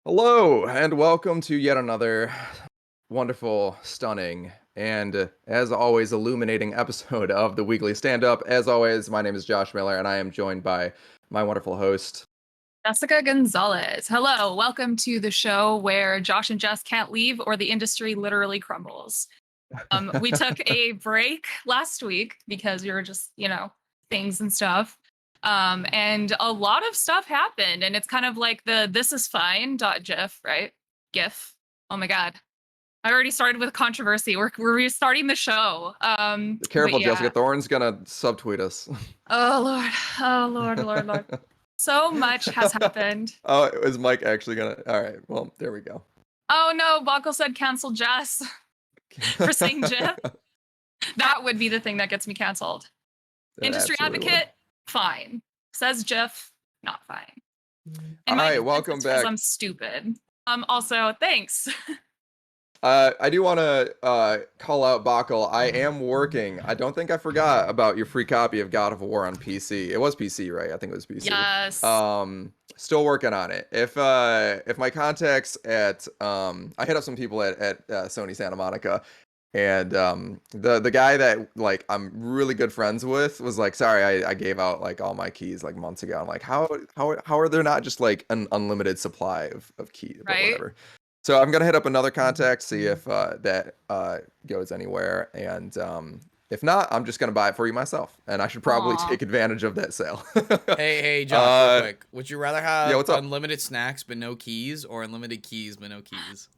Hello, and welcome to yet another wonderful, stunning, and as always, illuminating episode of the weekly stand-up. As always, my name is Josh Miller, and I am joined by my wonderful host. Jessica Gonzalez. Hello, welcome to the show where Josh and Jess can't leave or the industry literally crumbles. We took a break last week because we were just, things and stuff. And a lot of stuff happened, and it's kind of like the "this is fine" .gif, right? GIF. Oh my god, I already started with controversy. We're restarting the show. Careful, yeah. Jessica Thorne's gonna subtweet us. Oh lord, oh lord. So much has happened. Oh, is Mike actually gonna? All right, well, there we go. Oh no, Buckle said cancel Jess for saying GIF. That would be the thing that gets me canceled. That Industry absolutely advocate, fine. Says GIF, not fine. All right, welcome back. I'm stupid. Also, thanks. I do want to call out Bakal. I am working. I don't think I forgot about your free copy of God of War on PC. It was PC, right? I think it was PC. Yes. Still working on it. If my contacts at I hit up some people at Sony Santa Monica, and the guy that like I'm really good friends with was like, sorry, I gave out like all my keys like months ago. I'm like, how are there not just like an unlimited supply of keys? But right. Whatever. So I'm gonna hit up another contact, see if that goes anywhere, and if not, I'm just gonna buy it for you myself. And I should probably take advantage of that sale. Hey, Josh, real quick. Would you rather have what's up? unlimited snacks but no keys, or unlimited keys but no keys?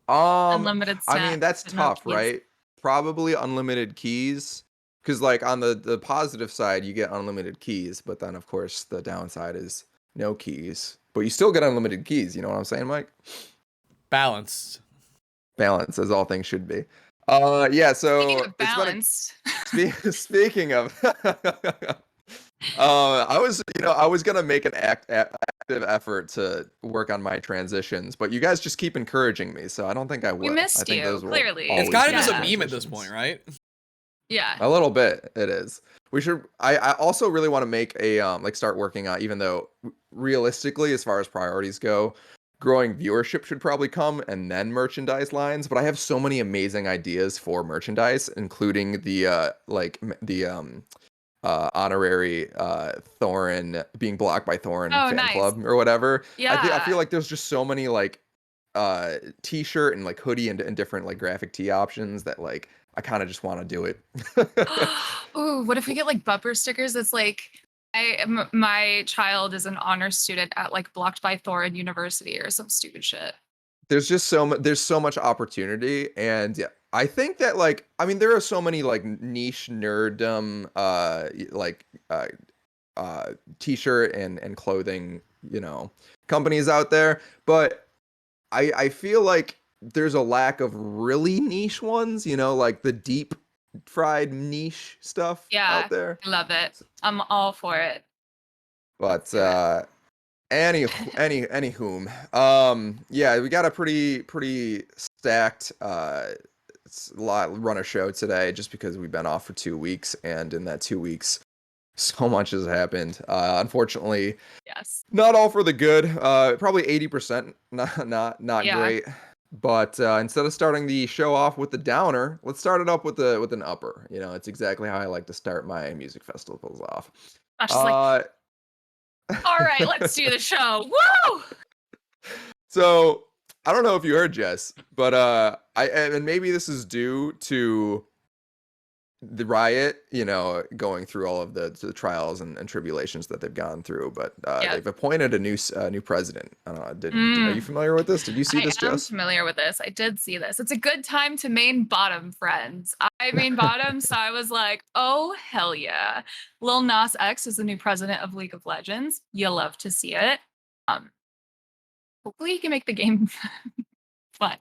Unlimited snacks. I mean, that's tough, right? Probably unlimited keys, because like on the positive side, you get unlimited keys, but then of course the downside is no keys, but you still get unlimited keys. You know what I'm saying, Mike? Balanced. Balance, as all things should be. Yeah. So speaking of balanced. Speaking of, I was gonna make an active effort to work on my transitions, but you guys just keep encouraging me, so I don't think I will. We missed you, clearly. It's kind of just a meme at this point, right? Yeah. A little bit, it is. We should. I also really want to make a like start working on, even though realistically, as far as priorities go, growing viewership should probably come and then merchandise lines. But I have so many amazing ideas for merchandise, including the honorary Thorin being blocked by Thorin fan club or whatever. Yeah. I feel like there's just so many like t-shirt and like hoodie and different like graphic tee options that like I kind of just want to do it. Ooh, what if we get like bumper stickers that's like my child is an honor student at like Blocked by Thorin University or some stupid shit. There's just there's so much opportunity, and yeah, I think that like I mean there are so many like niche nerddom t-shirt and clothing, companies out there, but I feel like there's a lack of really niche ones, like the deep fried niche stuff out there. I love it. I'm all for it. But anywhom, yeah, we got a pretty stacked run a show today, just because we've been off for 2 weeks, and in that 2 weeks so much has happened. Unfortunately, yes, not all for the good. Probably 80% not great. But instead of starting the show off with the downer, let's start it up with an upper. It's exactly how I like to start my music festivals off. All right, let's do the show. Woo! So I don't know if you heard, Jess, but and maybe this is due to the riot, going through all of the trials and tribulations that they've gone through, but they've appointed a new president. I don't know. Are you familiar with this? Did you see this, Jess? I am familiar with this. I did see this. It's a good time to main bottom, friends. I main bottom, so I was like, oh, hell yeah. Lil Nas X is the new president of League of Legends. You'll love to see it. Hopefully he can make the game fun.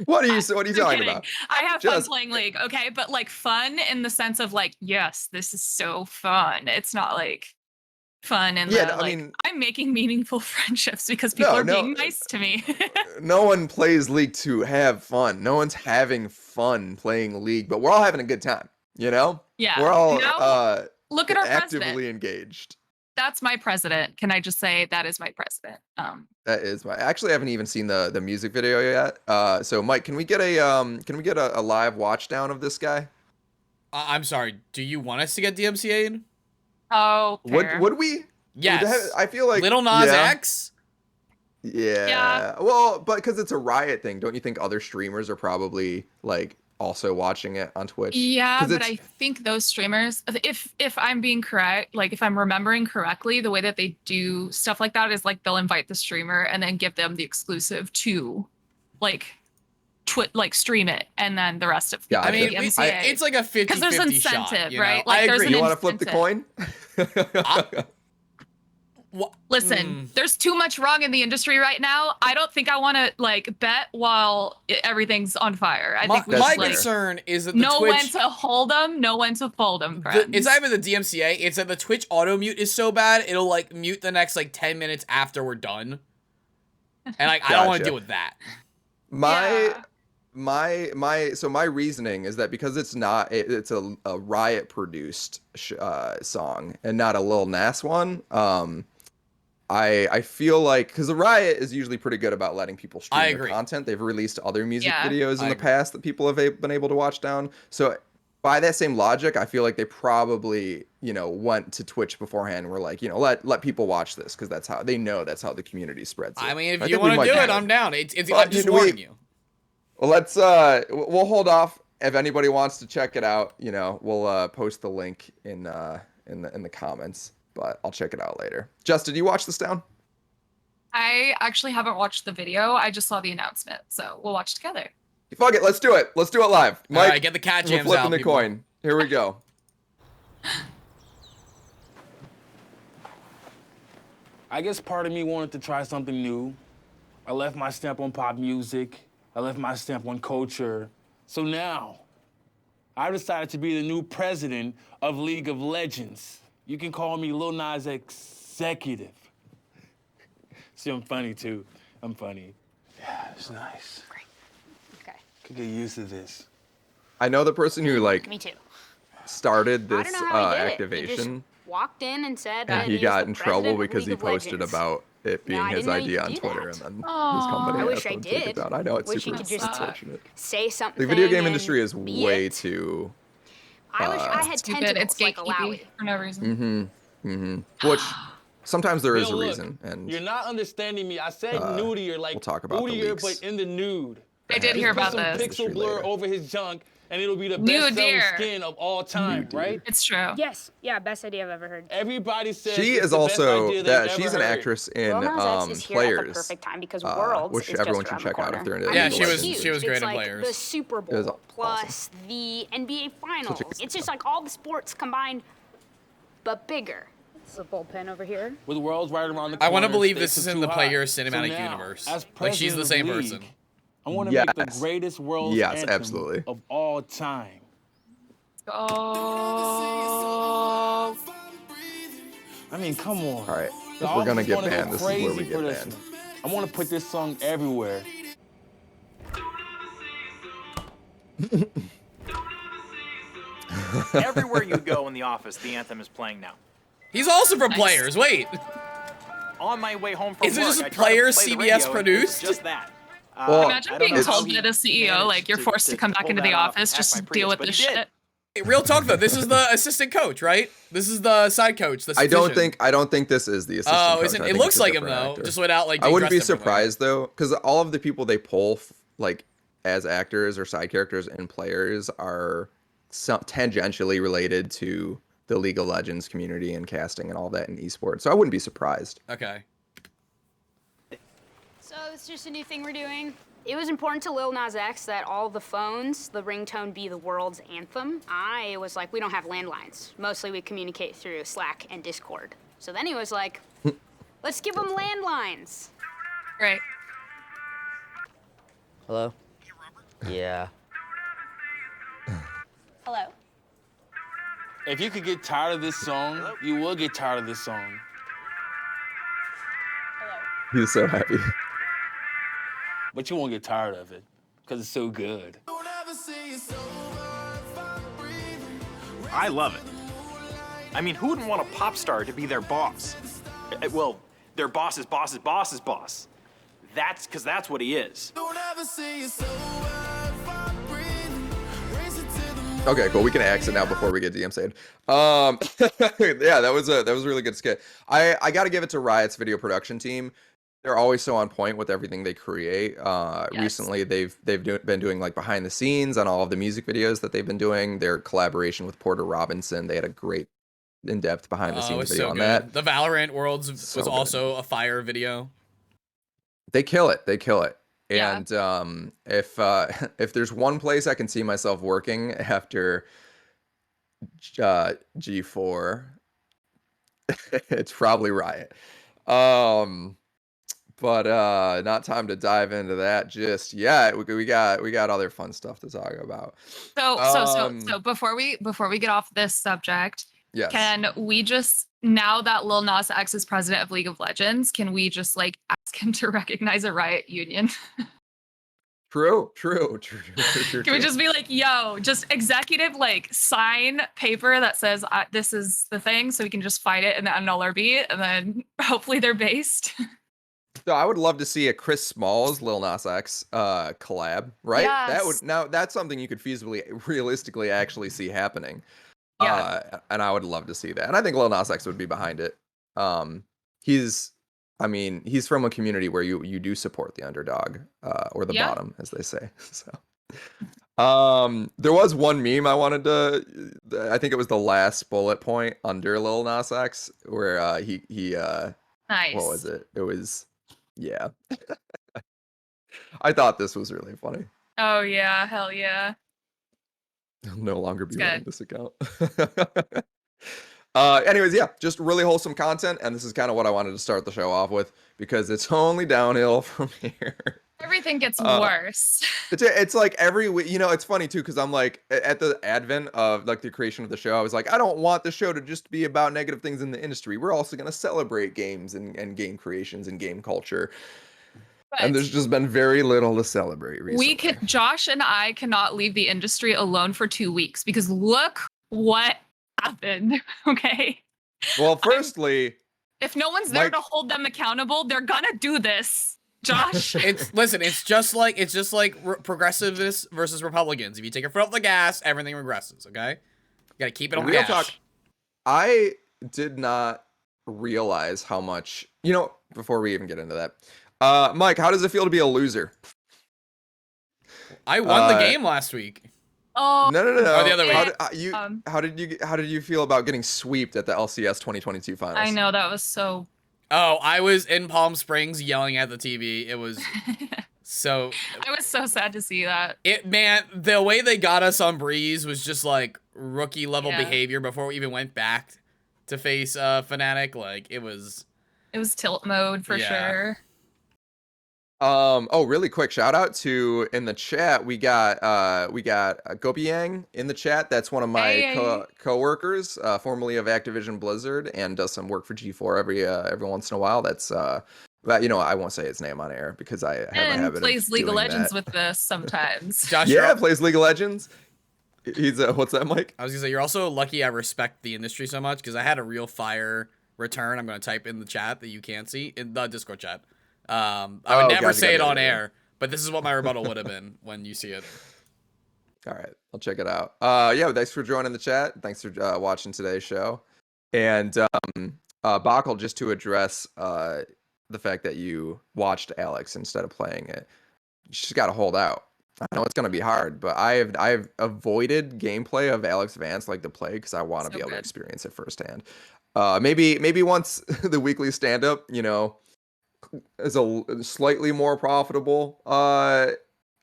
What are you talking about? I have fun playing League, okay? But like fun in the sense of like, yes, this is so fun. It's not like fun and I'm making meaningful friendships because people are being nice to me. No one plays League to have fun. No one's having fun playing League, but we're all having a good time, Yeah. We're all look at our actively president. engaged. That's my president. Can I just say that is my president? That is my. Actually, I haven't even seen the music video yet. So Mike, can we get a live watch down of this guy? I'm sorry. Do you want us to get DMCA'd? Oh, fair. Would we? Yes. I feel like Little Nas yeah. X. Yeah. Well, but because it's a Riot thing, don't you think other streamers are probably like also watching it on Twitch? Yeah, but I think those streamers, if I'm being correct, like if I'm remembering correctly, the way that they do stuff like that is like they'll invite the streamer and then give them the exclusive to like stream it, and then the rest of Yeah, I mean, the it's like a 50-50 because there's shot, incentive, you know? right? Like I there's agree. an You want to flip the coin? Listen, there's too much wrong in the industry right now. I don't think I want to like bet while everything's on fire. I think my concern is that the know Twitch, when to hold them, know when to fold them. It's not even the DMCA. It's that the Twitch auto mute is so bad it'll like mute the next like 10 minutes after we're done, and like I don't want to deal with that. So my reasoning is that because it's not it's a Riot produced song and not a Lil Nas one. I feel like because the Riot is usually pretty good about letting people stream their content. They've released other music videos in the past that people have been able to watch down. So by that same logic, I feel like they probably, went to Twitch beforehand and were like, let people watch this because that's how the community spreads it. I mean, if you want to do it, I'm down. I'm just warning you. Well, we'll hold off. If anybody wants to check it out, we'll post the link in the comments. But I'll check it out later. Jess, did you watch this down? I actually haven't watched the video. I just saw the announcement, so we'll watch together. Fuck it, let's do it. Let's do it live. Mike, all right, get the cat jams we're flipping out, the people. coin. Here we go. I guess part of me wanted to try something new. I left my stamp on pop music. I left my stamp on culture. So now, I decided to be the new president of League of Legends. You can call me Lil Nas Executive. See, I'm funny, too. I'm funny. Yeah, it's nice. Great. Okay. Could get used to this. I know the person who, Me too. started this I don't know how he did it. He activation. just walked in and said, And he got in trouble because he posted about it being his idea on Twitter, and then his company I wish had I to take it did. down. I know it's Wish he super could just unfortunate. say something. The video game and industry is be way it. too. I wish I had Stupid. tentacles It's like a gatekeeping Lowy. for no reason. Which sometimes there is Yo, a look, reason, and you're not understanding me. I said nudier, like we'll talk about the moodier, leaks. but in the nude. I did hear Just about put some this. pixel blur later. over his junk, and it'll be the Nude best selling deer. skin of all time, right? It's true. Yes. Yeah, best idea I've ever heard. Everybody says she it's is the best also idea that they've she's ever an heard. actress in Lil Nas X is here at the Players, perfect time because Worlds which is everyone just should around check the out if they're corner. into Yeah, League she of was- Legends. she was great it's in like Players. the Super It was Bowl plus the NBA Finals. It's just like all the sports combined, but bigger. It's a bullpen over here. With Worlds right around the corner. I want to believe this stakes is are in the too Players high. cinematic So now, universe. as Like she's the president same of person. League, I want to make the Yes. greatest Worlds Yes, anthem absolutely. of all time. Oh. I mean, come on. All right, The if we're gonna office get wanna go banned, this is where we crazy get for this banned. one. I want to put this song everywhere. Everywhere you go in the office, the anthem is playing now. He's also from Players. Wait. On my way home from Is it work, just I tried to Players play the CBS radio, and it's produced? Just that. Well, Imagine I don't being know told how by the he CEO, managed like, you're forced to come back pull into the that off office, past my just deal Prius, with but this he did. shit. Hey, real talk though. This is the assistant coach, right? This is the side coach. The I don't statistician. think this is the assistant. Oh, coach. isn't I it? think Looks it's a like him different though. actor. Just without like. I wouldn't be dressed differently. surprised though, because all of the people they pull like as actors or side characters and players are tangentially related to the League of Legends community and casting and all that in esports. So I wouldn't be surprised. Okay. So it's just a new thing we're doing. It was important to Lil Nas X that all the phones, the ringtone be the world's anthem. I was like, we don't have landlines. Mostly we communicate through Slack and Discord. So then he was like, let's give them landlines. Right. Hello? Yeah. Hello. If you could get tired of this song, you will get tired of this song. He's so happy. But you won't get tired of it, because it's so good. I love it. I mean, who wouldn't want a pop star to be their boss? Well, their boss's boss's boss's boss. That's what he is. Okay, cool. We can exit now before we get DMCA'd. Yeah, that was a really good skit. I got to give it to Riot's video production team. They're always so on point with everything they create. Recently, they've been doing like behind the scenes on all of the music videos that they've been doing. Their collaboration with Porter Robinson, they had a great in-depth behind the scenes video on that. The Valorant Worlds was good. also a fire video. They kill it. They kill it. Yeah. And if there's one place I can see myself working after G4, it's probably Riot. But not time to dive into that just yet. We got other fun stuff to talk about. So before we get off this subject, Yes. can we just, now that Lil Nas X is president of League of Legends, can we just like ask him to recognize a Riot union? True. Can we just be like, yo, just executive like sign paper that says this is the thing, so we can just fight it in the NLRB, and then hopefully they're based. So I would love to see a Chris Smalls Lil Nas X collab, right? Yes. That's something you could feasibly, realistically actually see happening. Yeah. And I would love to see that. And I think Lil Nas X would be behind it. He's from a community where you do support the underdog, or the bottom, as they say. So there was one meme I wanted to, I think it was the last bullet point under Lil Nas X, where he Nice. what was it? It was, yeah. I thought this was really funny. Oh yeah, hell yeah. I'll no longer be It's running good. this account. Anyways, yeah, just really wholesome content, and this is kind of what I wanted to start the show off with, because it's only downhill from here. Everything gets worse. It's like every week, it's funny too, because I'm like, at the advent of like the creation of the show, I was like, I don't want the show to just be about negative things in the industry. We're also going to celebrate games and game creations and game culture. And there's just been very little to celebrate recently. Josh and I cannot leave the industry alone for 2 weeks, because look what happened. Okay. Well, firstly, if no one's there to hold them accountable, they're gonna do this. Josh. It's just like progressivists versus Republicans. If you take your foot off the gas, everything regresses. Okay, you gotta keep it on real gas. talk. I did not realize how much, before we even get into that. Mike, how does it feel to be a loser? I won the game last week. Oh no. Oh, the other way. How did you feel about getting sweeped at the LCS 2022 finals? I know, that was so. Oh, I was in Palm Springs yelling at the TV. It was so. I was so sad to see that. Man, the way they got us on Breeze was just like rookie level behavior before we even went back to face Fnatic. Like it was tilt mode for sure. Oh, really quick shout out to, in the chat, we got Gopiang in the chat. That's one of my co-workers, formerly of Activision Blizzard, and does some work for G4 every once in a while. That's but I won't say his name on air because I have a habit plays of League of doing Legends that. with this sometimes. Josh, plays League of Legends. He's what's that, Mike? I was gonna say, you're also lucky I respect the industry so much, because I had a real fire return. I'm gonna type in the chat that you can't see in the Discord chat. I would never say it on air, but this is what my rebuttal would have been when you see it. All right, I'll check it out. Thanks for joining the chat. Thanks for watching today's show. And Bakel, just to address the fact that you watched Alex instead of playing it, you just got to hold out. I know it's gonna be hard, but I've avoided gameplay of Alex Vance like the plague, because I want to be able to experience it firsthand. Maybe once the weekly stand-up, is a slightly more profitable,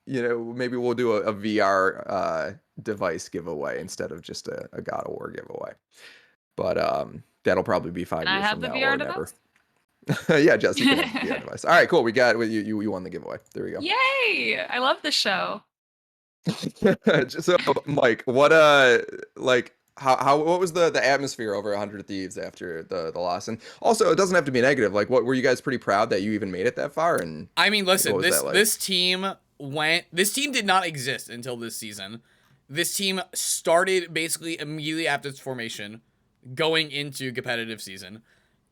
maybe we'll do a VR device giveaway instead of just a God of War giveaway. But that'll probably be 5 years from now or never. Yeah, Jess, you can have the VR device. All right, cool. We got you won the giveaway. There we go. Yay! I love the show. So, Mike, what what was the atmosphere over 100 Thieves after the loss? And also, it doesn't have to be negative. Like, what were you guys pretty proud that you even made it that far? And I mean, listen, this team did not exist until this season. This team started basically immediately after its formation going into competitive season.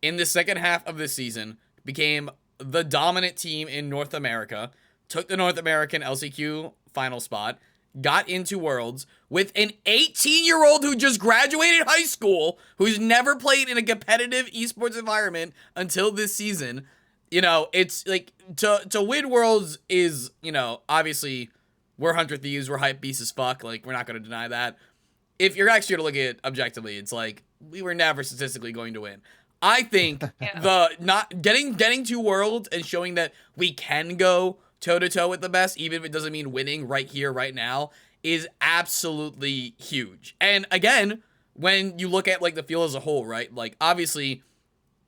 In the second half of the season, became the dominant team in North America, took the North American LCQ final spot, got into Worlds with an 18-year-old who just graduated high school, who's never played in a competitive esports environment until this season. You know, it's like to win Worlds is, you know, obviously we're 100 Thieves, we're hype beasts as fuck. Like, we're not going to deny that. If you're actually going to look at it objectively, it's like we were never statistically going to win. I think the not getting to Worlds and showing that we can go toe-to-toe with the best, even if it doesn't mean winning right here, right now, is absolutely huge. And again, when you look at like the field as a whole, right? Like, obviously,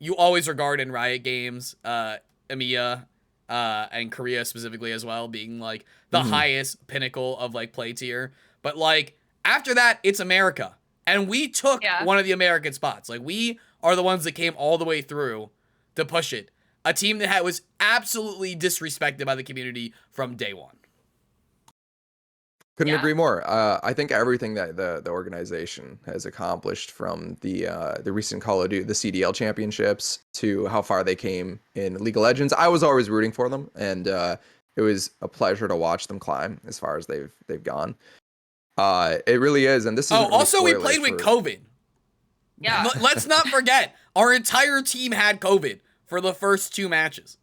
you always regard in Riot Games, EMEA, and Korea specifically as well, being like the highest pinnacle of like play tier. But like after that, it's America. And we took one of the American spots. Like, we are the ones that came all the way through to push it. A team that was absolutely disrespected by the community from day one. Couldn't agree more. I think everything that the organization has accomplished, from the recent Call of Duty, the CDL championships, to how far they came in League of Legends, I was always rooting for them, and it was a pleasure to watch them climb as far as they've gone. It really is, and this is also we played with COVID. Yeah, let's not forget, our entire team had COVID for the first 2 matches.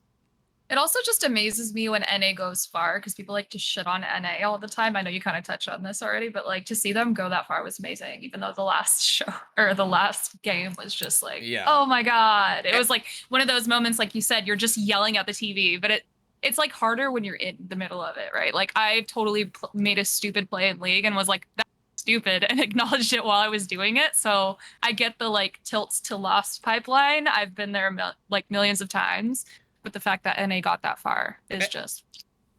It also just amazes me when NA goes far, because people like to shit on NA all the time. I know you kind of touched on this already, but like to see them go that far was amazing, even though the last show or the last game was just like, oh my God. It was like one of those moments, like you said, you're just yelling at the TV, but it's like harder when you're in the middle of it, right? Like, I totally made a stupid play in League and was like, that's stupid, and acknowledged it while I was doing it. So I get the like tilts to loss pipeline. I've been there like millions of times. But the fact that NA got that far is just...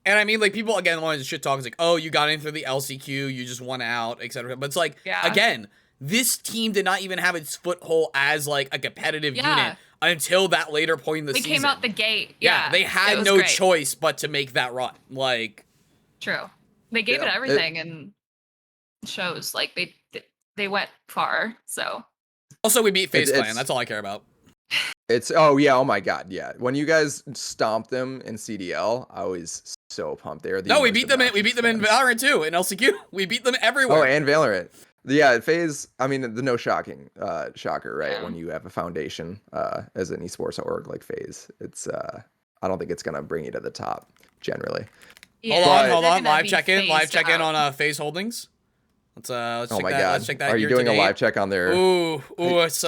And I mean, like, people, again, wanted to shit talk. It's like, oh, you got in through the LCQ, you just won out, etc. But it's like, again, this team did not even have its foothold as, like, a competitive unit until that later point in the season. They came out the gate. Yeah, they had no choice but to make that run. Like... True. They gave it everything, and it shows, like, they went far, so... Also, we beat FaZe Clan. That's all I care about. Oh my God, yeah. When you guys stomped them in CDL, I was so pumped. We beat them in Valorant too, in LCQ. We beat them everywhere. Oh, and Valorant. Yeah, FaZe, I mean, the no shocking shocker, right? Yeah. When you have a foundation as an esports org like FaZe, it's I don't think it's gonna bring you to the top generally. Yeah. Hold on. Live check in on FaZe Holdings. Let's check that. God. Let's check that. Are you doing a live check on their? Ooh, it's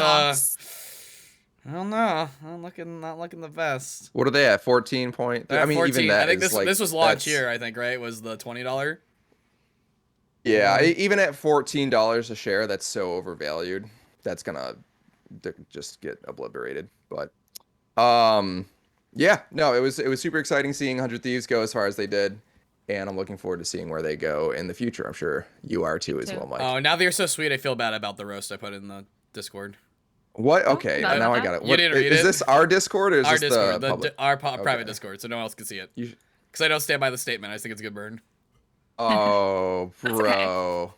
I don't know. Not looking the best. What are they at? 14 point? I mean, 14. even that. I think this was launch here. I think, right? Was the $20? Yeah, even at $14 a share, that's so overvalued. That's gonna just get obliterated. But yeah, no, it was super exciting seeing 100 Thieves go as far as they did, and I'm looking forward to seeing where they go in the future. I'm sure you are too as well, Mike. Oh, now they're so sweet. I feel bad about the roast I put in the Discord. What? Okay, now I got it. What, is this our Discord or is this Discord, the public? Our private Discord, so no one else can see it. Because I don't stand by the statement. I just think it's a good burn. Oh, bro.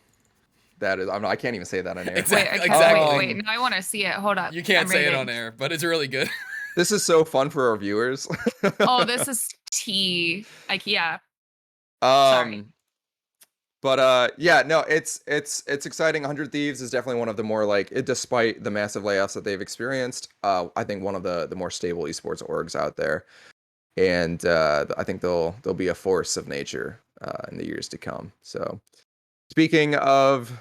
That is, I can't even say that on air. Exactly. Wait, now I want to see it. Hold up. You can't say it on air, but it's really good. This is so fun for our viewers. Oh, this is tea. Like, yeah. Sorry. But yeah, no, it's exciting. 100 Thieves is definitely one of the more despite the massive layoffs that they've experienced, I think one of the more stable esports orgs out there, and I think they'll be a force of nature in the years to come. So, speaking of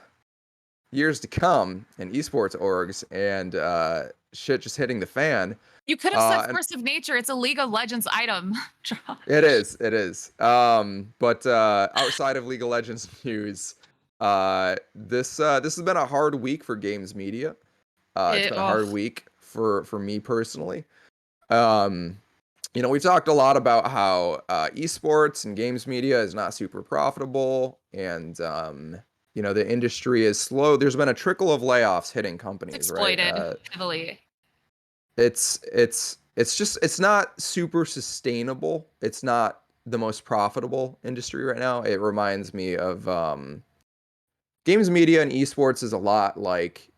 years to come in esports orgs and shit just hitting the fan. You could have said force of nature. It's a League of Legends item. It is. But outside of League of Legends news, this has been a hard week for games media. It's been a hard week for me personally. We've talked a lot about how esports and games media is not super profitable, and the industry is slow. There's been a trickle of layoffs hitting companies, exploited right? heavily. It's not super sustainable. It's not the most profitable industry right now. It reminds me of games media and esports is a lot like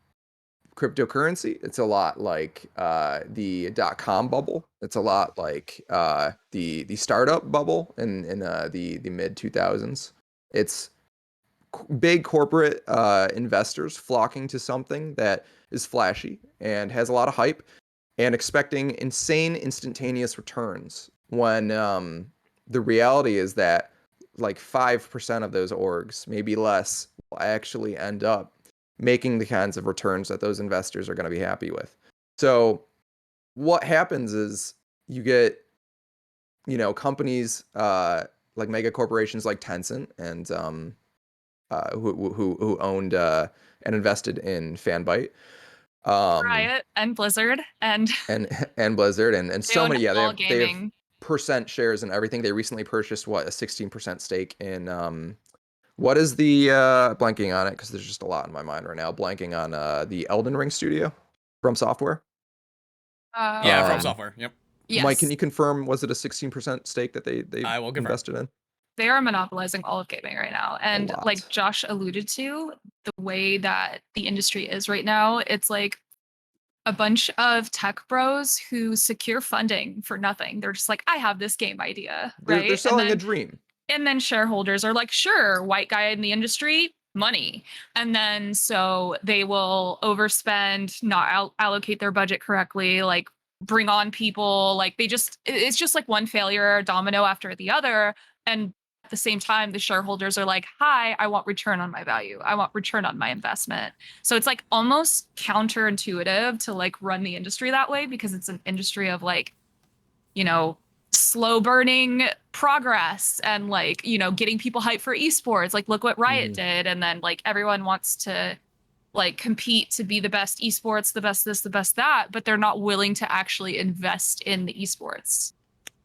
cryptocurrency. It's a lot like the .com bubble. It's a lot like the startup bubble in the mid 2000s. It's big corporate investors flocking to something that is flashy and has a lot of hype and expecting insane instantaneous returns when the reality is that like 5% of those orgs, maybe less, will actually end up making the kinds of returns that those investors are going to be happy with. So what happens is you get, companies like mega corporations like Tencent and who owned and invested in Fanbyte, Riot and Blizzard and and Blizzard and they so own many. Yeah, all they have gaming. percent shares and everything. They recently purchased a 16% stake in what is the blanking on it because there's just a lot in my mind right now. Blanking on the Elden Ring studio from Software. Yeah, From Software. Yep. Yes. Mike, can you confirm? Was it a 16% stake that they I will confirm. invested in? They are monopolizing all of gaming right now. And lot. like Josh alluded to, the way that the industry is right now, it's like a bunch of tech bros who secure funding for nothing. They're just like, I have this game idea, right? They're selling a dream. And then shareholders are like, sure, white guy in the industry, money. And then so they will overspend, not allocate their budget correctly, like bring on people, like it's just like one failure domino after the other. And at the same time, the shareholders are like, hi, I want return on my value. I want return on my investment. So it's like almost counterintuitive to like run the industry that way because it's an industry of like, slow burning progress and like, getting people hyped for esports. Like, look what Riot did. And then like everyone wants to like compete to be the best esports, the best this, the best that, but they're not willing to actually invest in the esports.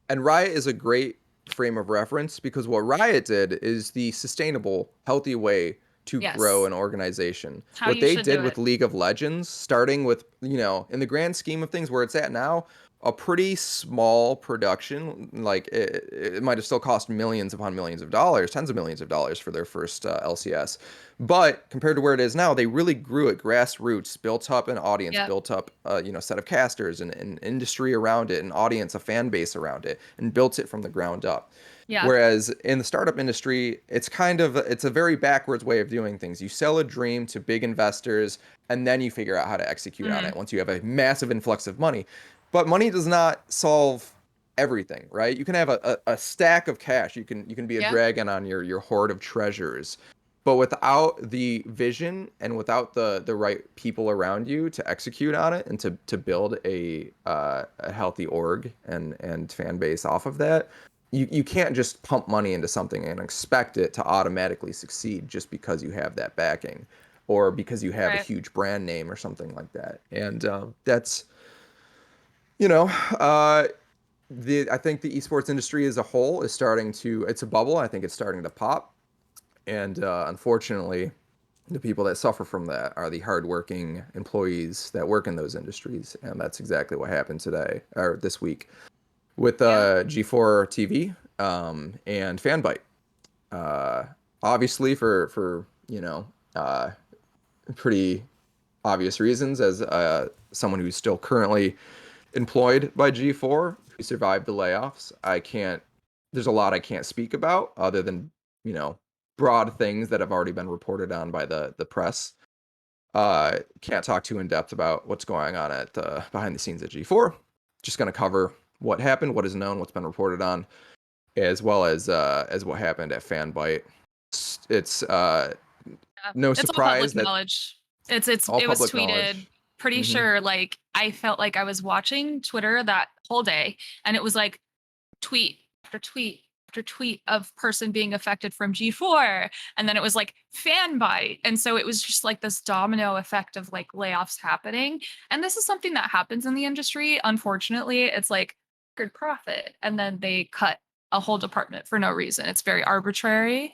And Riot is a great frame of reference because what Riot did is the sustainable, healthy way to grow an organization. What they did with League of Legends, starting with, in the grand scheme of things where it's at now, a pretty small production, like it might have still cost millions upon millions of dollars, tens of millions of dollars for their first LCS. But compared to where it is now, they really grew at grassroots, built up an audience, built up a set of casters and an industry around it, an audience, a fan base around it, and built it from the ground up. Yeah. Whereas in the startup industry, it's a very backwards way of doing things. You sell a dream to big investors, and then you figure out how to execute on it once you have a massive influx of money. But money does not solve everything, right? You can have a stack of cash. You can be a dragon on your hoard of treasures. But without the vision and without the right people around you to execute on it and to build a healthy org and fan base off of that, you can't just pump money into something and expect it to automatically succeed just because you have that backing or because you have a huge brand name or something like that. And that's, I think the esports industry as a whole is it's a bubble. I think it's starting to pop. And unfortunately, the people that suffer from that are the hardworking employees that work in those industries. And that's exactly what happened this week with G4 TV and Fanbyte. Obviously for pretty obvious reasons, as someone who's still currently employed by G4 who survived the layoffs, there's a lot I can't speak about other than, broad things that have already been reported on by the press. Can't talk too in depth about what's going on at behind the scenes at G4. Just going to cover what happened, what is known, what's been reported on, as well as what happened at Fanbyte. It's no surprise that knowledge. It was tweeted. Knowledge. Pretty sure, like I felt like I was watching Twitter that whole day, and it was like tweet after tweet after tweet of person being affected from G4, and then it was like Fanbyte, and so it was just like this domino effect of like layoffs happening. And this is something that happens in the industry. Unfortunately, it's like good profit, and then they cut a whole department for no reason. It's very arbitrary.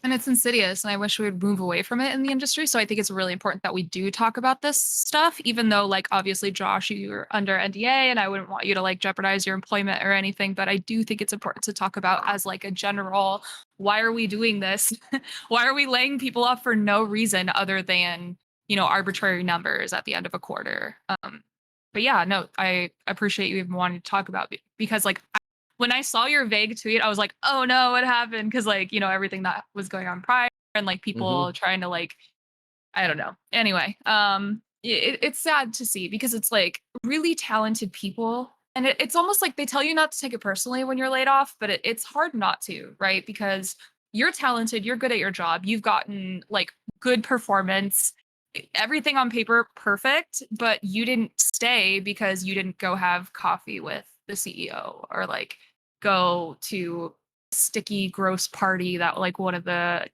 And it's insidious, and I wish we would move away from it in the industry. So I think it's really important that we do talk about this stuff, even though, like, obviously, Josh, you're under NDA, and I wouldn't want you to, like, jeopardize your employment or anything. But I do think it's important to talk about as, like, a general, why are we doing this? Why are we laying people off for no reason other than arbitrary numbers at the end of a quarter. But yeah, no, I appreciate you even wanting to talk about it because like when I saw your vague tweet, I was like, oh no, what happened? Because like, everything that was going on prior and like people trying to like, I don't know. Anyway, it's sad to see because it's like really talented people. And it's almost like they tell you not to take it personally when you're laid off, but it's hard not to, right? Because you're talented, you're good at your job, you've gotten like good performance, everything on paper perfect, but you didn't stay because you didn't go have coffee with the CEO or like go to a sticky gross party that like one of the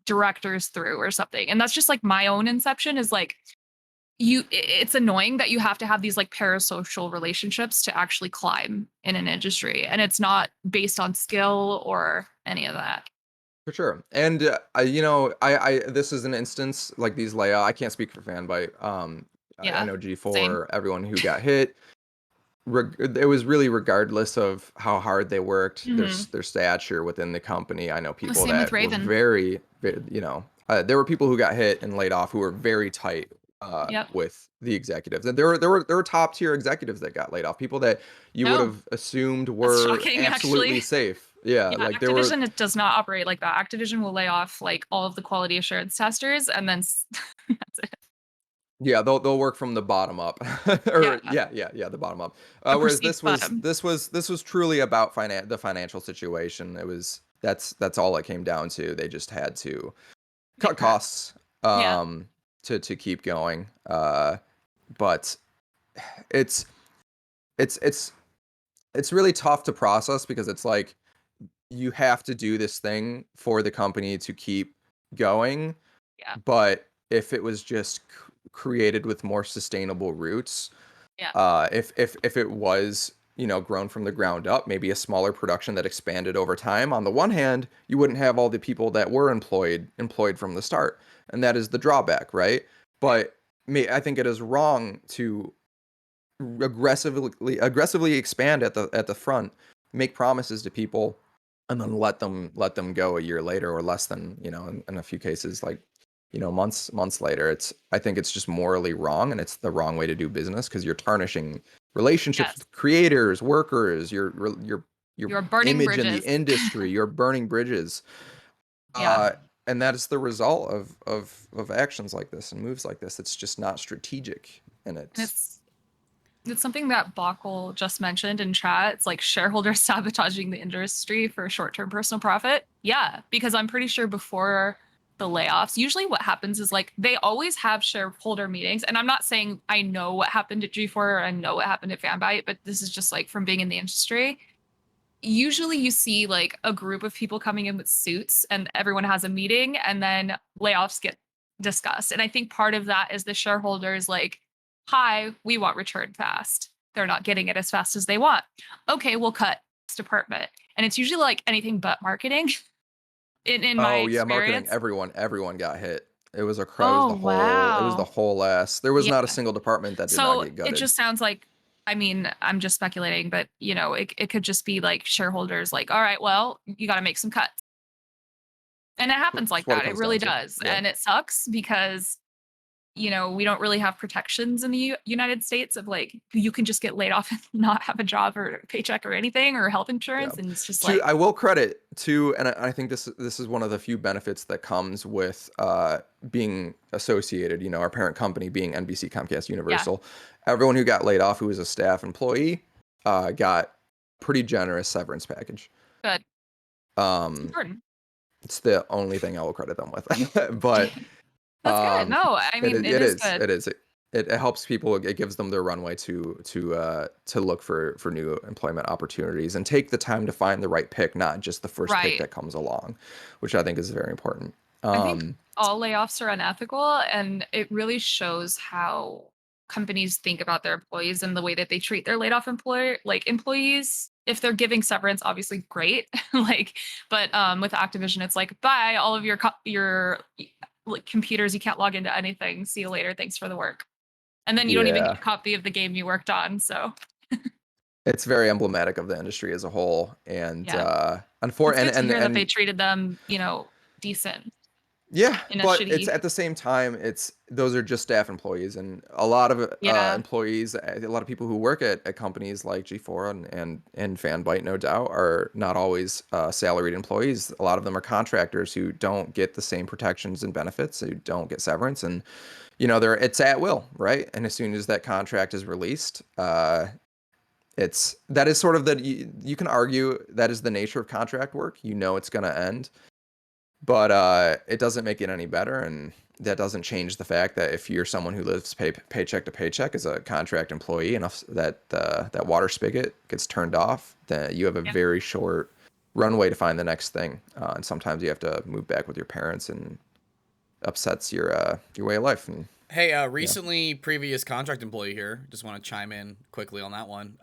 directors through or something. And that's just like my own inception is like it's annoying that you have to have these like parasocial relationships to actually climb in an industry, and it's not based on skill or any of that. For sure. And I this is an instance like these layoffs. I can't speak for Fanbyte. I Yeah, know same. G4, everyone who got hit. It was really regardless of how hard they worked, Hmm. their stature within the company. I know people Same with that were Raven. there were people who got hit and laid off who were very tight Yep. with the executives, and there were top tier executives that got laid off. People that you would No, have assumed that's were shocking absolutely actually. safe. Yeah, Yeah, like there were. Activision, it does not operate like that. Activision will lay off like all of the quality assurance testers and then that's it. Yeah, they'll work from the bottom up, Yeah, or yeah, the bottom up. the Whereas perceived this was bottom. truly about the financial situation. That's all it came down to. They just had to Make cut cuts. costs Yeah. to keep going. But it's it's it's it's really tough to process because it's like you have to do this thing for the company to keep going. Yeah. But if it was just created with more sustainable roots, Yeah. if it was grown from the ground up, maybe a smaller production that expanded over time. On the one hand, you wouldn't have all the people that were employed from the start, and that is the drawback, right? But I think it is wrong to aggressively expand at the front, make promises to people, and then let them go a year later or less than in a few cases like months later. I think it's just morally wrong, and it's the wrong way to do business because you're tarnishing relationships Yes. with creators, workers, your You're burning image in the bridges. industry. You're burning bridges. Yeah. And that is the result of actions like this and moves like this. It's just not strategic, and And it's it's something that Bachel just mentioned in chat. It's like shareholders sabotaging the industry for short-term personal profit. Yeah, because I'm pretty sure before the layoffs, usually what happens is like they always have shareholder meetings. And I'm not saying I know what happened at G4 or I know what happened at Fanbyte, but this is just like from being in the industry. Usually you see like a group of people coming in with suits and everyone has a meeting and then layoffs get discussed. And I think part of that is the shareholders like, hi, we want return fast. They're not getting it as fast as they want. Okay, we'll cut this department. And it's usually like anything but marketing in my Oh yeah, marketing. experience. Everyone got hit. It was Oh, it was the wow. whole ass. There was Yeah. not a single department that did not So get it gutted. just sounds like, I mean, I'm just speculating, but it could just be like shareholders like, all right, well, you got to make some cuts. And it happens That's like what it that. It comes really down to. does. Yep. And it sucks because, we don't really have protections in the United States of like, you can just get laid off and not have a job or a paycheck or anything or health Yeah. insurance. And it's just like, I will credit to, and I think this is one of the few benefits that comes with being associated. Our parent company being NBC Comcast yeah, Universal. Everyone who got laid off who was a staff employee got pretty generous severance package. good. It's Um, important. it's the only thing I will credit them with. But That's good. Um, No, I mean, it it is is. good. It is. It helps people. It gives them their runway to look for new employment opportunities and take the time to find the right pick, not just the first pick Right. that comes along, which I think is very important. I think all layoffs are unethical, and it really shows how companies think about their employees and the way that they treat their laid off employees. If they're giving severance, obviously great. But with Activision, it's like bye, all of your like computers, you can't log into anything. See you later. Thanks for the work. And then you don't even get Yeah, a copy of the game you worked on. So it's very emblematic of the industry as a whole, and yeah, it's good to hear that they and treated them, decent. Yeah, in a but shitty. it's at the same time, those are just staff employees, and a lot of employees, a lot of people who work at companies like G4 and Fanbyte, no doubt, are not always salaried employees. A lot of them are contractors who don't get the same protections and benefits, who don't get severance, and it's at will, right? And as soon as that contract is released, that is sort of you can argue that is the nature of contract work. It's going to end. But it doesn't make it any better, and that doesn't change the fact that if you're someone who lives paycheck to paycheck as a contract employee, enough that that water spigot gets turned off, then you have a very short runway to find the next thing, and sometimes you have to move back with your parents, and upsets your way of life. And, hey, recently previous contract employee here. Just want to chime in quickly on that one.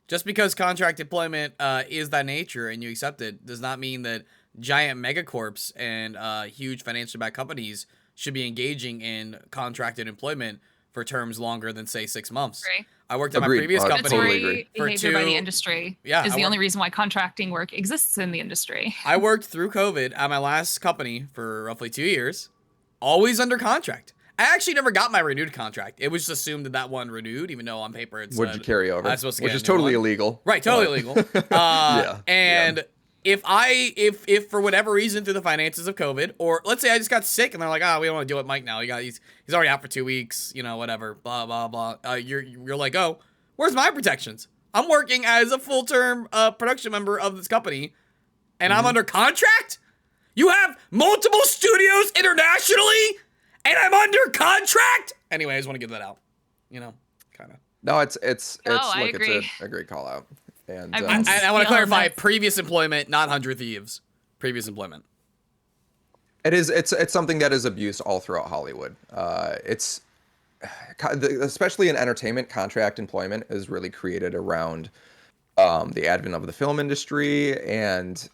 Just because contract employment is that nature and you accept it does not mean that giant megacorps and huge financially backed companies should be engaging in contracted employment for terms longer than, say, 6 months. Right. I worked at my previous company. Totally behavior by the industry is the only reason why contracting work exists in the industry. I worked through COVID at my last company for roughly 2 years, always under contract. I actually never got my renewed contract. It was just assumed that one renewed, even though on paper it said would you carry over? I was supposed to get which is totally illegal. Right, totally illegal. If for whatever reason through the finances of COVID, or let's say I just got sick and they're like, we don't want to deal with Mike now. He's already out for 2 weeks, whatever, blah blah blah. You're like, oh, where's my protections? I'm working as a full-term production member of this company, and I'm under contract. You have multiple studios internationally, and I'm under contract. Anyway, I just want to get that out. Kind of. No, it's I agree. It's a great call out. And I want to clarify, previous employment, not 100 Thieves. Previous employment. It's something that is abused all throughout Hollywood. Especially in entertainment, contract employment is really created around the advent of the film industry and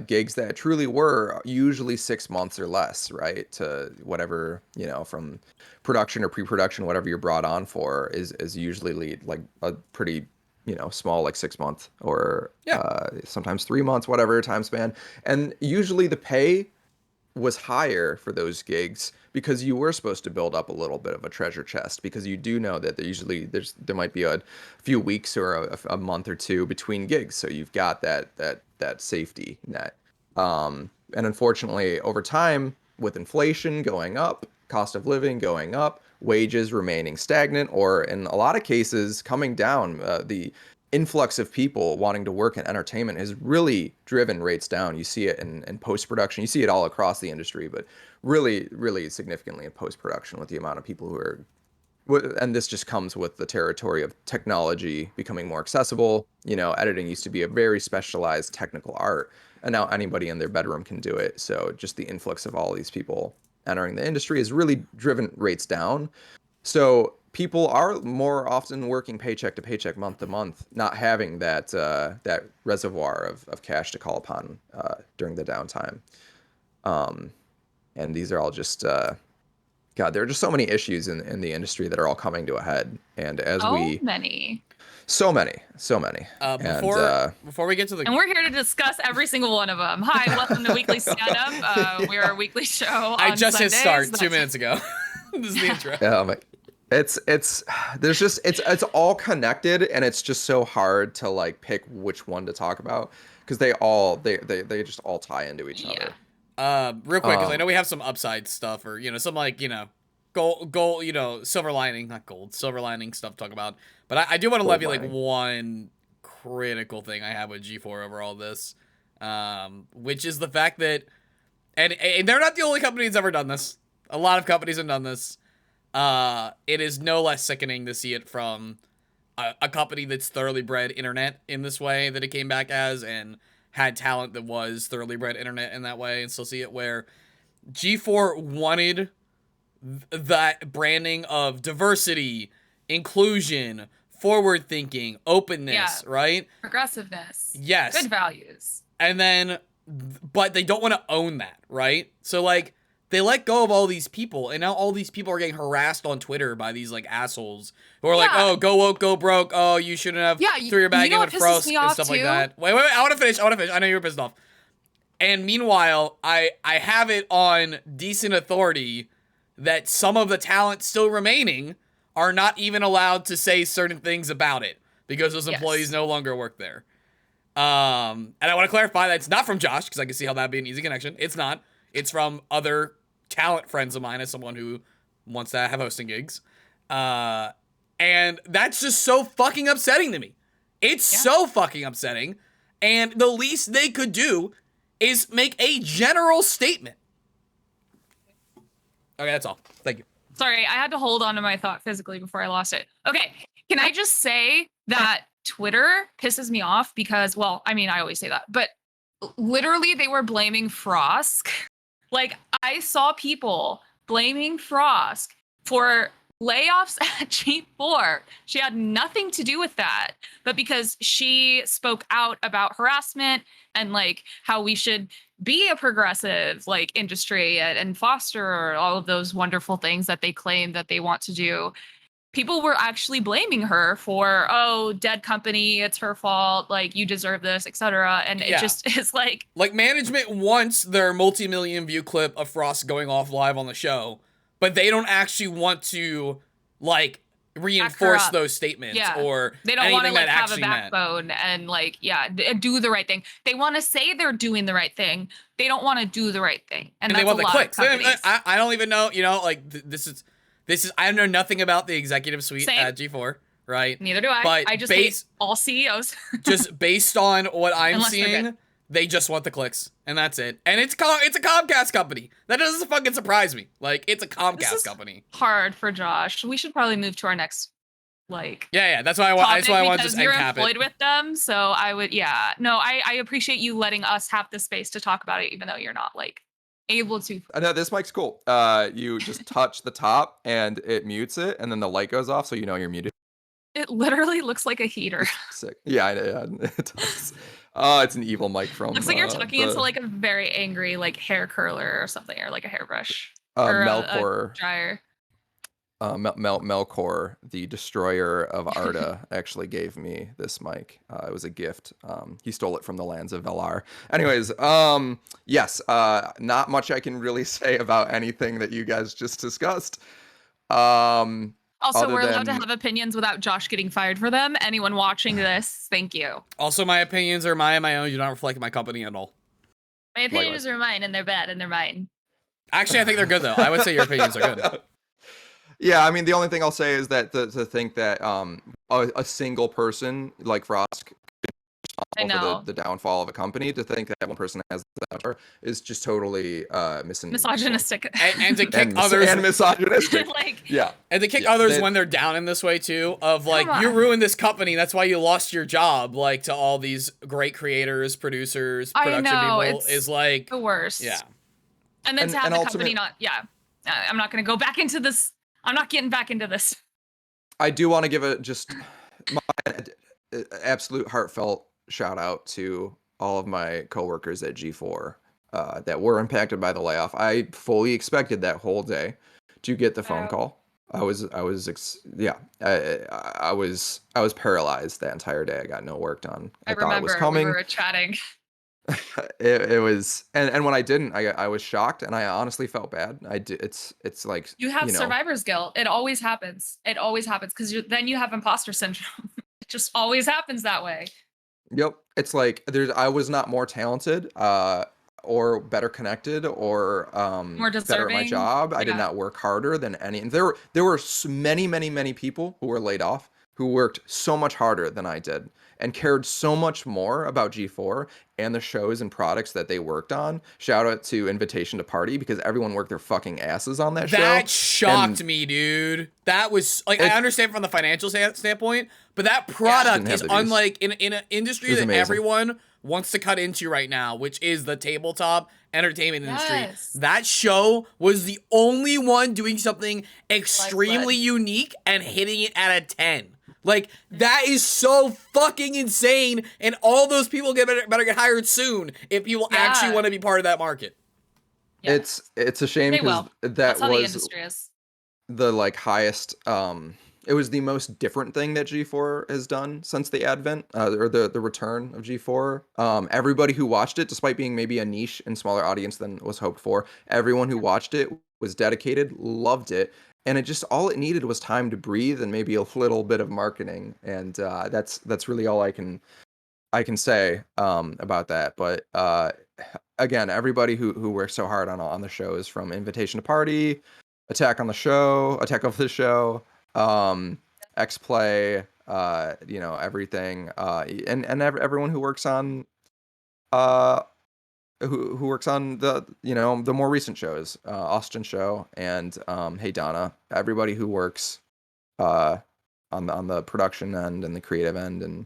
gigs that truly were usually 6 months or less, right? To whatever, from production or pre-production, whatever you're brought on for is usually like a pretty small, like 6 month or sometimes 3 months, whatever time span. And usually the pay was higher for those gigs because you were supposed to build up a little bit of a treasure chest, because you do know that there might be a few weeks or a month or two between gigs. So you've got that safety net. And unfortunately, over time, with inflation going up, cost of living going up, wages remaining stagnant, or in a lot of cases coming down, the influx of people wanting to work in entertainment has really driven rates down. You see it in post-production. You see it all across the industry, but really, really significantly in post-production with the amount of people who are, and this just comes with the territory of technology becoming more accessible. Editing used to be a very specialized technical art, and now anybody in their bedroom can do it. So just the influx of all these people entering the industry has really driven rates down. So people are more often working paycheck to paycheck, month to month, not having that reservoir of cash to call upon during the downtime. And these are all just God, there are just so many issues in the industry that are all coming to a head. And as so many. Before we get to the... And we're here to discuss every single one of them. Hi, welcome to Weekly Standup. We're a weekly show on just Sundays. hit start 2 minutes ago. This is the intro. It's all connected, and it's just so hard to like pick which one to talk about, because they just all tie into each other. Real quick, because I know we have some upside stuff, or some like gold, silver lining, not gold, silver lining stuff to talk about. But I do want to levy like one critical thing I have with G4 over all this, which is the fact that, and they're not the only company that's ever done this. A lot of companies have done this. It is no less sickening to see it from a company that's thoroughly bred internet in this way that it came back as, and had talent that was thoroughly bred internet in that way, and still see it where G4 wanted that branding of diversity, inclusion, forward thinking, openness, right? Progressiveness. Yes. Good values. And then, but they don't want to own that, right? So like, they let go of all these people, and now all these people are getting harassed on Twitter by these like assholes who are like, "Oh, go woke, go broke. Oh, you shouldn't have threw your bag in with Frost and stuff like that." Wait. I want to finish. I know you're pissed off. And meanwhile, I have it on decent authority that some of the talent still remaining are not even allowed to say certain things about it because those employees no longer work there. And I want to clarify that it's not from Josh, because I can see how that'd be an easy connection. It's not. It's from other talent friends of mine as someone who wants to have hosting gigs. And that's just so fucking upsetting to me. It's so fucking upsetting. And the least they could do is make a general statement. Okay, that's all. Thank you. Sorry, I had to hold on to my thought physically before I lost it. Okay, can I just say that Twitter pisses me off because, well, I mean, I always say that, but literally they were blaming Frosk. Like, I saw people blaming Frosk for layoffs at G4. She had nothing to do with that, but because she spoke out about harassment and like how we should be a progressive like industry and foster all of those wonderful things that they claim that they want to do. People were actually blaming her for, oh, dead company, it's her fault, like you deserve this, etc. And it just is like management wants their multi-million view clip of Frost going off live on the show, but they don't actually want to like reinforce those statements or they don't want to like have a backbone and like do the right thing. They want to say they're doing the right thing. They don't want to do the right thing, and that's they want a the lot clicks. Of companies. I don't even know. You know, like this is I know nothing about the executive suite at G4, right? Neither do I. But I just hate all CEOs. Just based on what I'm seeing, they just want the clicks, and that's it. And it's a Comcast company. That doesn't fucking surprise me. Like, it's a Comcast company. Hard for Josh. We should probably move to our next, like. Yeah. That's why I want. That's why I want to just you're end cap employed with them, so I would. Yeah. No, I appreciate you letting us have the space to talk about it, even though you're not like able to. No, this mic's cool. You just touch the top and it mutes it, and then the light goes off, so you know you're muted. It literally looks like a heater. Sick. Yeah, it does. It's an evil mic from. Looks like you're talking into like a very angry like hair curler or something, or like a hairbrush or Melkor a dryer. Melkor, the destroyer of Arda, actually gave me this mic. It was a gift. He stole it from the lands of Valar. Anyways, yes. Not much I can really say about anything that you guys just discussed. Also, we're allowed to have opinions without Josh getting fired for them. Anyone watching this, thank you. Also, my opinions are my own. You don't reflect my company at all. My opinions are mine, and they're bad, and they're mine. Actually, I think they're good, though. I would say your opinions are good. Yeah, I mean, the only thing I'll say is that to think that a single person like Frost for the downfall of a company, to think that one person has that power is just totally misogynistic and to kick others and misogynistic. And to kick others when they're down in this way too, of like, you ruined this company, that's why you lost your job, like to all these great creators, producers, production people, is like the worst. Yeah. And then to have the company not I'm not gonna go back into this. I'm not getting back into this. I do want to give my absolute heartfelt shout out to all of my coworkers at G4 that were impacted by the layoff. I fully expected that whole day to get the phone call. I was paralyzed that entire day. I got no work done. I thought it was coming. We were chatting. it was, and when I didn't, I was shocked, and I honestly felt bad. It's like you have survivor's guilt. It always happens. It always happens because then you have imposter syndrome. It just always happens that way. Yep. It's like I was not more talented, or better connected, or more deserving. Better at my job. I did not work harder than any. And there were many people who were laid off who worked so much harder than I did and cared so much more about G4 and the shows and products that they worked on. Shout out to Invitation to Party, because everyone worked their fucking asses on that show. That shocked me, dude. That was like, I understand from the financial standpoint, but that product is unlike in an industry that everyone wants to cut into right now, which is the tabletop entertainment industry. That show was the only one doing something extremely unique and hitting it at a 10. Like, that is so fucking insane, and all those people better get hired soon if people actually want to be part of that market. It's a shame because that That's how was the industry is. the like highest it was the most different thing that G4 has done since the advent or the return of G4. Everybody who watched it, despite being maybe a niche and smaller audience than was hoped for, everyone who watched it was dedicated, loved it, and it just all it needed was time to breathe and maybe a little bit of marketing, and that's really all I can say about that. But again, everybody who worked so hard on the shows, from Invitation to Party, Attack of the Show, X Play, everything, and everyone who works on who works on the more recent shows, Austin Show and Hey Donna, everybody who works on the production end and the creative end and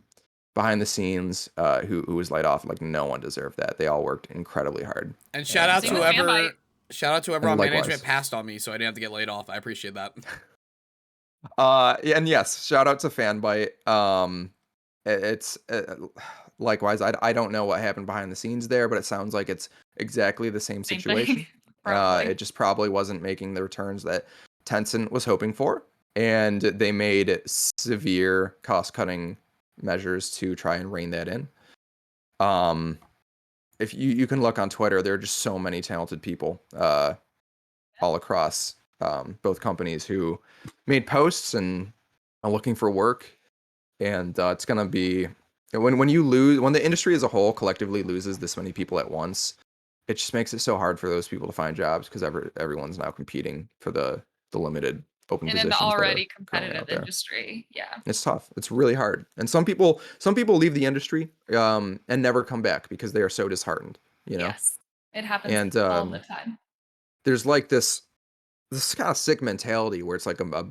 behind the scenes, who was laid off. Like, no one deserved that. They all worked incredibly hard. And shout out to whoever on likewise. management passed on me, so I didn't have to get laid off. I appreciate that. And yes, shout out to Fanbyte. It's likewise. I don't know what happened behind the scenes there, but it sounds like it's exactly the same situation. It just probably wasn't making the returns that Tencent was hoping for, and they made severe cost-cutting measures to try and rein that in. If you can look on Twitter, there are just so many talented people all across both companies who made posts and are looking for work, and it's gonna be when the industry as a whole collectively loses this many people at once, it just makes it so hard for those people to find jobs, because everyone's now competing for the limited open in positions an that are already currently out competitive there. industry. Yeah. It's tough. It's really hard. And some people leave the industry and never come back because they are so disheartened, Yes. It happens And all the time. there's like this kind of sick mentality where it's like a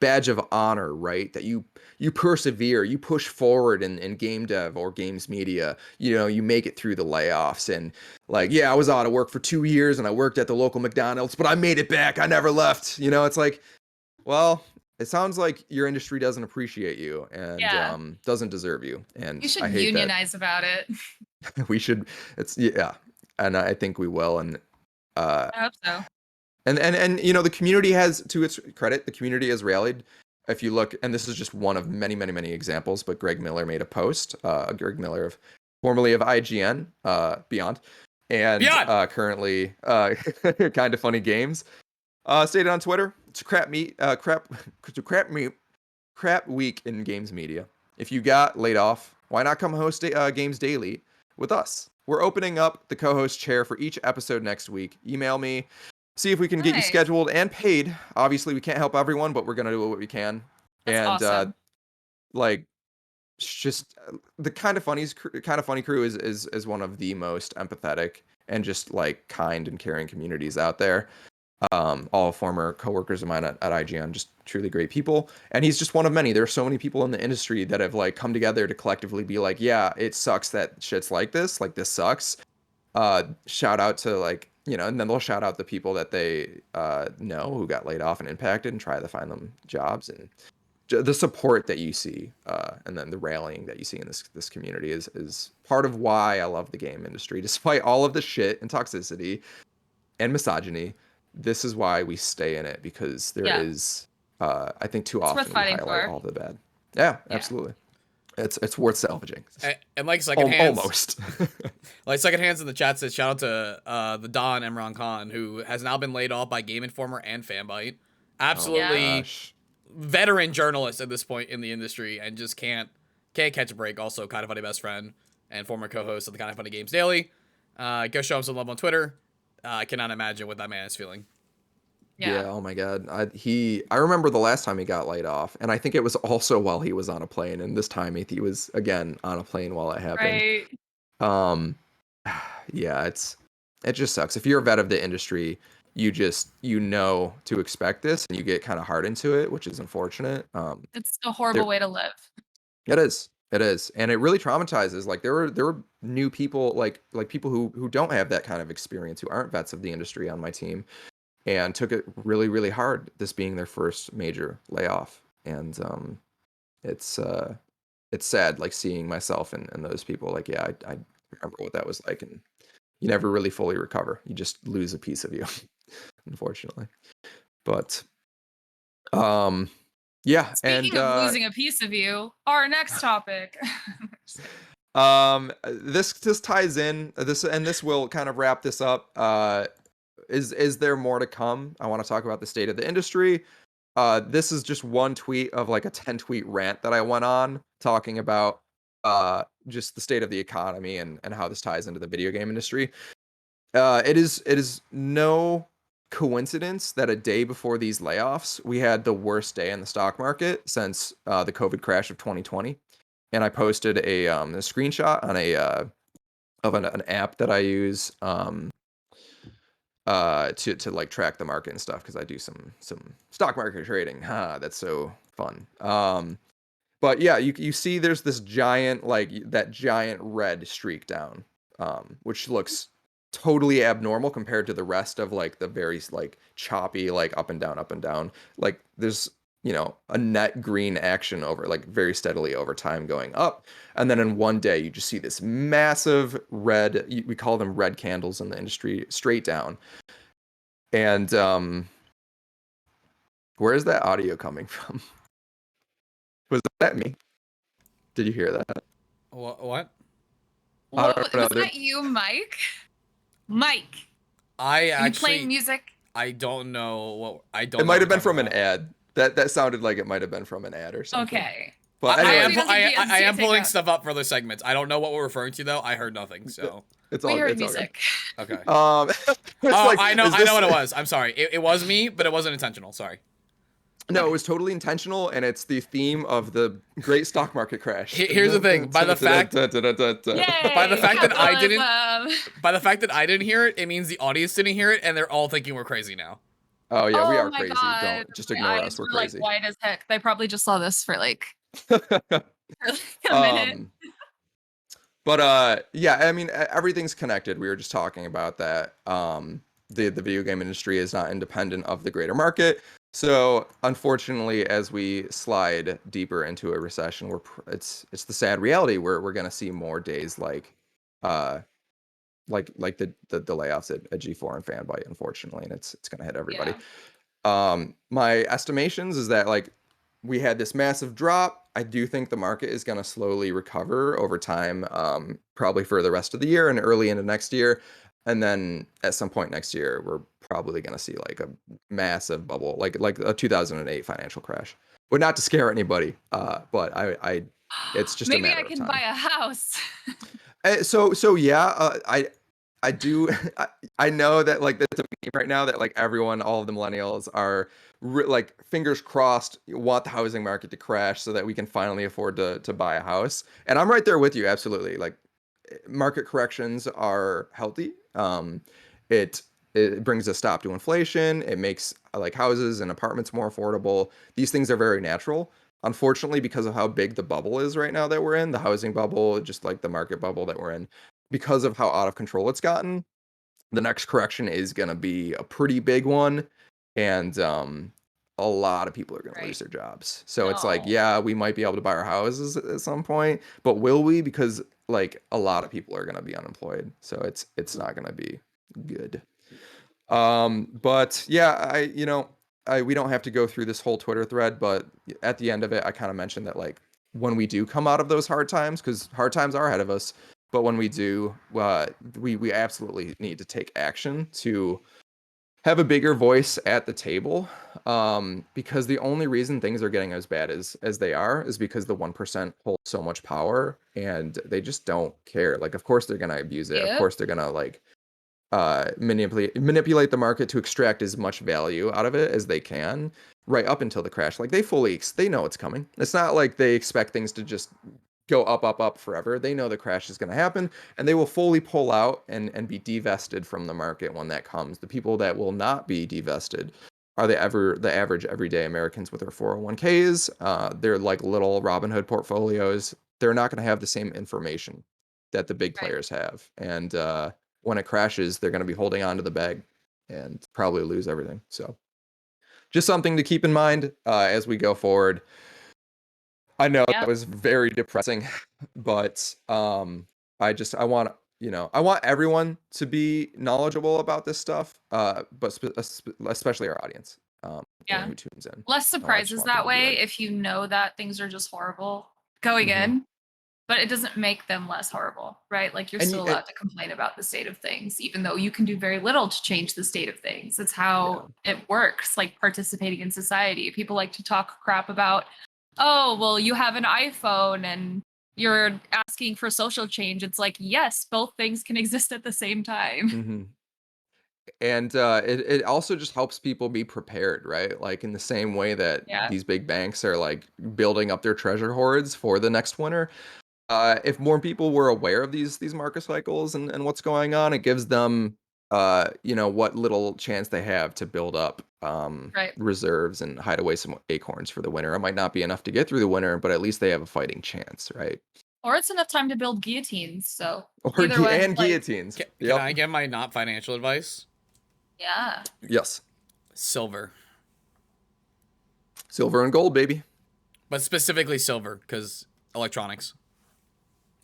badge of honor, right? That you persevere, you push forward in game dev or games media. You make it through the layoffs, and like, yeah, I was out of work for 2 years and I worked at the local McDonald's, but I made it back. I never left. It's like, well, it sounds like your industry doesn't appreciate you and doesn't deserve you. And You should I hate unionize about it. that. We should. And I think we will. And I hope so. and the community has, to its credit, the community has rallied. If you look, and this is just one of many, many, many examples, but Greg Miller made a post. Greg Miller, formerly of IGN, Beyond, and currently Kind of Funny Games, stated on Twitter, it's crap week in games media. If you got laid off, why not come host Games Daily with us? We're opening up the co-host chair for each episode next week. Email me, see if we can get you scheduled and paid. Obviously, we can't help everyone, but we're gonna do what we can. That's awesome. Just the Kind of Funny crew is one of the most empathetic and just like kind and caring communities out there. All former coworkers of mine at IGN, just truly great people, and he's just one of many. There are so many people in the industry that have like come together to collectively be like, yeah, it sucks that shit's like this sucks. Shout out to and then they'll shout out the people that they know who got laid off and impacted, and try to find them jobs. And the support that you see, and then the rallying that you see in this community is part of why I love the game industry, despite all of the shit and toxicity and misogyny. This is why we stay in it, because there is, I think, too often we highlight all the bad. Yeah, absolutely. It's worth salvaging. And like second hands, almost. Like second hands in the chat says, shout out to the Don Imran Khan, who has now been laid off by Game Informer and Fanbyte. Absolutely veteran journalist at this point in the industry, and just can't catch a break. Also, Kind of Funny best friend and former co-host of the Kind of Funny Games Daily. Go show him some love on Twitter. I cannot imagine what that man is feeling. Yeah. Oh my God. I remember the last time he got laid off, and I think it was also while he was on a plane. And this time he was again on a plane while it happened. Right. Yeah, it just sucks. If you're a vet of the industry, you know to expect this, and you get kind of hard into it, which is unfortunate. It's a horrible way to live. It is. And it really traumatizes. Like there were new people, like people who don't have that kind of experience, who aren't vets of the industry on my team, and took it really, really hard, this being their first major layoff. And it's sad, like seeing myself and those people. Like, yeah, I remember what that was like, and you never really fully recover. You just lose a piece of you, unfortunately. But Yeah, Speaking of losing a piece of you, our next topic. This ties in this will kind of wrap this up. Is there more to come? I want to talk about the state of the industry. This is just one tweet of like a 10-tweet rant that I went on talking about just the state of the economy and how this ties into the video game industry. It is no coincidence that a day before these layoffs, we had the worst day in the stock market since the COVID crash of 2020. And I posted a screenshot on an app that I use to like track the market and stuff, because I do some stock market trading. That's so fun. But yeah, you see there's this giant, like that giant red streak down, which looks totally abnormal compared to the rest of like the very like choppy, like up and down. Like there's, a net green action over like very steadily over time going up. And then in one day, you just see this massive red, we call them red candles in the industry, straight down. And where is that audio coming from? Was that me? Did you hear that? What? I don't know. Was that you, Mike? Mike. I Are you actually playing music? I don't know what I don't. It know might what have been you're from talking an about. ad. That sounded like it might have been from an ad or something. Okay. But I anyway, am pulling stuff up for other segments. I don't know what we're referring to though. I heard nothing. So We heard it's all music. okay. It's like, I know what it was. I'm sorry. It was me, but it wasn't intentional. Sorry. No, it was totally intentional, and it's the theme of the great stock market crash. Here's the thing: by the fact Yay, by the fact that I didn't hear it, it means the audience didn't hear it, and they're all thinking we're crazy now. Oh yeah, we Oh are my crazy. God. Don't just My ignore eyes us. We're were, crazy. like wide as heck. They probably just saw this for like a minute. But yeah, I mean everything's connected. We were just talking about that. The video game industry is not independent of the greater market. So unfortunately, as we slide deeper into a recession, it's the sad reality where we're gonna see more days like the layoffs at G4 and Fanbyte, unfortunately, and it's gonna hit everybody. My estimations is that like we had this massive drop. I do think the market is going to slowly recover over time, probably for the rest of the year and early into next year. And then at some point next year, we're probably going to see like a massive bubble, like a 2008 financial crash. But not to scare anybody, but it's just Maybe a matter I can of time. buy a house. So yeah, I do. I know that like that's a meme right now that like everyone, all of the millennials are like fingers crossed, want the housing market to crash so that we can finally afford to buy a house. And I'm right there with you, absolutely. Like market corrections are healthy. It brings a stop to inflation. It makes like houses and apartments more affordable. These things are very natural. Unfortunately, because of how big the bubble is right now that we're in, the housing bubble, just like the market bubble that we're in, because of how out of control it's gotten, the next correction is going to be a pretty big one. And a lot of people are going to lose their jobs. So it's like, yeah, we might be able to buy our houses at some point, but will we? Because like a lot of people are going to be unemployed. So it's not going to be good. But yeah, we don't have to go through this whole Twitter thread, but at the end of it, I kind of mentioned that like when we do come out of those hard times, because hard times are ahead of us, but when we do, we absolutely need to take action to have a bigger voice at the table, because the only reason things are getting as bad as they are is because the 1% hold so much power and they just don't care. Like, of course they're gonna abuse it. Of course they're gonna like manipulate the market to extract as much value out of it as they can, right up until the crash. Like they know it's coming. It's not like they expect things to just go up forever. They know the crash is going to happen, and they will fully pull out and be divested from the market when that comes. The people that will not be divested are the average everyday Americans with their 401ks. They're like little Robinhood portfolios. They're not going to have the same information that the big players have, and when it crashes, they're going to be holding on to the bag and probably lose everything. So just something to keep in mind as we go forward. I know that was very depressing, but I want everyone to be knowledgeable about this stuff, but especially our audience. Yeah. who tunes in. Less just surprises want that people to be way ready. if you know that things are just horrible going in, but it doesn't make them less horrible, right? Like you're And still allowed to complain about the state of things, even though you can do very little to change the state of things. That's how it works, like participating in society. People like to talk crap about, oh, well, you have an iPhone and you're asking for social change. It's like, yes, both things can exist at the same time. And it also just helps people be prepared, right? Like in the same way that Yeah. these big banks are like building up their treasure hoards for the next winter. If more people were aware of these market cycles and what's going on, it gives them what little chance they have to build up Right. reserves and hide away some acorns for the winter. It might not be enough to get through the winter, but at least they have a fighting chance, right? Or it's enough time to build guillotines. So Or either way, and like, guillotines. Can I give my not financial advice? yeah. Yes. Silver. Silver and gold, baby. But specifically silver, because electronics,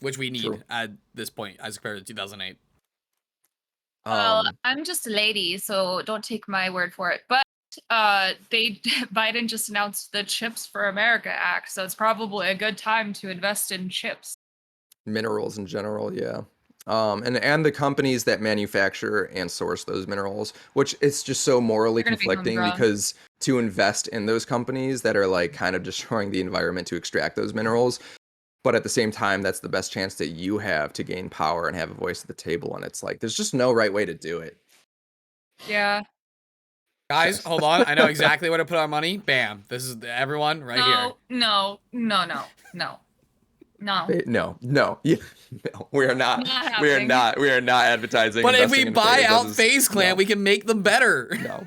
which we need True. at this point as compared to 2008. Well, I'm just a lady, so don't take my word for it. But Biden just announced the Chips for America Act, so it's probably a good time to invest in chips. Minerals in general, yeah. And the companies that manufacture and source those minerals, which it's just so morally They're gonna be conflicting homegrown. because to invest in those companies that are like kind of destroying the environment to extract those minerals, but at the same time, that's the best chance that you have to gain power and have a voice at the table. And it's like, there's just no right way to do it. Yeah. Guys, hold on. I know exactly where to put our money. Bam. This is everyone right here. No. No, yeah, no, we are not. Not We are happening. not. We are not advertising. But if we investing in buy FaZe. out That is- FaZe Clan, no, we can make them better. no.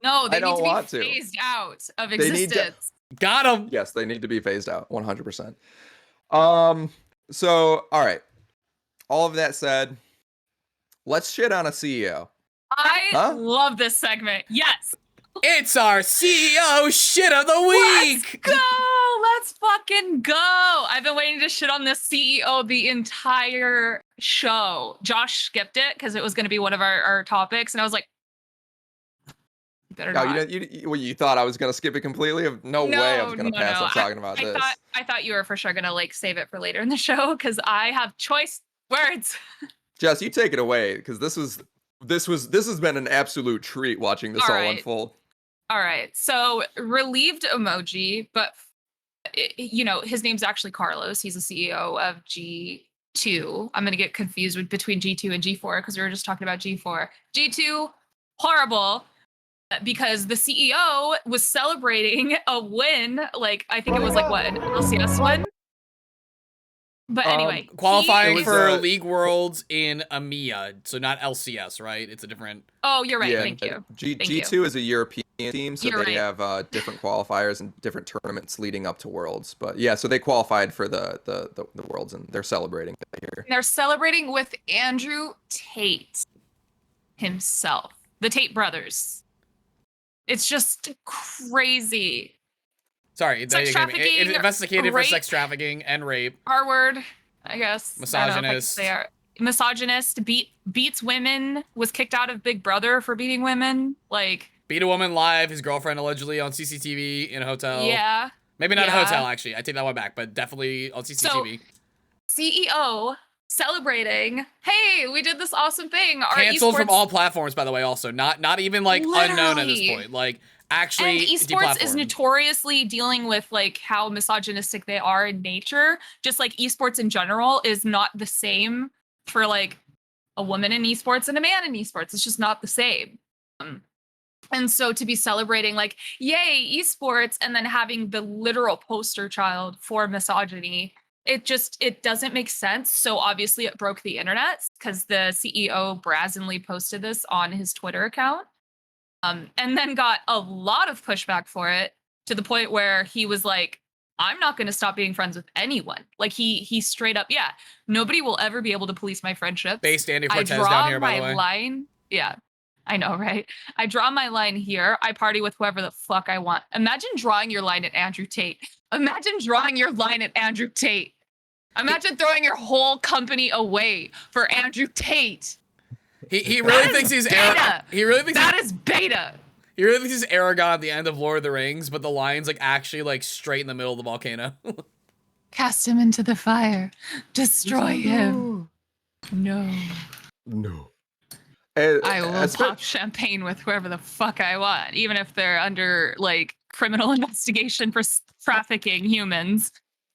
No, they I need don't to want be to. phased out of They need to- existence. Got them. Yes, they need to be phased out 100%. So, all right. All of that said, let's shit on a CEO. I love this segment. Yes. It's our CEO shit of the week. Let's go. Let's fucking go. I've been waiting to shit on this CEO the entire show. Josh skipped it because it was going to be one of our topics. And I was like, you better No, not. you thought I was going to skip it completely? No way I was going to pass up talking about this. I thought you were for sure going to like save it for later in the show because I have choice words. Jess, you take it away because this has been an absolute treat watching this all unfold. All right. So relieved emoji, but his name's actually Carlos. He's the CEO of G2. I'm going to get confused between G2 and G4 because we were just talking about G4. G2, horrible, because the CEO was celebrating a win. Like, I think it was like, what, an LCS win? But anyway. Qualifying for League Worlds in EMEA, so not LCS, right? It's a different... Oh, you're right. Yeah, Thank you. G2 is a European team, so You're they right. have different qualifiers and different tournaments leading up to Worlds. But yeah, so they qualified for the Worlds, and they're celebrating here. They're celebrating with Andrew Tate himself, the Tate brothers. It's just crazy. Sorry, Sex trafficking, investigated for rape. sex trafficking and rape. R-word, I guess. Misogynist. They are misogynist. Beats women. Was kicked out of Big Brother for beating women. Like, beat a woman live. His girlfriend allegedly on CCTV in a hotel. Yeah. Maybe not a hotel, actually. I take that one back, but definitely on CCTV. So, CEO celebrating. Hey, we did this awesome thing. Our Canceled from esports- all platforms, by the way. Also, not even like unknown at this point. Like. Actually, and esports is notoriously dealing with like how misogynistic they are in nature. Just like esports in general is not the same for like a woman in esports and a man in esports. It's just not the same. And so to be celebrating like, yay, esports, and then having the literal poster child for misogyny, it doesn't make sense. So obviously it broke the internet because the CEO brazenly posted this on his Twitter account. And then got a lot of pushback for it to the point where he was like, I'm not going to stop being friends with anyone. Like he straight up, yeah, nobody will ever be able to police my friendships. Based Andy Cortez I draw down here, by the my way. line. Yeah, I know, right? I draw my line here. I party with whoever the fuck I want. Imagine drawing your line at Andrew Tate. Imagine drawing your line at Andrew Tate. Imagine throwing your whole company away for Andrew Tate. He really thinks he's beta. He really thinks that is beta. He really thinks he's Aragorn at the end of Lord of the Rings, but the lion's like actually like straight in the middle of the volcano. Cast him into the fire. Destroy him. No. No. I will pop champagne with whoever the fuck I want, even if they're under like criminal investigation for trafficking humans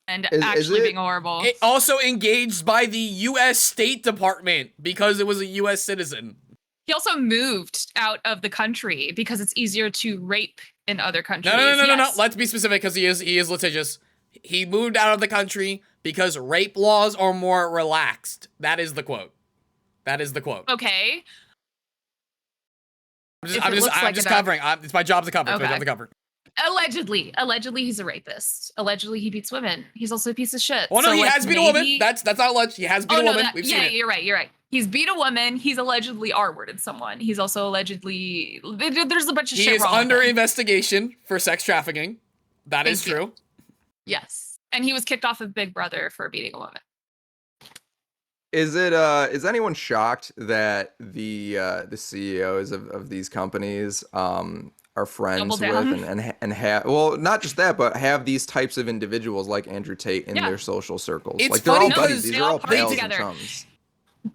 and actually being horrible. It also engaged by the U.S. State Department because it was a U.S. citizen. He also moved out of the country because it's easier to rape in other countries. No. Let's be specific because he is litigious. He moved out of the country because rape laws are more relaxed. That is the quote. Okay. I'm just covering. It's my job to cover. It's my job to cover. Allegedly, he's a rapist. Allegedly, he beats women. He's also a piece of shit. Oh no, he has beat a woman. That's not alleged. He has beat a woman. We've seen it. You're right. He's beat a woman. He's allegedly R-worded someone. He's also allegedly. There's a bunch of shit wrong. He is under investigation for sex trafficking. That is true. Yes, and he was kicked off of Big Brother for beating a woman. Is anyone shocked that the CEOs of these companies are friends with and have, well, not just that, but have these types of individuals like Andrew Tate in their social circles? It's like funny, they're all buddies. These are all pals together. and chums.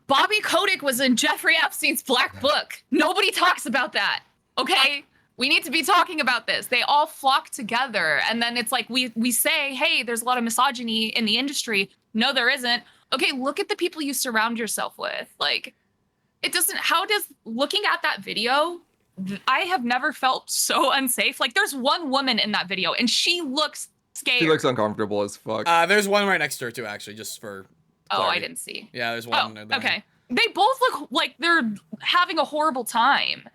Bobby Kotick was in Jeffrey Epstein's Black Book. Nobody talks about that. Okay? We need to be talking about this. They all flock together. And then it's like we say, hey, there's a lot of misogyny in the industry. No, there isn't. Okay, look at the people you surround yourself with. Like, it doesn't, how does, looking at that video, I have never felt so unsafe. Like, there's one woman in that video, and she looks scared. She looks uncomfortable as fuck. There's one right next to her, too, actually, just for clarity. Oh, I didn't see. Yeah, there's one there. Okay. They both look like they're having a horrible time.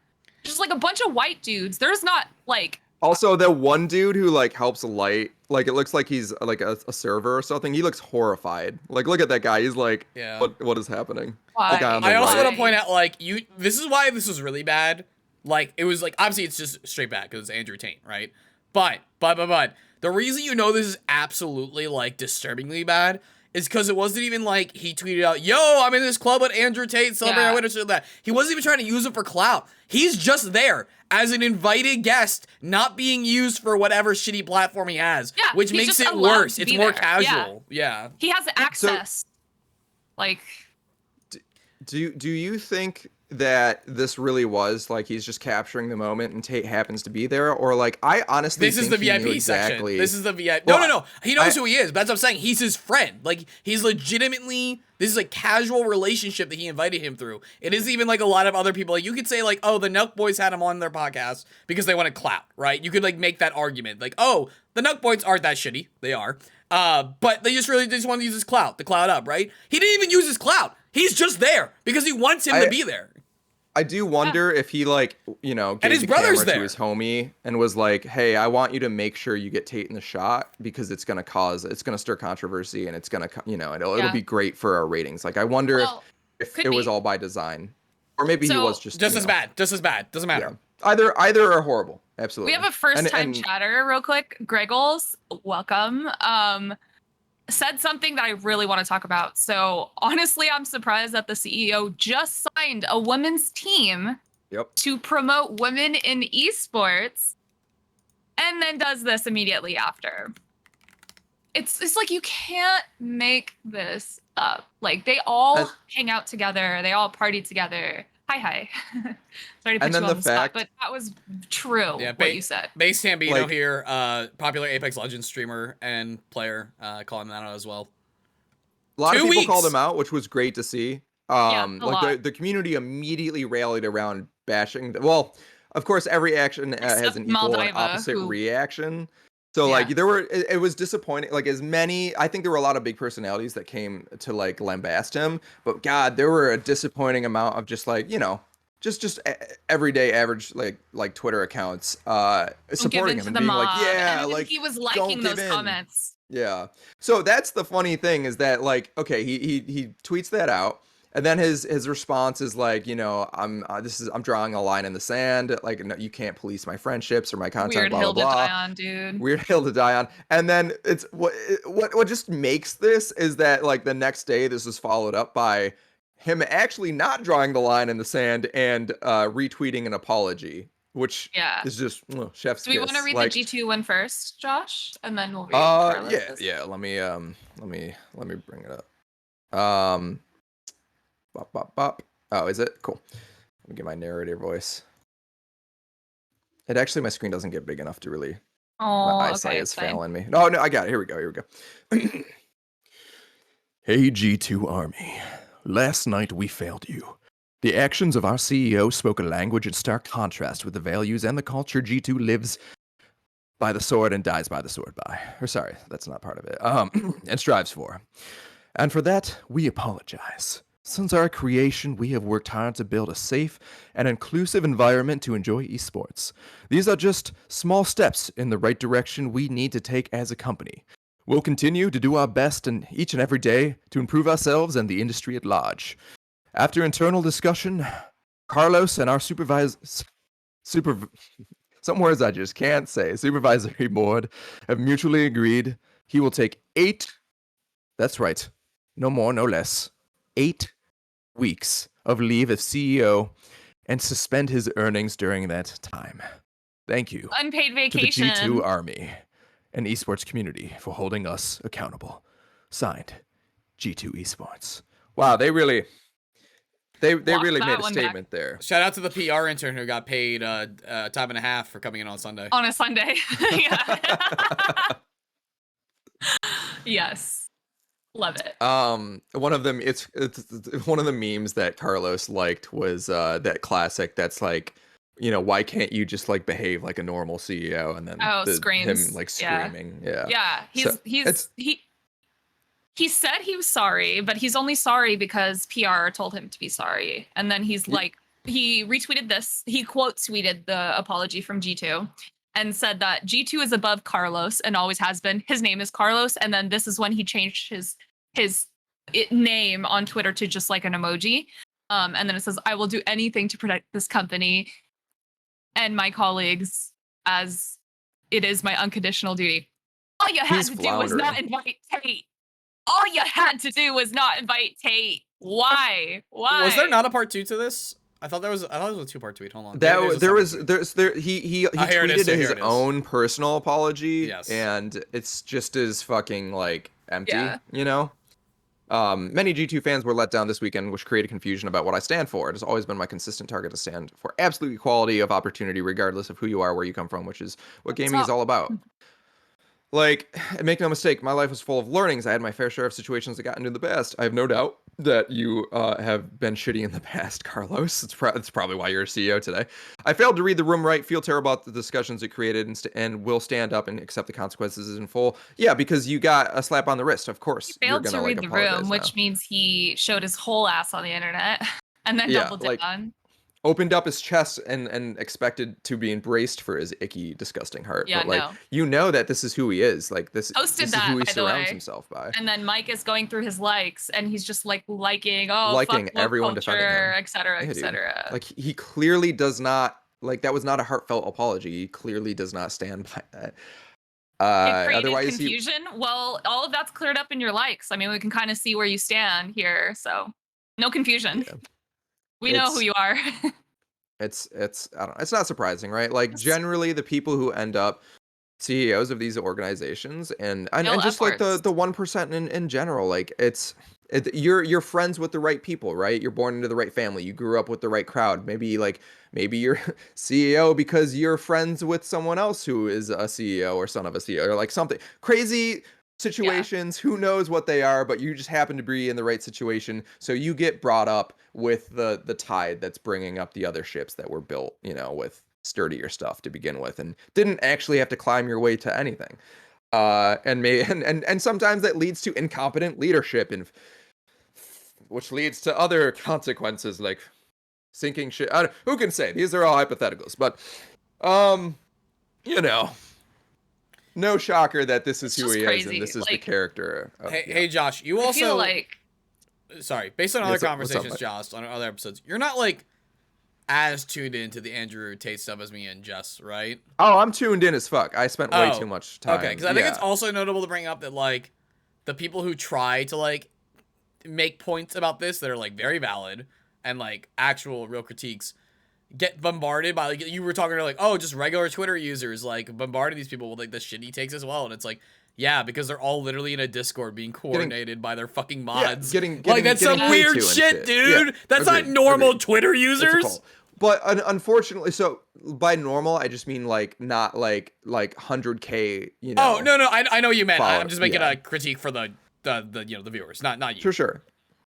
Just like a bunch of white dudes. There's not, like... Also, that one dude who like helps light, like it looks like he's like a server or something. He looks horrified. Like, look at that guy. He's like, what is happening? Why? I also want to point out, like, this is why this was really bad. Like, it was like, obviously it's just straight bad because it's Andrew Tate, right? But the reason you know this is absolutely like disturbingly bad is because it wasn't even like he tweeted out, yo, I'm in this club with Andrew Tate, celebrating winner, shit like that. He wasn't even trying to use it for clout. He's just there as an invited guest, not being used for whatever shitty platform he has, which makes it worse. It's more casual. Yeah. He has access. Like, do you think that this really was like he's just capturing the moment and Tate happens to be there, or like I honestly this is the VIP section. This is the VIP. Well, no. He knows who he is. But that's what I'm saying. He's his friend. Like, he's legitimately. This is a casual relationship that he invited him through. It isn't even like a lot of other people. Like, you could say like, oh, the Nuck Boys had him on their podcast because they wanted clout, right? You could like make that argument. Like, oh, the Nuck Boys aren't that shitty. They are. But they just want to use his clout, the clout up, right? He didn't even use his clout. He's just there because he wants him to be there. I do wonder if he like, you know, gave and his the brother's camera there to his homie and was like, hey, I want you to make sure you get Tate in the shot because it's going to stir controversy and it's going to, you know, it'll be great for our ratings. Like, I wonder if it was all by design, or maybe he was just as bad. Doesn't matter. Yeah. Either are horrible. Absolutely. We have a first-time chatter real quick. Greggles, welcome. Said something that I really want to talk about. So honestly, I'm surprised that the CEO just signed a women's team to promote women in esports and then does this immediately after. It's like you can't make this up. Like, they all hang out together. They all party together. Hi. Sorry to put you on the spot, but that was true, what you said. Base Tambino here, popular Apex Legends streamer and player, calling that out as well. A lot of people called him out, which was great to see. The community immediately rallied around bashing. Well, of course, every action has an equal and opposite reaction. So it was disappointing. Like, I think there were a lot of big personalities that came to like lambast him, but God, there were a disappointing amount of just like, you know, just everyday average like Twitter accounts supporting him and being like, he was liking those comments. Yeah. So that's the funny thing is that like, okay, he tweets that out. And then his response is like, you know, I'm drawing a line in the sand. Like, no, you can't police my friendships or my content. Weird blah, hill blah, blah. to die on, dude. Weird hill to die on. And then it's what just makes this is that like the next day this was followed up by him actually not drawing the line in the sand and retweeting an apology which Yeah. is just chef's Do we want to kiss. read Like, the G2 one first, Josh? And then we'll read Carlos's? yeah. Let me bring it up. Bop, bop, bop. Oh, is it? Cool. Let me get my narrator voice. It actually, my screen doesn't get big enough to really. My Oh, eyesight okay, is fine. failing me. No, I got it. Here we go. Hey, G2 Army. Last night we failed you. The actions of our CEO spoke a language in stark contrast with the values and the culture G2 lives by the sword and dies by the sword by. Or sorry, that's not part of it. And strives for. And for that, we apologize. Since our creation, we have worked hard to build a safe and inclusive environment to enjoy esports. These are just small steps in the right direction we need to take as a company. We'll continue to do our best each and every day to improve ourselves and the industry at large. After internal discussion, Carlos and our some words I just can't say, supervisory board have mutually agreed he will take 8, that's right, no more, no less, 8 weeks of leave as CEO and suspend his earnings during that time. Thank you Unpaid to vacation. the G2 Army and esports community for holding us accountable. Signed, G2 Esports. Wow, they really really made a statement there. Shout out to the PR intern who got paid time and a half for coming in on Sunday. On a Sunday. Yeah. Yes. Love it. One of them, it's one of the memes that Carlos liked was that classic that's like, why can't you just like behave like a normal CEO? And then screams. him like screaming. Yeah. Yeah. He said he was sorry, but he's only sorry because PR told him to be sorry. And then he's like, he retweeted this. He quote tweeted the apology from G2 and said that G2 is above Carlos and always has been. His name is Carlos. And then this is when he changed his name on Twitter to just like an emoji. And then it says, I will do anything to protect this company and my colleagues as it is my unconditional duty. All you had to do was not invite Tate. All you had to do was not invite Tate. Why? Was there not a part 2 to this? I thought it was a 2-part tweet. Hold on. He tweeted his own personal apology. Yes. And it's just as fucking like empty, Many G2 fans were let down this weekend, which created confusion about what I stand for. It has always been my consistent target to stand for absolute equality of opportunity, regardless of who you are, where you come from, which is what gaming is all about. Like, and make no mistake, my life was full of learnings. I had my fair share of situations that got into the best. I have no doubt that you have been shitty in the past, Carlos. It's probably why you're a CEO today. I failed to read the room right, feel terrible about the discussions it created, and will stand up and accept the consequences in full. Yeah, because you got a slap on the wrist, of course. He failed to read the room, which means he showed his whole ass on the internet and then doubled down. Opened up his chest and expected to be embraced for his icky, disgusting heart. Yeah, but that this is who he is. Like this is who he surrounds himself by. And then Mike is going through his likes and he's just like liking everyone culture, defending him, etc., etc. Like he clearly does not that was not a heartfelt apology. He clearly does not stand by that. It created confusion. Well, all of that's cleared up in your likes. I mean, we can kind of see where you stand here, so no confusion. Yeah. We know who you are. It's I don't know. It's not surprising, right? Like generally the people who end up CEOs of these organizations and just like the 1% in general, like you're friends with the right people, right? You're born into the right family. You grew up with the right crowd. Maybe you're CEO because you're friends with someone else who is a CEO or son of a CEO or like something crazy situations. Who knows what they are, but you just happen to be in the right situation, so you get brought up with the tide that's bringing up the other ships that were built with sturdier stuff to begin with and didn't actually have to climb your way to anything, and sometimes that leads to incompetent leadership and which leads to other consequences like sinking shit. Who can say? These are all hypotheticals, but no shocker that this is who he is and this is the character. Hey, Josh, you also feel like, sorry, based on other conversations, Josh, on other episodes, you're not like as tuned into the Andrew Tate stuff as me and Jess, right? Oh, I'm tuned in as fuck. I spent way too much time. Okay, because I think it's also notable to bring up that like the people who try to like make points about this that are like very valid and like actual real critiques, get bombarded by, like, you were talking to, like, oh, just regular Twitter users, like, bombarding these people with, like, the shit he takes as well. And it's like, yeah, because they're all literally in a Discord being coordinated by their fucking mods. Like, that's some weird shit, dude. Yeah, that's not normal Twitter users. But unfortunately, so by normal, I just mean like not like 100K. You know. Oh no, I know what you meant. I'm just making a critique for the the viewers, not you. Sure.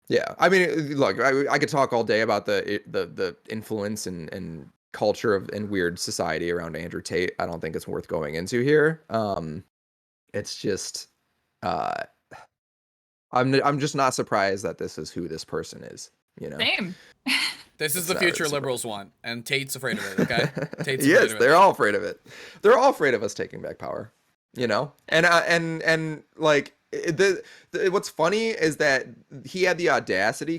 Yeah, I mean, look, I could talk all day about the influence and culture of and weird society around Andrew Tate. I don't think it's worth going into here. It's just, I'm just not surprised that this is who this person is. You know. Same. This is the future liberals want, and Tate's afraid of it. Okay. Tate's yes, they're all afraid of it. They're all afraid of us taking back power. You know, and like. What's funny is that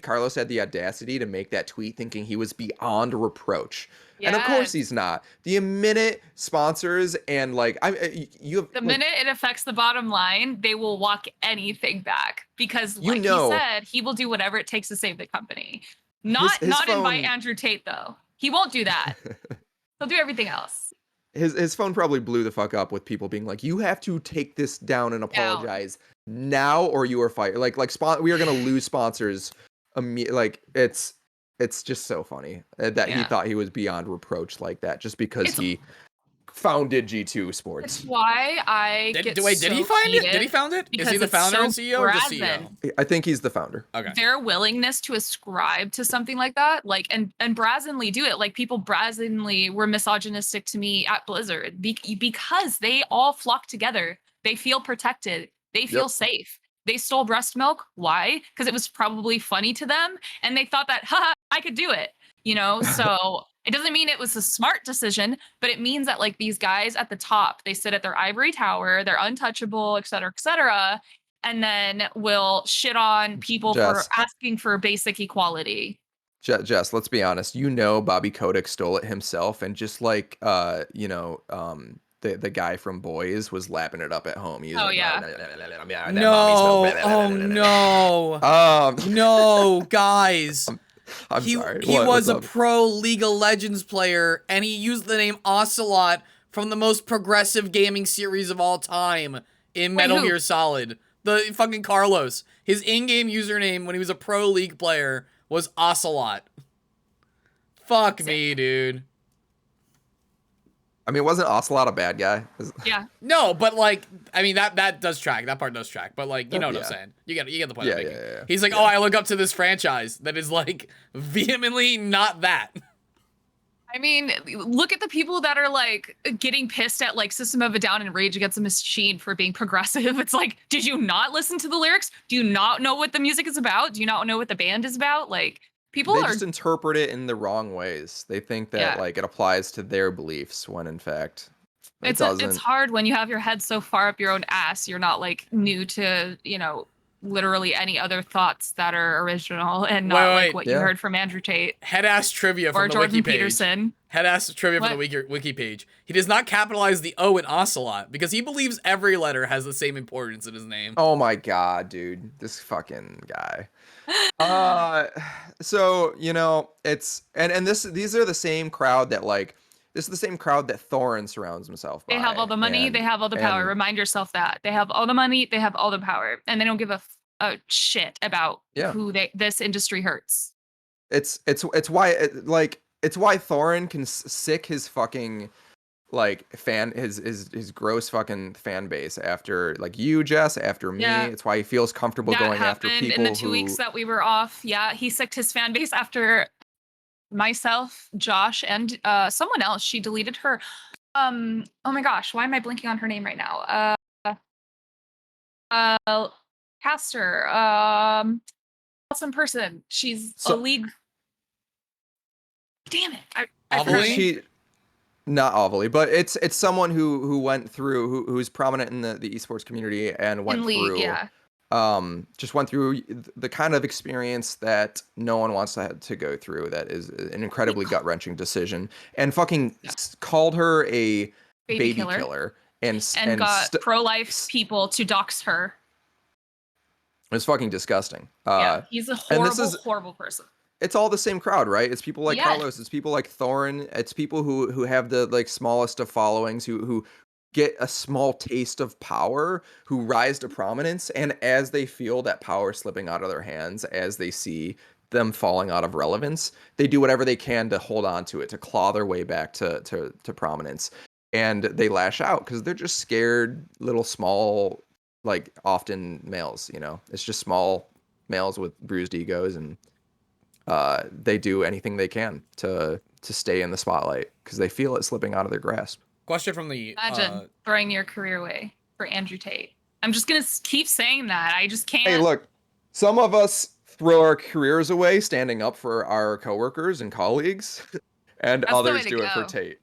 Carlos had the audacity to make that tweet thinking he was beyond reproach. Yes. And of course he's not. The minute sponsors and like minute it affects the bottom line, they will walk anything back because like he said, he will do whatever it takes to save the company. Not invite Andrew Tate though. He won't do that. He'll do everything else. His phone probably blew the fuck up with people being like, you have to take this down and apologize now or you are fired. Like we are gonna lose sponsors. Like it's just so funny that he thought he was beyond reproach like that just because he founded G2 Sports. It's why I did he find it? Did he found it? Is he the founder and CEO or the CEO? I think he's the founder. Okay. Their willingness to ascribe to something like that, like and brazenly do it. Like people brazenly were misogynistic to me at Blizzard because they all flock together. They feel protected. They feel safe. They stole breast milk. Why? Because it was probably funny to them, and they thought that, haha, I could do it. You know, so it doesn't mean it was a smart decision, but it means that like these guys at the top, they sit at their ivory tower, they're untouchable, et cetera, and then will shit on people for asking for basic equality. Jess, let's be honest. You know, Bobby Kotick stole it himself, and just like the guy from Boys was lapping it up at home. He was no, guys. I'm sorry. He was a pro League of Legends player, and he used the name Ocelot from the most progressive gaming series of all time in Metal Gear Solid. The fucking Carlos. His in-game username when he was a pro League player was Ocelot. Fuck me, dude. I mean, wasn't Ocelot a bad guy? Yeah. No, but like, I mean, that does track. That part does track. But like, you know what I'm saying? You get the point I'm making. Yeah. He's like, oh, I look up to this franchise that is like vehemently not that. I mean, look at the people that are like getting pissed at like System of a Down and Rage Against the Machine for being progressive. It's like, did you not listen to the lyrics? Do you not know what the music is about? Do you not know what the band is about? Like, they just interpret it in the wrong ways. They think that like it applies to their beliefs when in fact it doesn't. It's hard when you have your head so far up your own ass. You're not like new to, you know, literally any other thoughts that are original and not like what you heard from Andrew Tate. Head-ass trivia from the Jordan wiki page. Peterson. Head-ass trivia from the wiki page. He does not capitalize the O in Ocelot because he believes every letter has the same importance in his name. Oh my god, dude. This fucking guy. So, you know, it's and these are the same crowd that like this is the same crowd that Thorin surrounds himself by. They have all the money, they have all the power. Remind yourself that. They have all the money, they have all the power, and they don't give a shit about who this industry hurts. It's why it's why Thorin can sick his fucking like his gross fucking fan base after like you, Jess, after me. It's why he feels comfortable going after people in the 2 weeks that we were off. Yeah, he sicked his fan base after myself, Josh, and someone else. She deleted her. Oh my gosh, why am I blinking on her name right now? Caster. Awesome person. She's a league. Damn it! I forgot. Not obviously, but it's someone who went through who's prominent in the esports community and went just went through the kind of experience that no one wants to go through. That is an incredibly gut-wrenching decision, and fucking called her a baby killer and got pro-life people to dox her. It's fucking disgusting. He's a horrible person. it's all the same crowd, right? It's people like Yeah. Carlos, it's people like Thorin, it's people who have the like smallest of followings, who get a small taste of power, who rise to prominence, and as they feel that power slipping out of their hands, as they see them falling out of relevance, they do whatever they can to hold on to it, to claw their way back to prominence. And they lash out because they're just scared little small, like often males, you know. It's just small males with bruised egos, and they do anything they can to stay in the spotlight because they feel it slipping out of their grasp. Question from the Imagine throwing your career away for Andrew Tate. I'm just gonna keep saying that. I just can't. Hey, look, some of us throw our careers away standing up for our coworkers and colleagues, and That's the way others to do it for go. Tate.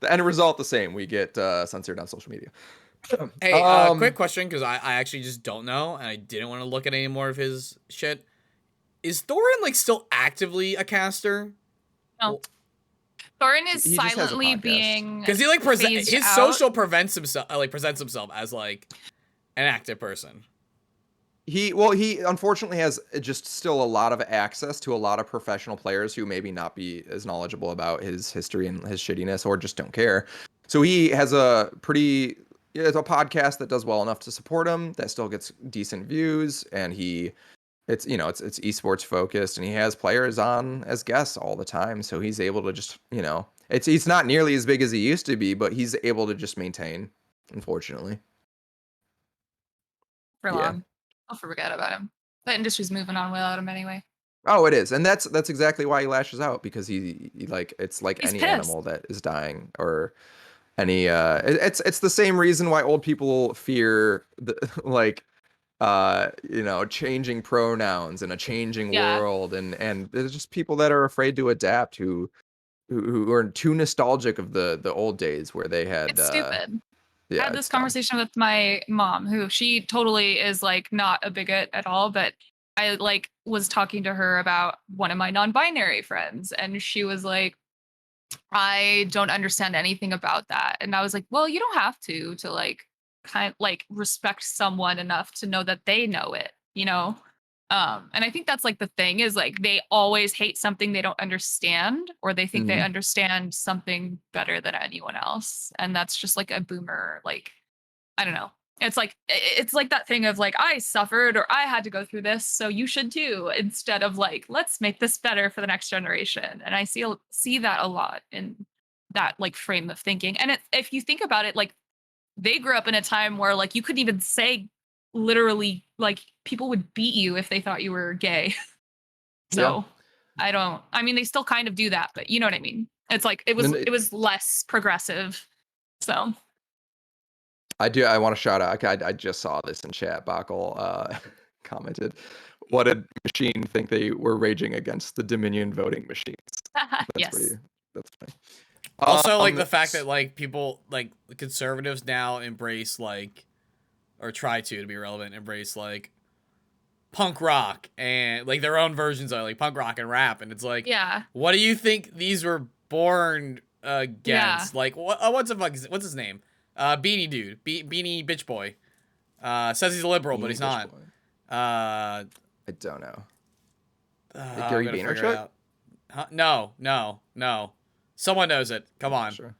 The end result the same. We get censored on social media. Hey, quick question, because I actually just don't know, and I didn't want to look at any more of his shit. Is Thorin like still actively a caster? No. Thorin is He just has a silently podcast. being Because he like phased his out. social presents himself as like an active person. He unfortunately has just still a lot of access to a lot of professional players who maybe not be as knowledgeable about his history and his shittiness, or just don't care. So he has it's a podcast that does well enough to support him, that still gets decent views, and it's esports focused, and he has players on as guests all the time, so he's able to just, he's not nearly as big as he used to be, but he's able to just maintain, unfortunately. For Yeah. long. I'll forget about him. That industry's moving on without him anyway. Oh, it is, and that's exactly why he lashes out, because he like, it's like He's any pissed. animal that is dying, or any it's the same reason why old people fear the like changing pronouns in a changing Yeah. world, and there's just people that are afraid to adapt, who are too nostalgic of the old days where they had It's stupid. yeah, I had it's this dumb. conversation with my mom, who she totally is like not a bigot at all, but I like was talking to her about one of my non-binary friends, and she was like, I don't understand anything about that. And I was like, well, you don't have to like kind of like respect someone enough to know that they know it, you know? And I think that's like the thing, is like they always hate something they don't understand, or they think they Mhm. understand something better than anyone else. And that's just like a boomer, like, I don't know. It's like that thing of like, I suffered or I had to go through this, so you should too, instead of like, let's make this better for the next generation. And I see that a lot in that like frame of thinking. And if you think about it, like they grew up in a time where like you couldn't even say literally, like people would beat you if they thought you were gay. So I mean, they still kind of do that, but you know what I mean? It's like it was less progressive. So I want to shout out. I just saw this in chat. Bakal commented, "What did Machine think they were raging against the Dominion voting machines?" yes. That's funny. Also, like the fact that like people like the conservatives now embrace like, or try to be relevant, embrace like punk rock and like their own versions of like punk rock and rap, and it's like, Yeah. what do you think these were born against? Yeah. Like what's his name? Beanie Dude, Beanie Bitch Boy. Says he's a liberal, but he's not. I don't know. I'm Gary gonna figure Vaynerchuk? it out. Huh? No. Someone knows it. Come on. Sure.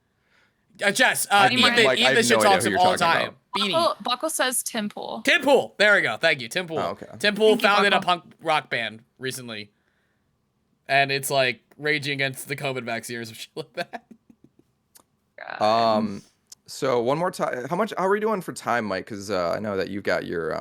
Jess, Like, Ethan I have shit no idea talks who him you're all the talking time. Beanie. Buckle says Tim Pool. Tim Pool. There we go. Thank you. Tim Pool. Oh, okay. Tim Pool Thank you, founded a Buckle. punk rock band recently. And it's like raging against the COVID vaccines or shit like that. So one more time, how are we doing for time, Mike? Because I know that you've got your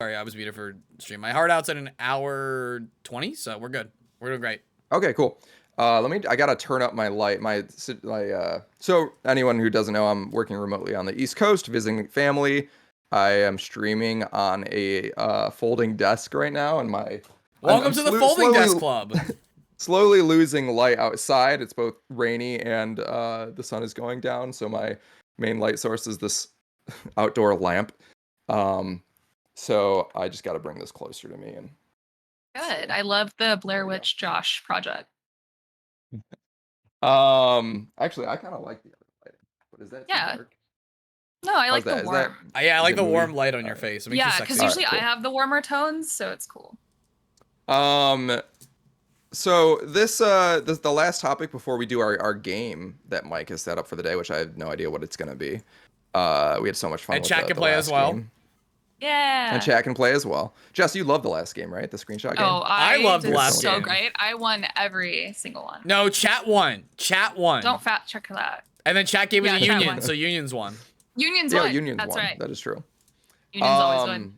Sorry, I was muted for stream. My hard out's at an hour 20, so we're good. We're doing great. Okay, cool. I gotta turn up my light. So anyone who doesn't know, I'm working remotely on the East Coast, visiting family. I am streaming on a folding desk right now, and Welcome I'm to the Folding Desk Club. slowly losing light outside. It's both rainy and the sun is going down, so my main light source is this outdoor lamp. So I just got to bring this closer to me. And Good. I love the Blair Witch Josh project. actually, I kind of like the other lighting. But is that too Yeah. dark? No, I like How's the that? Is that- warm. Yeah, I Is like it the warm movie? light on your face. It makes you Yeah, sexy. because Alright, usually cool. I have the warmer tones, so it's cool. So this the last topic before we do our game that Mike has set up for the day, which I have no idea what it's gonna be. We had so much fun And with chat the can play as last well. game. Yeah. And chat can play as well. Jess, you loved the last game, right? The screenshot game. Oh, I loved the did last so game. great. I won every single one. No, chat won. Chat won. Don't fact check that. And then chat gave it Yeah, a chat union, won. so unions won. Unions Yeah, won. unions That's won. right. That is true. Unions always win.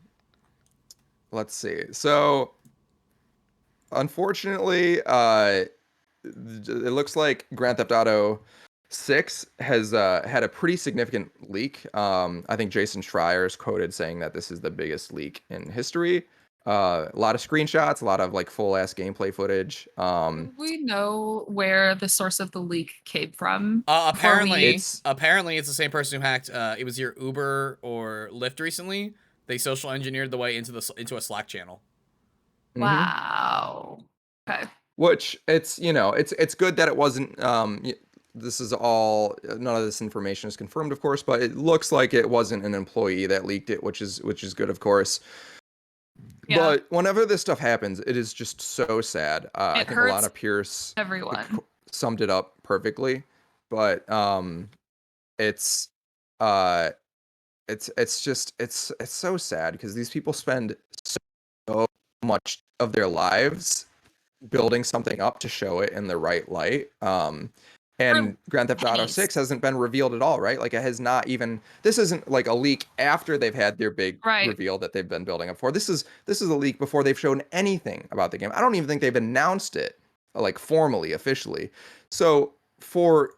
Let's see. So, unfortunately, it looks like Grand Theft Auto 6 has had a pretty significant leak. I think Jason Schreier is quoted saying that this is the biggest leak in history. A lot of screenshots, a lot of like full ass gameplay footage. We know where the source of the leak came from. Apparently, It's- it's the same person who hacked. It was your Uber or Lyft recently. They social engineered the way into a Slack channel. Mhm. Wow. Okay. Which it's it's good that it wasn't this is all none of this information is confirmed, of course, but it looks like it wasn't an employee that leaked it, which is good, of course. Yeah. But whenever this stuff happens, it is just so sad. I think hurts Alana Pierce everyone. summed it up perfectly. But it's uh it's just it's so sad because these people spend so much of their lives building something up to show it in the right light. And Grand Theft Auto pennies. 6 hasn't been revealed at all, right? Like it has not even. This isn't like a leak after they've had their big Right. reveal that they've been building up for. This is a leak before they've shown anything about the game. I don't even think they've announced it like formally, officially. So for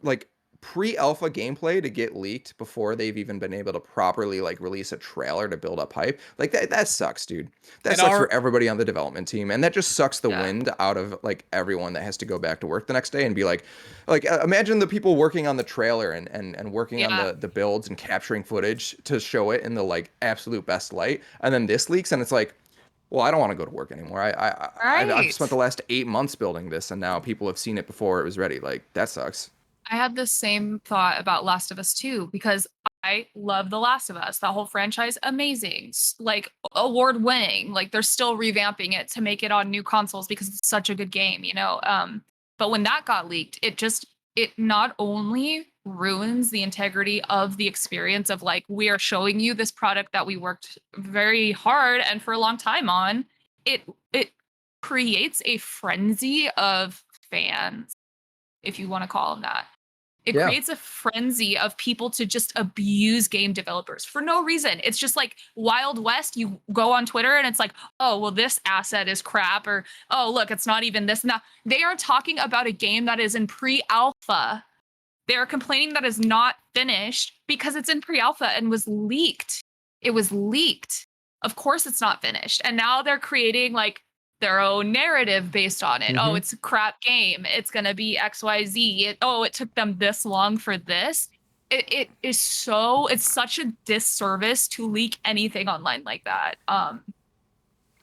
like pre-alpha gameplay to get leaked before they've even been able to properly like release a trailer to build up hype, like that sucks, dude. That And sucks for everybody on the development team, and that just sucks the Yeah. wind out of like everyone that has to go back to work the next day and be like imagine the people working on the trailer and working on the builds and capturing footage to show it in the like absolute best light, and then this leaks and it's like, well, I don't want to go to work anymore. I've Right. spent the last 8 months building this, and now people have seen it before it was ready. Like that sucks. I had the same thought about Last of Us 2 because I love The Last of Us. That whole franchise, amazing. Like award winning. Like they're still revamping it to make it on new consoles because it's such a good game, you know. But when that got leaked, it not only ruins the integrity of the experience of like we are showing you this product that we worked very hard and for a long time on. It creates a frenzy of fans, if you want to call them that. It creates a frenzy of people to just abuse game developers for no reason. It's just like Wild West. You go on Twitter and it's like, oh, well, this asset is crap, or oh, look, it's not even this. Now they are talking about a game that is in pre-alpha. They are complaining that is not finished because it's in pre-alpha and was leaked. It was leaked. Of course, it's not finished. And now they're creating like their own narrative based on it. Oh, it's a crap game. It's gonna be XYZ. It took them this long for this. It's such a disservice to leak anything online like that. And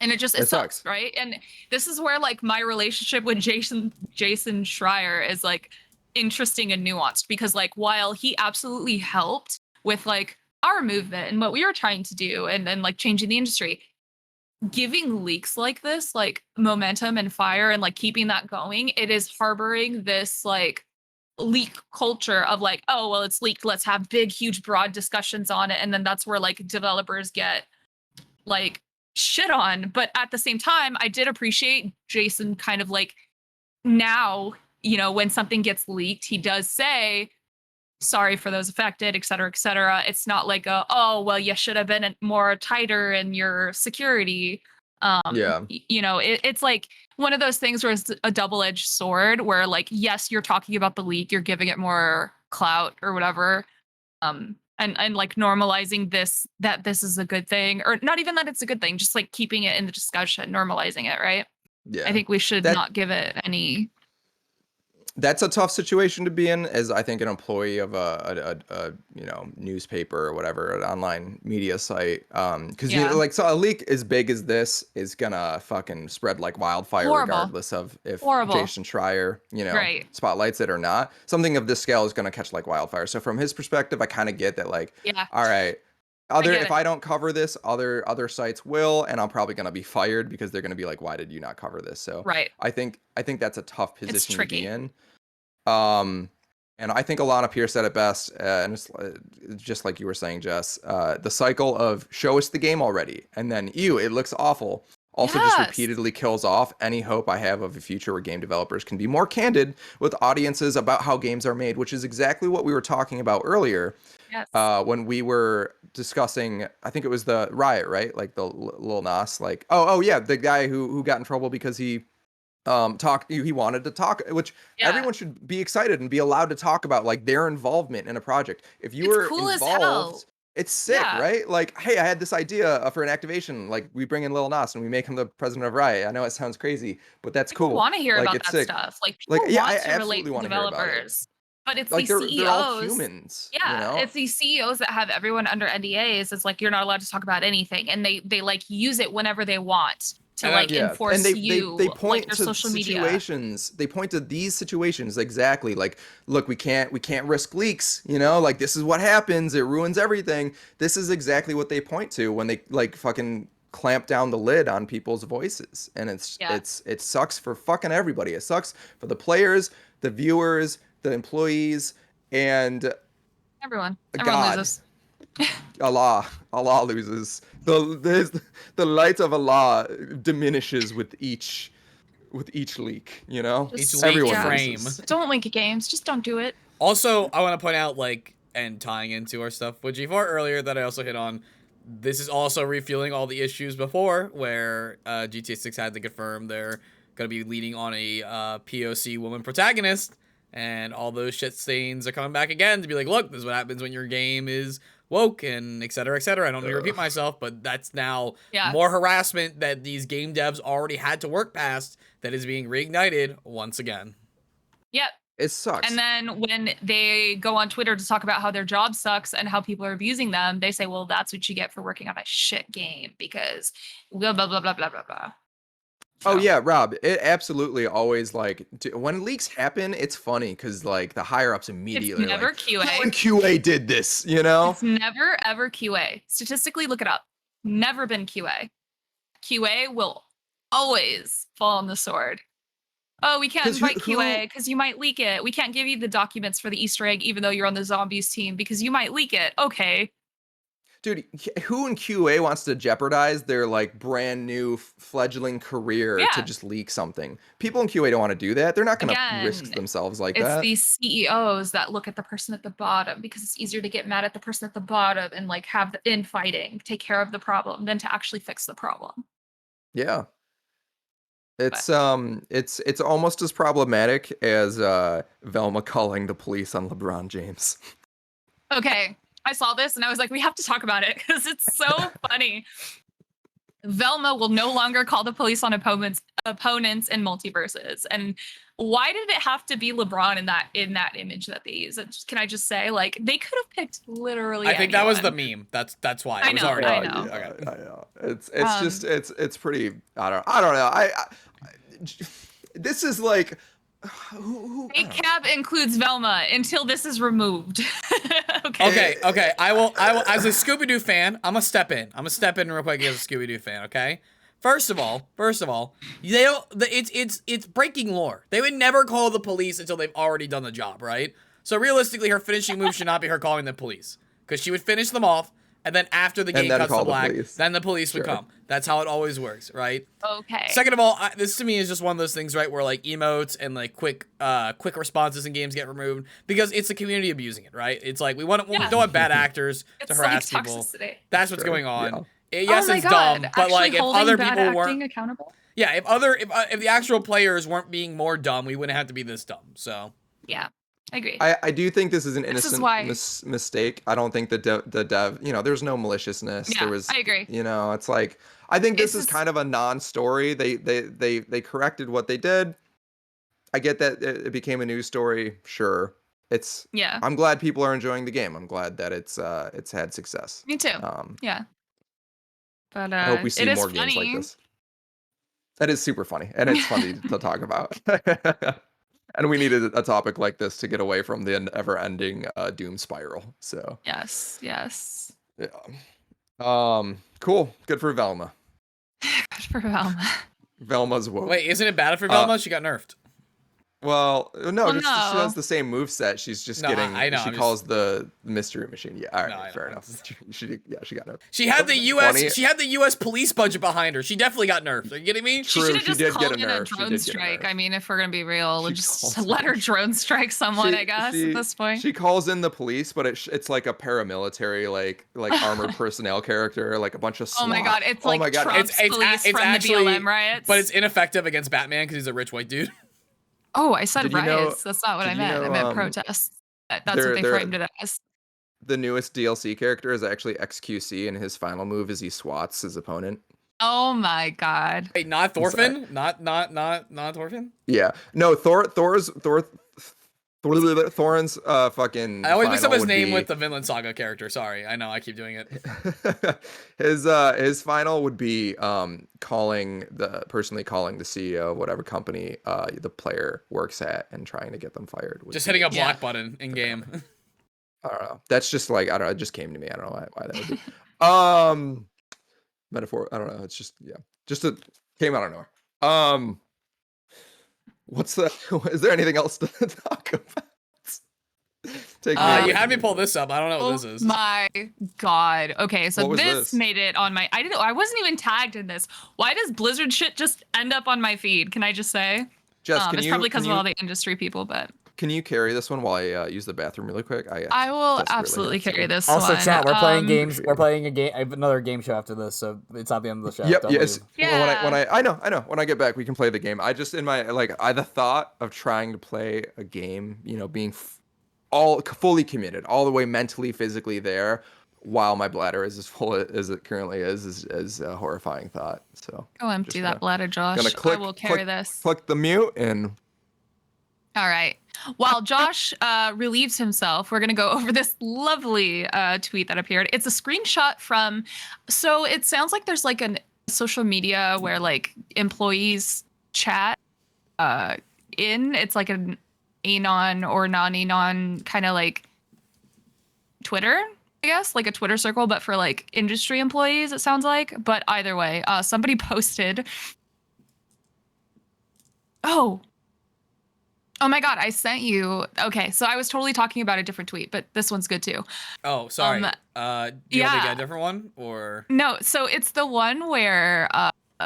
it sucks, right? And this is where like my relationship with Jason Schreier is like interesting and nuanced, because like while he absolutely helped with like our movement and what we were trying to do and like changing the industry, giving leaks like this like momentum and fire and like keeping that going, it is harboring this like leak culture of like, oh well, it's leaked, let's have big huge broad discussions on it, and then that's where like developers get like shit on. But at the same time, I did appreciate Jason kind of like, now, you know, when something gets leaked, he does say sorry for those affected, et cetera, et cetera. It's not like oh, well, you should have been more tighter in your security. You know, it's like one of those things where it's a double-edged sword where like, yes, you're talking about the leak, you're giving it more clout or whatever. And like normalizing that this is a good thing, or not even that it's a good thing, just like keeping it in the discussion, normalizing it, right? Yeah. I think we should not give it any. That's a tough situation to be in as I think an employee of a you know, newspaper or whatever, an online media site. Because you know, like, so a leak as big as this is gonna fucking spread like wildfire, regardless of if Jason Schreier, you know, spotlights it or not. Something of this scale is gonna catch like wildfire. So from his perspective, I kind of get that, like, all right, If I don't cover this, other sites will, and I'm probably gonna be fired because they're gonna be like, why did you not cover this? So Right. I think that's a tough It's position to be tricky. in. And I think Alana Pierce said it best, and it's just like you were saying, Jess. The cycle of show us the game already, and then it looks awful. Also, just Yes. repeatedly kills off any hope I have of a future where game developers can be more candid with audiences about how games are made, which is exactly what we were talking about earlier. Yes. When we were discussing, I think it was the riot, right? Like the Lil Nas, like, oh yeah, the guy who got in trouble because he he wanted to talk, which everyone should be excited and be allowed to talk about, like, their involvement in a project. If you were cool as involved, hell. it's sick, right? Like, hey, I had this idea for an activation, like, we bring in Lil Nas and we make him the president of Riot. I know it sounds crazy, but that's People cool. want to hear Like, about it's that sick. stuff. Like, people Like, yeah, I want to relate absolutely to want to hear about it. developers. But it's Like, these they're all CEOs. humans. Yeah, you know? it's these CEOs that have everyone under NDAs. It's like you're not allowed to talk about anything, and they like use it whenever they want to like enforce and they like point your to social media. situations. They point to these situations exactly. Like, look, we can't risk leaks. You know, like, this is what happens. It ruins everything. This is exactly what they point to when they like fucking clamp down the lid on people's voices. And it sucks for fucking everybody. It sucks for the players, the viewers, the employees, and Everyone God. loses. Allah loses. The light of Allah diminishes with each leak, you know? Each Everyone leak frame. loses. Don't link games. Just don't do it. Also, I want to point out, like, and tying into our stuff with G4 earlier that I also hit on, this is also refueling all the issues before, where GTA 6 had to confirm they're going to be leading on a POC woman protagonist, and all those shit stains are coming back again to be like, look, this is what happens when your game is woke, and et cetera, et cetera. I don't need to repeat myself, but that's now more harassment that these game devs already had to work past that is being reignited once again. Yep. It sucks. And then when they go on Twitter to talk about how their job sucks and how people are abusing them, they say, well, that's what you get for working on a shit game because blah, blah, blah, blah, blah, blah, blah. So. Oh yeah, Rob, it absolutely always, like, when leaks happen, it's funny because, like, the higher ups immediately it's never like, QA. Who in QA did this, you know? It's never ever QA. Statistically, look it up. Never been QA. QA will always fall on the sword. Oh, we can't invite QA because you might leak it. We can't give you the documents for the Easter egg even though you're on the zombies team because you might leak it. Okay. Dude, who in QA wants to jeopardize their, like, brand new fledgling career to just leak something? People in QA don't want to do that. They're not going to risk themselves like that. It's these CEOs that look at the person at the bottom because it's easier to get mad at the person at the bottom and, like, have the infighting, take care of the problem than to actually fix the problem. Yeah. It's almost as problematic as Velma calling the police on LeBron James. Okay. I saw this and I was like, we have to talk about it because it's so funny. Velma will no longer call the police on opponents in multiverses. And why did it have to be LeBron in that image that they use? Can I just say, like, they could have picked literally I think anyone. that was the meme. That's why. I know. I know. It's just it's pretty. I don't know. This is like. Fake cab includes Velma until this is removed. Okay. I will. As a Scooby-Doo fan, I'm gonna step in. Real quick as a Scooby-Doo fan. Okay. First of all, it's breaking lore. They would never call the police until they've already done the job, right? So realistically, her finishing move should not be her calling the police, because she would finish them off, and then after the game cuts to black, then the police would come. That's how it always works, right? Okay. Second of all, this to me is just one of those things, right, where, like, emotes and, like, quick responses in games get removed because it's the community abusing it, right? It's like we don't want bad actors to harass like people. toxicity. That's what's going on. Yeah. Yes, it's dumb, but, actually, like, if other people weren't accountable. Yeah, if the actual players weren't being more dumb, we wouldn't have to be this dumb. So yeah. I agree. I do think this is an innocent mistake. I don't think the dev, there's no maliciousness. Yeah, there was, I agree. It's like, I think this is kind of a non-story. They corrected what they did. I get that it became a news story. Sure. I'm glad people are enjoying the game. I'm glad that it's had success. Me too. Yeah. But I hope we see more games like this. That is super funny, and it's funny to talk about. And we needed a topic like this to get away from the ever-ending doom spiral. So yes. Yeah. Cool. Good for Velma. Good for Velma. Velma's woke. Wait, isn't it bad for Velma? She got nerfed. Well, no, Well, just she no. has the same move set. She's just No, getting. I know, She I'm calls the mystery machine. Yeah, all right, No, I fair know. enough. She got nerfed. She had the Funny. U.S. She had the U.S. police budget behind her. She definitely got nerfed. Are you kidding me? She True, should have she just did called get a in a nerf. She drone did get a strike. nerf. I mean, if we're gonna be real, we'll She just calls let her in- drone strike someone. I guess at this point. She calls in the police, but it's like a paramilitary, like armored personnel character, like a bunch of. Oh my god, it's like Trump's police from actually, the BLM riots. but it's ineffective against Batman because he's a rich white dude. Oh, I said Did you know- riots. That's not what I did you meant. I know, meant protests. That's what they they're- framed it as. The newest DLC character is actually XQC, and his final move is he swats his opponent. Oh my god. Wait, not Thorfinn? Not Thorfinn? Yeah, no, Thorin's fucking. I always mix up final his would name be- with the Vinland Saga character. Sorry, I know I keep doing it. his final would be personally calling the CEO of whatever company the player works at and trying to get them fired. Just hitting a block button in game. I don't know. That's just like, I don't know. It just came to me. I don't know why that would be. Metaphor. I don't know. It's just, yeah, just it came out of nowhere. Is there anything else to talk about? Take You had me pull this up. I don't know what this is. My god. Okay, so What was this this? made it on my I wasn't even tagged in this. Why does Blizzard shit just end up on my feed? Can I just say? Jess, It's probably because of all the industry people, but Can you carry this one while I use the bathroom really quick? I will absolutely carry this Also, one. chat. We're playing games. We're playing a game. I have another game show after this, so it's not the end of the show. Yep. Don't Yes. leave. When I know. When I get back, we can play the game. I just the thought of trying to play a game, being fully committed, all the way mentally, physically there, while my bladder is as full as it currently is a horrifying thought. So Go empty that bladder, Josh. I will carry this. Click the mute and. All right. While Josh relieves himself, we're going to go over this lovely tweet that appeared. It's a screenshot from, so it sounds like there's like a social media where like employees chat it's like an anon or non-anon kind of like Twitter, I guess, like a Twitter circle, but for like industry employees, it sounds like. But either way, somebody posted, Oh my god, I sent you. Okay, so I was totally talking about a different tweet, but this one's good too. Oh, sorry. Do you want me to get a different one or? No, so it's the one where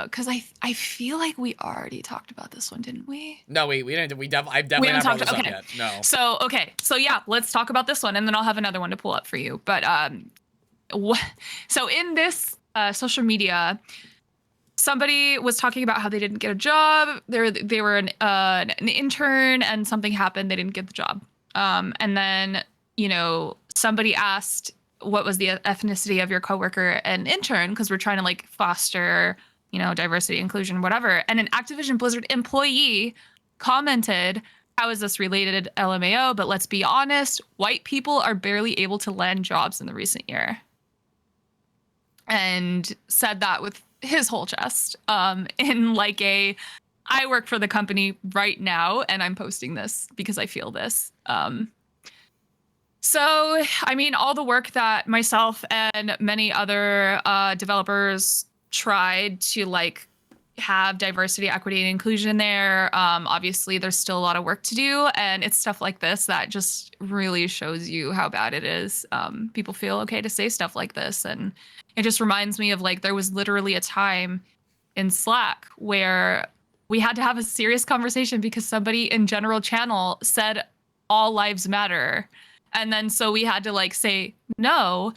because I feel like we already talked about this one, didn't we? No, we didn't. I've definitely not brought this up yet. No. So yeah, let's talk about this one, and then I'll have another one to pull up for you. But so in this social media, somebody was talking about how they didn't get a job. They were an intern, and something happened. They didn't get the job. And then somebody asked, "What was the ethnicity of your coworker and intern?" Because we're trying to like foster, diversity, inclusion, whatever. And an Activision Blizzard employee commented, "How is this related, LMAO? But let's be honest, white people are barely able to land jobs in the recent year." And said that with his whole chest in like I work for the company right now and I'm posting this because I feel this. So, I mean, all the work that myself and many other developers tried to like have diversity, equity, and inclusion there. Obviously, there's still a lot of work to do, and it's stuff like this that just really shows you how bad it is. People feel okay to say stuff like this, and it just reminds me of like there was literally a time in Slack where we had to have a serious conversation because somebody in general channel said all lives matter, and then so we had to like say, no,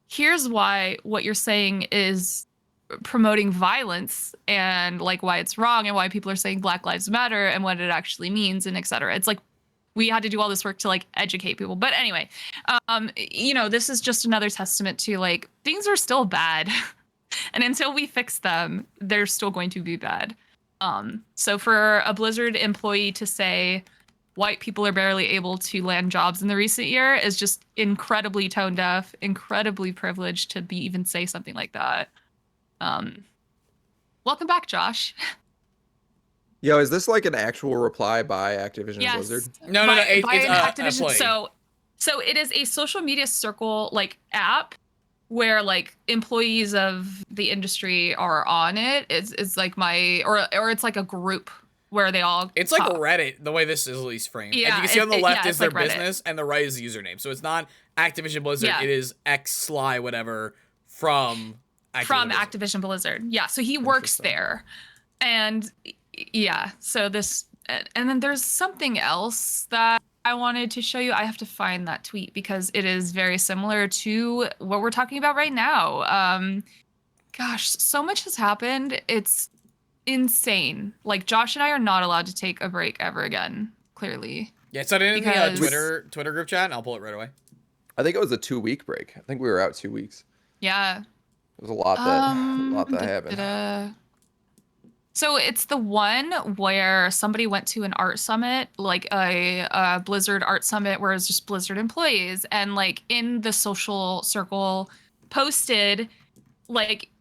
here's why what you're saying is promoting violence and like why it's wrong and why people are saying Black Lives Matter and what it actually means and et cetera. It's like we had to do all this work to like educate people. But anyway, this is just another testament to like things are still bad. And until we fix them, they're still going to be bad. So for a Blizzard employee to say white people are barely able to land jobs in the recent year is just incredibly tone deaf, incredibly privileged to be even say something like that. Welcome back, Josh. Yo, is this like an actual reply by Activision Yes. Blizzard? No. By It's an Activision. employee. So it is a social media circle like app where like employees of the industry are on it. It's like or it's like a group where they all It's talk. like Reddit, the way this is at least framed. Yeah, and you can see on the left is their like business, and the right is the username. So it's not Activision Blizzard. Yeah. It is X Sly whatever from Activision Blizzard. Activision Blizzard. Yeah, so he works there, and yeah, so this, and then there's something else that I wanted to show you. I have to find that tweet because it is very similar to what we're talking about right now. Gosh, so much has happened. It's insane. Like Josh and I are not allowed to take a break ever again. Clearly. Yeah, so in Because- the Twitter group chat, and I'll pull it right away. I think it was a 2-week break. I think we were out 2 weeks. Yeah. It was a lot that happened. So it's the one where somebody went to an art summit, like a Blizzard art summit, where it's just Blizzard employees, and like in the social circle posted, like,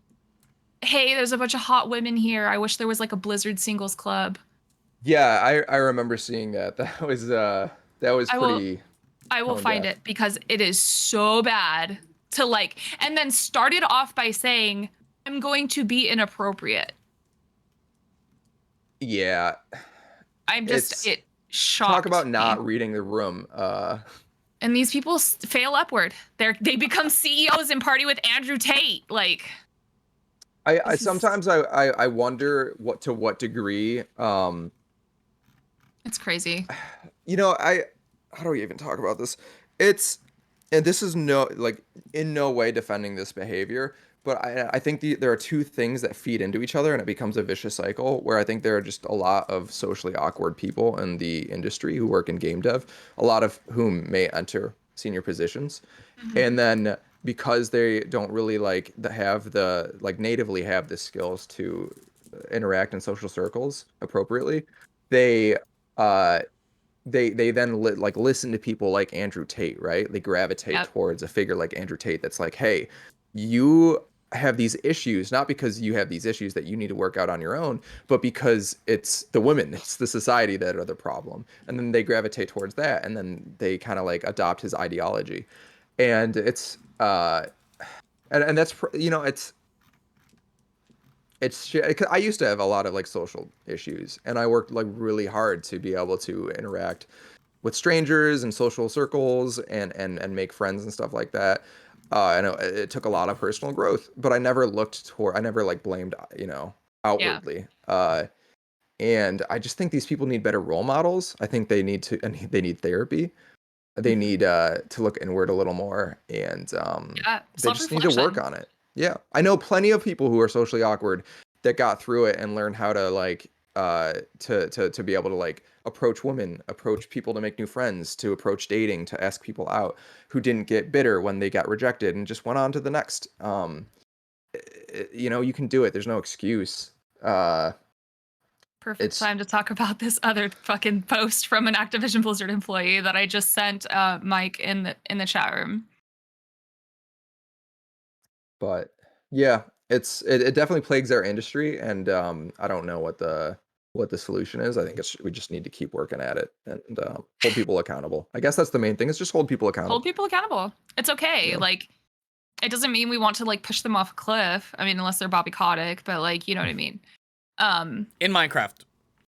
"Hey, there's a bunch of hot women here. I wish there was like a Blizzard singles club." Yeah, I remember seeing that. That was pretty. I will find it because it is so bad to like, and then started off by saying, "I'm going to be inappropriate." Yeah. I'm just, it shocked Talk about me. not reading the room. And these people fail upward. They become CEOs and party with Andrew Tate. Like, I sometimes I wonder to what degree. It's crazy. You know, how do we even talk about this? And this is in no way defending this behavior, but I think there are two things that feed into each other, and it becomes a vicious cycle where I think there are just a lot of socially awkward people in the industry who work in game dev, a lot of whom may enter senior positions. Mm-hmm. And then because they don't really natively have the skills to interact in social circles appropriately, they then listen to people like Andrew Tate, right? They gravitate towards a figure like Andrew Tate that's like, hey, you have these issues, not because you have these issues that you need to work out on your own, but because it's the women, it's the society that are the problem. And then they gravitate towards that, and then they kind of like adopt his ideology. And it's and that's, you know, it's I used to have a lot of like social issues, and I worked like really hard to be able to interact with strangers and social circles and make friends and stuff like that. And it took a lot of personal growth, but I never blamed, you know, outwardly. Yeah. And I just think these people need better role models. I think they need therapy. They need to look inward a little more, and they just need to work on it. Yeah, I know plenty of people who are socially awkward that got through it and learned how to like to be able to like approach women, approach people to make new friends, to approach dating, to ask people out, who didn't get bitter when they got rejected and just went on to the next. You know, you can do it. There's no excuse. Perfect time to talk about this other fucking post from an Activision Blizzard employee that I just sent Mike in the chat room. But yeah, it definitely plagues our industry, and I don't know what the solution is. I think we just need to keep working at it and hold people accountable. I guess that's the main thing, is just hold people accountable. Hold people accountable. It's okay. Yeah. Like, it doesn't mean we want to like push them off a cliff. I mean, unless they're Bobby Kotick, but like, you know what I mean. In Minecraft.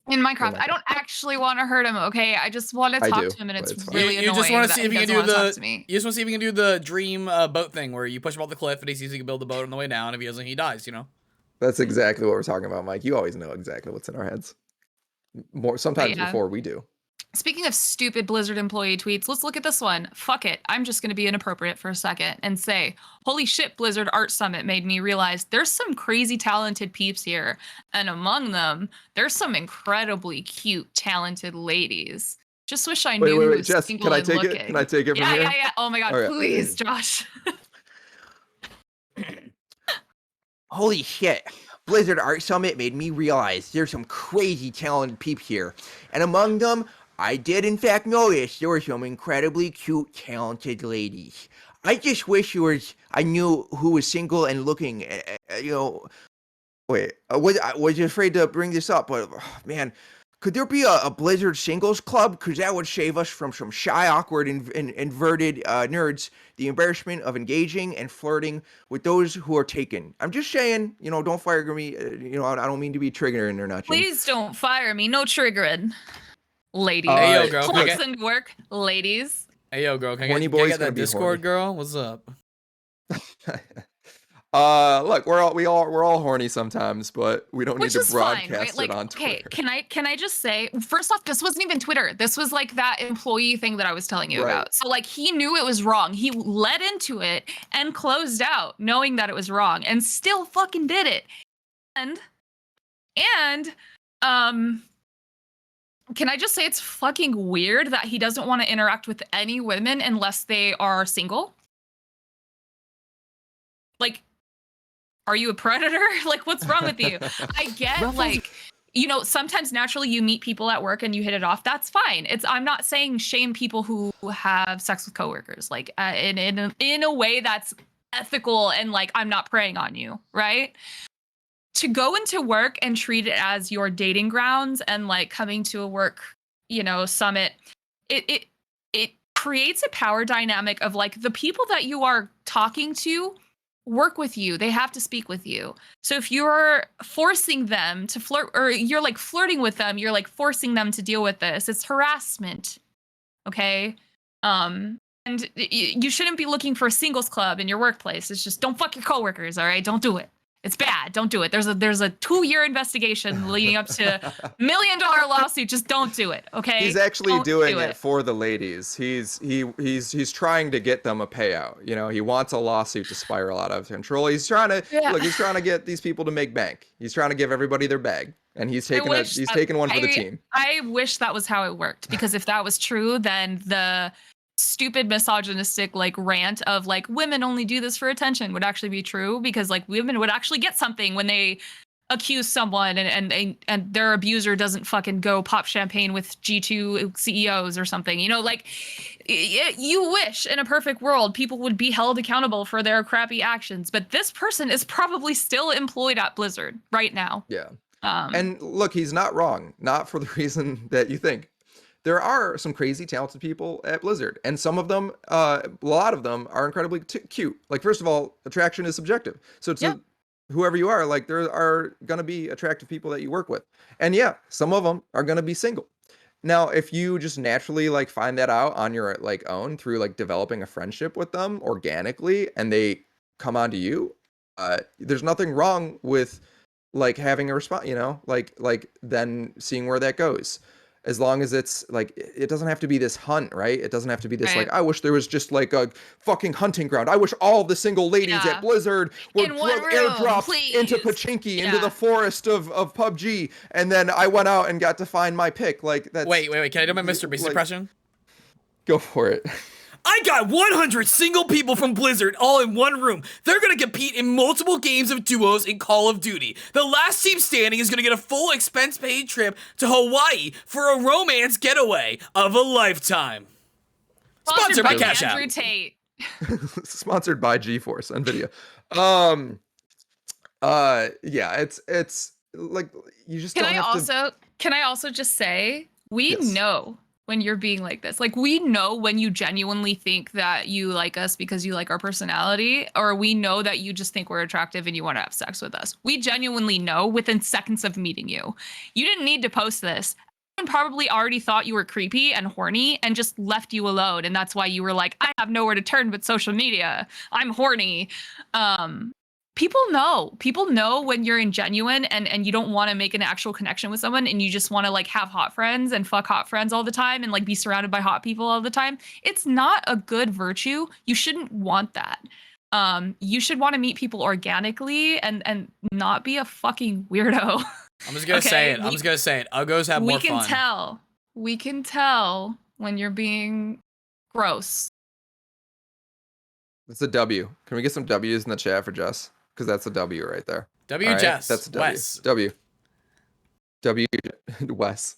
I don't actually want to hurt him, okay? I just want to talk to him, and it's really annoying. You just want to see if you can do you just want to see if you can do the dream boat thing where you push him off the cliff and he sees he can build the boat on the way down. If he doesn't, he dies, you know? That's exactly what we're talking about, Mike. You always know exactly what's in our heads. Sometimes before we do. Speaking of stupid Blizzard employee tweets, let's look at this one. Fuck it. I'm just going to be inappropriate for a second and say, holy shit, Blizzard Art Summit made me realize there's some crazy talented peeps here. And among them, there's some incredibly cute, talented ladies. Just wish I knew who was Jess, single and looking. Can I take it from here? Yeah. Oh my God, okay. Please, Josh. Holy shit. Blizzard Art Summit made me realize there's some crazy talented peeps here. And among them, I did in fact notice there were some incredibly cute, talented ladies. I just wish I knew who was single and looking, you know. Wait, I was afraid to bring this up, but man, Could there be a Blizzard singles club? Because that would save us from some shy, awkward, inverted nerds the embarrassment of engaging and flirting with those who are taken. I'm just saying, don't fire me. I don't mean to be triggering or nothing. Please don't fire me. No triggering. Ladies. Hey, yo, girl. Don't listen to work. Ladies. Hey, yo, girl. Can I Horny get, boy's get gonna that be Discord, horny. girl? What's up? Look, we're all horny sometimes, but we don't Which need to is fine, right? broadcast Like, it on Twitter. okay, can I just say, first off, this wasn't even Twitter. This was like that employee thing that I was telling you Right. about. So like he knew it was wrong. He led into it and closed out knowing that it was wrong and still fucking did it. And can I just say it's fucking weird that he doesn't want to interact with any women unless they are single? Like, are you a predator? Like, what's wrong with you? I get, like, sometimes naturally you meet people at work and you hit it off. That's fine. I'm not saying shame people who have sex with coworkers, like, in a way that's ethical and, like, I'm not preying on you, right? To go into work and treat it as your dating grounds and, like, coming to a work, summit, it creates a power dynamic of, like, the people that you are talking to work with you. They have to speak with you. So if you're forcing them to flirt, or you're like flirting with them, you're like forcing them to deal with this. It's harassment. Okay. And you shouldn't be looking for a singles club in your workplace. It's just don't fuck your coworkers. All right. Don't do it. It's bad. Don't do it. There's a 2-year investigation leading up to $1 million lawsuit. Just don't do it. Okay. He's actually Don't doing do it for the ladies. He's trying to get them a payout. He wants a lawsuit to spiral out of control. He's trying to he's trying to get these people to make bank. He's trying to give everybody their bag, and he's taking one for the team. I wish that was how it worked, because if that was true, then the stupid misogynistic like rant of like women only do this for attention would actually be true, because like women would actually get something when they accuse someone and their abuser doesn't fucking go pop champagne with G2 CEOs or something. Like you wish in a perfect world people would be held accountable for their crappy actions, but this person is probably still employed at Blizzard right now. Yeah. And look, he's not wrong, not for the reason that you think. There are some crazy talented people at Blizzard, and some of them, a lot of them, are incredibly cute. Like, first of all, attraction is subjective. So whoever you are, like, there are going to be attractive people that you work with. And yeah, some of them are going to be single. Now, if you just naturally like find that out on your like own through like developing a friendship with them organically, and they come onto you, there's nothing wrong with like having a response, like then seeing where that goes. As long as it's like, it doesn't have to be this hunt, right? It doesn't have to be this like, I wish there was just like a fucking hunting ground. I wish all the single ladies at Blizzard would airdrop into Pachinki, into the forest of PUBG, and then I went out and got to find my pick. Like that's. Wait. Can I do my Mr. Beast impression? Go for it. I got 100 single people from Blizzard all in one room. They're gonna compete in multiple games of duos in Call of Duty. The last team standing is gonna get a full expense-paid trip to Hawaii for a romance getaway of a lifetime. Sponsored by Cash App. Andrew Tate. Sponsored by GeForce NVIDIA. Yeah, it's like you just. Can I also just say we know when you're being like this. Like, we know when you genuinely think that you like us because you like our personality, or we know that you just think we're attractive and you want to have sex with us. We genuinely know within seconds of meeting you. You didn't need to post this. Everyone probably already thought you were creepy and horny and just left you alone. And that's why you were like, I have nowhere to turn but social media. I'm horny. People know when you're ingenuine and you don't want to make an actual connection with someone, and you just want to like have hot friends and fuck hot friends all the time and like be surrounded by hot people all the time. It's not a good virtue. You shouldn't want that. You should want to meet people organically and not be a fucking weirdo. I'm just gonna say it. Uggos have more fun. We can tell when you're being gross. It's a W. Can we get some W's in the chat for Jess? Because that's a W right there. W, Jess. That's a W. Wes. W, Wes.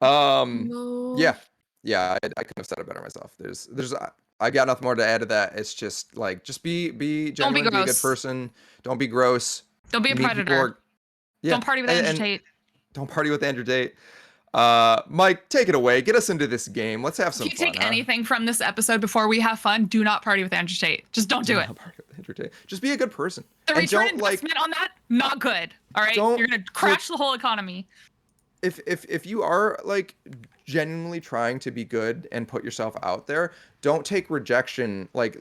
Yeah, I couldn't have said it better myself. I got nothing more to add to that. It's just like, just be genuine, be a good person. Don't be gross. Don't be a predator. Don't party with Andrew Tate. Don't party with Andrew Tate. Mike, take it away. Get us into this game. Let's have some If you fun. take anything from this episode before we have fun, do not party with Andrew Tate. Just don't do it. Party with Andrew Tate. Just be a good person. The And return don't, investment on that, not good. All right, don't, you're gonna crash the whole economy. If you are like genuinely trying to be good and put yourself out there, don't take rejection like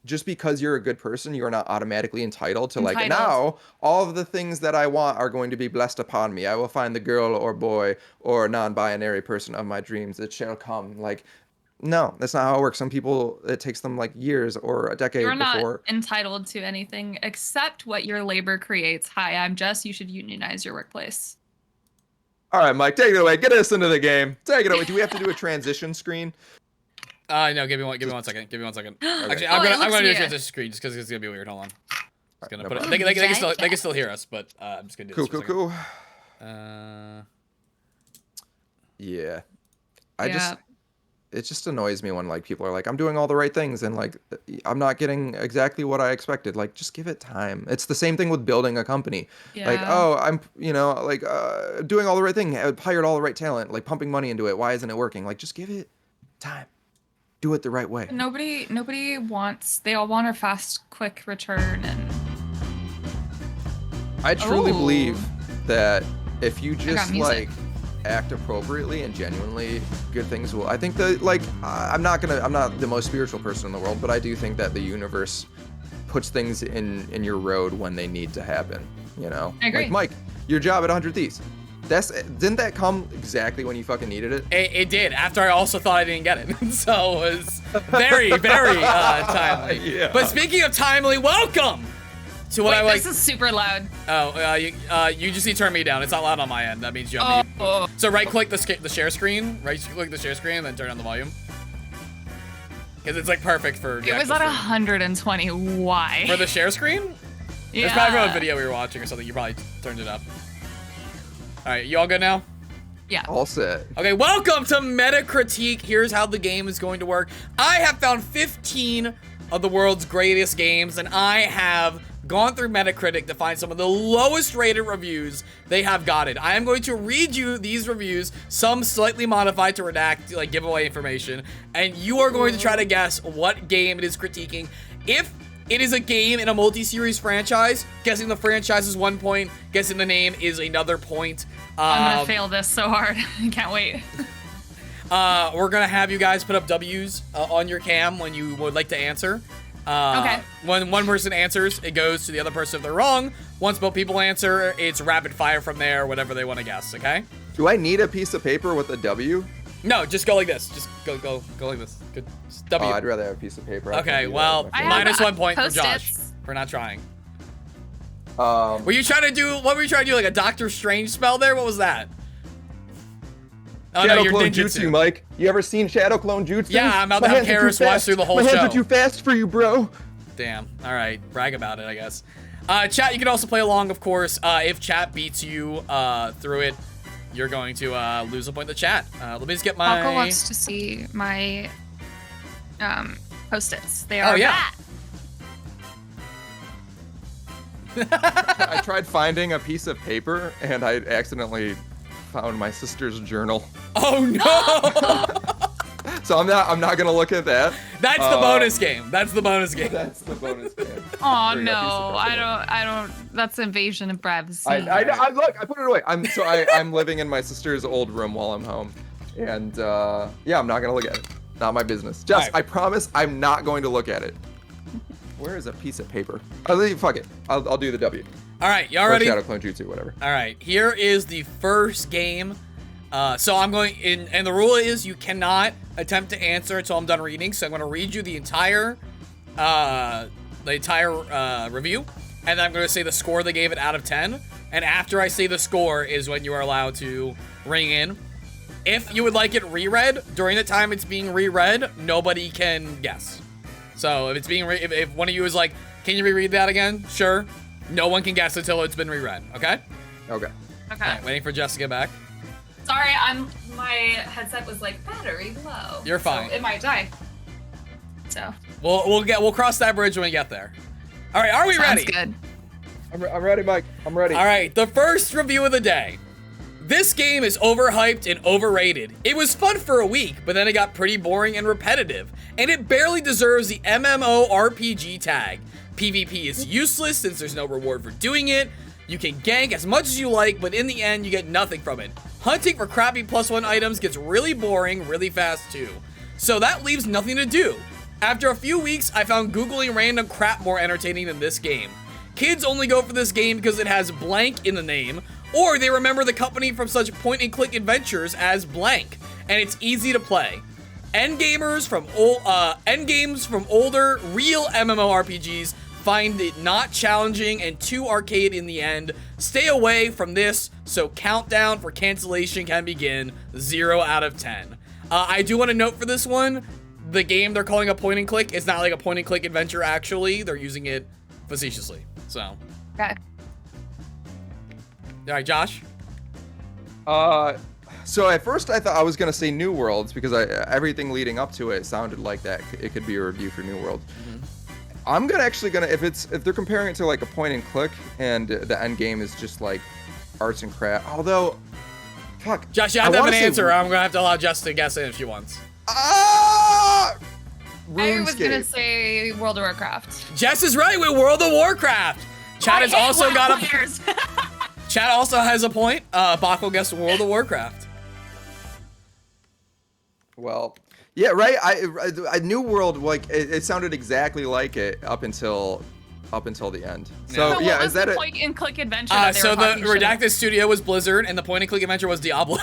just because you're a good person, you are not automatically entitled to like now all of the things that I want are going to be blessed upon me. I will find the girl or boy or non-binary person of my dreams that shall come. Like, no, that's not how it works. Some people, it takes them like years or a decade You're not before. entitled to anything except what your labor creates. Hi, I'm Jess. You should unionize your workplace. All right, Mike, take it away. Get us into the game. Take it away. Do we have to do a transition screen? No, give me one second. Give me 1 second. Okay. Actually, Oh, I'm gonna do a weird. transition screen just because it's gonna be weird. Hold on. Just gonna no put it. problem. They can still hear us, but I'm just gonna do this. for a second. Cool. Uh, Yeah. It just annoys me when like people are like, I'm doing all the right things and like I'm not getting exactly what I expected. Like, just give it time. It's the same thing with building a company. Like, Yeah. oh, I'm doing all the right thing. I hired all the right talent, like pumping money into it. Why isn't it working? Like, just give it time. Do it the right way. Nobody wants. They all want a fast, quick return, and I truly Oh. believe that if you got just music. like act appropriately and genuinely, good things will. I think that like I'm not the most spiritual person in the world, but I do think that the universe puts things in your road when they need to happen. You know, I agree. like Mike, your job at 100 Thieves. Didn't that come exactly when you fucking needed it? it did. After I also thought I didn't get it, so it was very timely. Yeah. But speaking of timely, welcome to what wait, I like. this is super loud. You just need to turn me down. It's not loud on my end. That means you have Oh, So right-click the share screen. Right-click the share screen, and then turn on the volume. Because it's like perfect for. it was at 120. Why? For the share screen? Yeah. It's probably from a video we were watching or something. You probably turned it up. All right, you all good now? Yeah. All set. Okay, welcome to Metacritique. Here's how the game is going to work. I have found 15 of the world's greatest games, and I have gone through Metacritic to find some of the lowest rated reviews they have gotten. I am going to read you these reviews, some slightly modified to redact, like give away information, and you are going to try to guess what game it is critiquing. If it is a game in a multi-series franchise, guessing the franchise is 1 point, guessing the name is another point. I'm gonna fail this so hard. I can't wait. We're gonna have you guys put up W's on your cam when you would like to answer. Okay. When one person answers, it goes to the other person if they're wrong. Once both people answer, it's rapid fire from there, whatever they want to guess, okay? Do I need a piece of paper with a W? No, just go like this. Just go like this. Good. Just W. Oh, I'd rather have a piece of paper. I Okay, can't do that well, with my I phone. have minus 1 point for Josh Post-its. for not trying. Um, Were you trying to do, what were you trying to do, like a Doctor Strange spell there? What was that? Oh, Shadow no, you're Clone ninjutsu. Jutsu, Mike. You ever seen Shadow Clone Jutsu? Yeah, I'm about to My have hands are too Karis watch fast. through the whole My hands show. are too fast for you, bro. Damn. All right. Brag about it, I guess. Chat, you can also play along, of course. If chat beats you through it, you're going to lose a point in the chat. Let me just get my... Falco wants to see my post-its. They are Oh, yeah. back. I tried finding a piece of paper and I accidentally found my sister's journal. Oh, no! So I'm not gonna look at that. That's the bonus game. That's the bonus game. That's the bonus game. Oh There you go, piece of no, paper. I don't. That's invasion of privacy. I look. I put it away. I'm living in my sister's old room while I'm home, and yeah, I'm not gonna look at it. Not my business. Just, Alright. I promise, I'm not going to look at it. Where is a piece of paper? Fuck it. I'll do the W. All right, y'all Or ready? Shadow Clone Jutsu, whatever. All right, here is the first game. So I'm going in, and the rule is you cannot attempt to answer until I'm done reading. So I'm going to read you the entire review, and then I'm going to say the score they gave it out of 10. And after I say the score is when you are allowed to ring in. If you would like it reread during the time it's being reread, nobody can guess. So if it's being if one of you is like, can you reread that again? Sure. No one can guess until it's been reread. Okay. Okay. Okay. All right, waiting for Jess to get back. Sorry, my headset was like battery low. You're fine. So it might die. So We'll cross that bridge when we get there. All right, are we sounds ready? good. I'm ready, Mike. I'm ready. All right, the first review of the day. This game is overhyped and overrated. It was fun for a week, but then it got pretty boring and repetitive, and it barely deserves the MMORPG tag. PvP is useless since there's no reward for doing it. You can gank as much as you like, but in the end, you get nothing from it. Hunting for crappy +1 items gets really boring really fast too. So that leaves nothing to do. After a few weeks, I found Googling random crap more entertaining than this game. Kids only go for this game because it has blank in the name, or they remember the company from such point-and-click adventures as blank, and it's easy to play. Endgames from older, real MMORPGs find it not challenging and too arcade in the end. Stay away from this, so countdown for cancellation can begin. 0 out of 10. I do want to note for this one, the game they're calling a point-and-click is not like a point-and-click adventure, actually. They're using it facetiously, so. Okay. All right, Josh? So at first I thought I was gonna say New Worlds because everything leading up to it sounded like that it could be a review for New Worlds. I'm actually gonna if they're comparing it to like a point and click and the end game is just like arts and craft. Although, fuck. Josh, you have to have an answer. I'm gonna have to allow Jess to guess it if she wants. I was RuneScape. gonna say World of Warcraft. Jess is right with World of Warcraft. Chad has also got a. players. Chad also has a point. Bach guessed World of Warcraft. Well, yeah, right. I New World, like it sounded exactly like it up until the end. So So yeah, what was is that the a point and click adventure? That they So were the talking shit Redacted studio was Blizzard, and the point-and-click adventure was Diablo.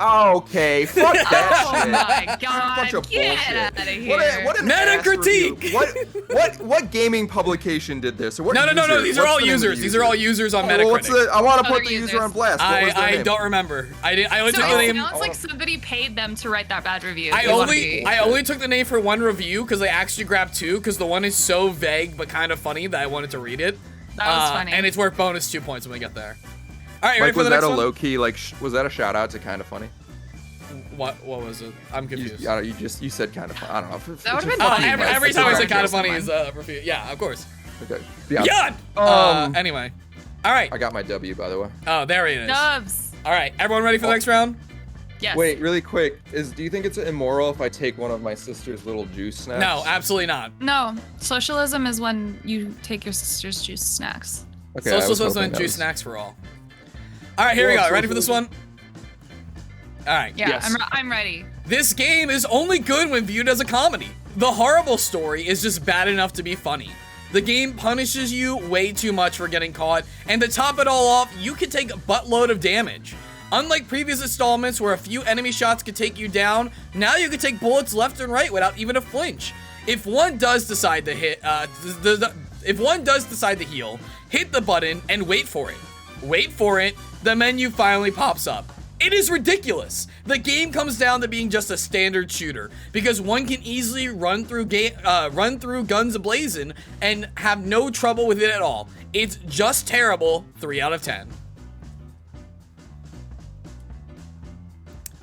okay? Fuck that Oh shit. my god! Bunch of Get bullshit. out of here! What an Meta ass critique. review. What gaming publication did this? Or what No. user? These are What's all the name of the users. These are all users on Oh, well, Metacritic. I want to Other put the user users. on blast. What was their I name? don't remember. I only So took the it name. sounds like somebody paid them to write that bad review. I They wanna only took the name for one review because I actually grabbed two because the one is so vague but kind of funny that I wanted to read it. That was funny. And it's worth bonus 2 points when we get there. All right, you Like, ready for was the that next a one? low key like? Was that a shout out to Kind of Funny? What was it? I'm confused. You said Kind of Funny. I don't know. That would've been Oh, funny. every That's time I the say kind of first funny one. is a review. Yeah, of course. Okay. Yeah. Anyway. All right. I got my W, by the way. Oh, there it is. Dubs. All right, everyone ready for the next round? Yes. Wait, really quick. Do you think it's immoral if I take one of my sister's little juice snacks? No, absolutely not. No, socialism is when you take your sister's juice snacks. Okay, I was Socialism hoping and that juice was- snacks for all. All right, here we Well, go. Ready for this one? socialism. All right. Yeah, Yes. I'm ready. This game is only good when viewed as a comedy. The horrible story is just bad enough to be funny. The game punishes you way too much for getting caught, and to top it all off, you can take a buttload of damage. Unlike previous installments where a few enemy shots could take you down, now you can take bullets left and right without even a flinch. If one does decide to heal, hit the button and wait for it. Wait for it, the menu finally pops up. It is ridiculous. The game comes down to being just a standard shooter because one can easily run through guns ablazing and have no trouble with it at all. It's just terrible. 3 out of 10.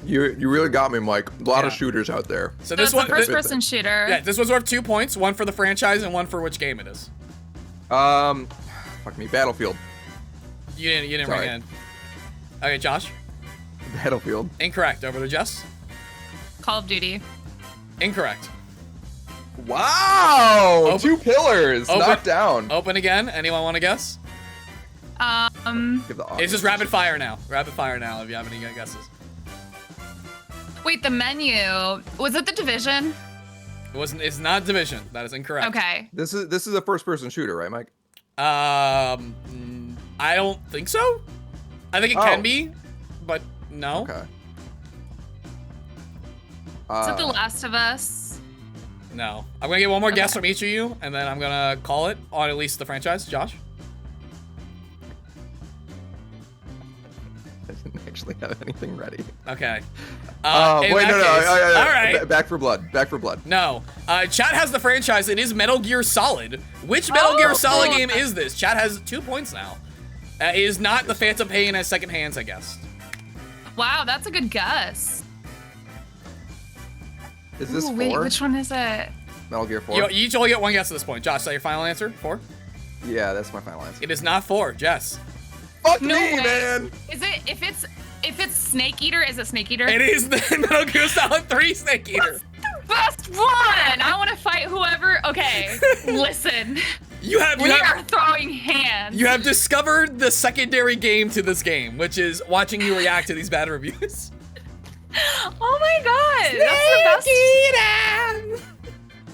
You really got me, Mike. A lot of Yeah. shooters out there. So So this it's a one, first-person shooter. yeah, this one's worth 2 points. One for the franchise and one for which game it is. Fuck me. Battlefield. You didn't Sorry. ring in. Okay, Josh. Battlefield. Incorrect. Over to Jess. Call of Duty. Incorrect. Wow! Open- 2 pillars open- knocked down. Open again. Anyone want to guess? Give the It's audience- just rapid fire now. Rapid fire now if you have any guesses. Wait, the menu. Was it The Division? It's not Division. That is incorrect. Okay. This is a first-person shooter, right, Mike? I don't think so. I think it can Oh. be, but no. Okay. Is it The Last of Us? No. I'm gonna get one more guess Okay. from each of you, and then I'm gonna call it on at least the franchise. Josh. I didn't actually have anything ready. Okay. Wait, in that no. case- all right. Back for Blood. Back for Blood. No. Chat has the franchise. It is Metal Gear Solid. Which Metal Gear Solid game is this? Chat has 2 points now. It is not the Phantom Pain as second hands, I guess. Wow, that's a good guess. Is this Ooh, 4? wait, which one is it? Metal Gear 4? You each only get one guess at this point. Josh, is that your final answer? 4? Yeah, that's my final answer. It is not 4. Jess. Fuck No me, way. man. Is it if it's Snake Eater? Is it Snake Eater? It is the Metal Gear Solid 3 Snake Eater. Best one. I want to fight whoever. Okay, listen. You have We are throwing hands. you have discovered the secondary game to this game, which is watching you react to these bad reviews. Oh my god,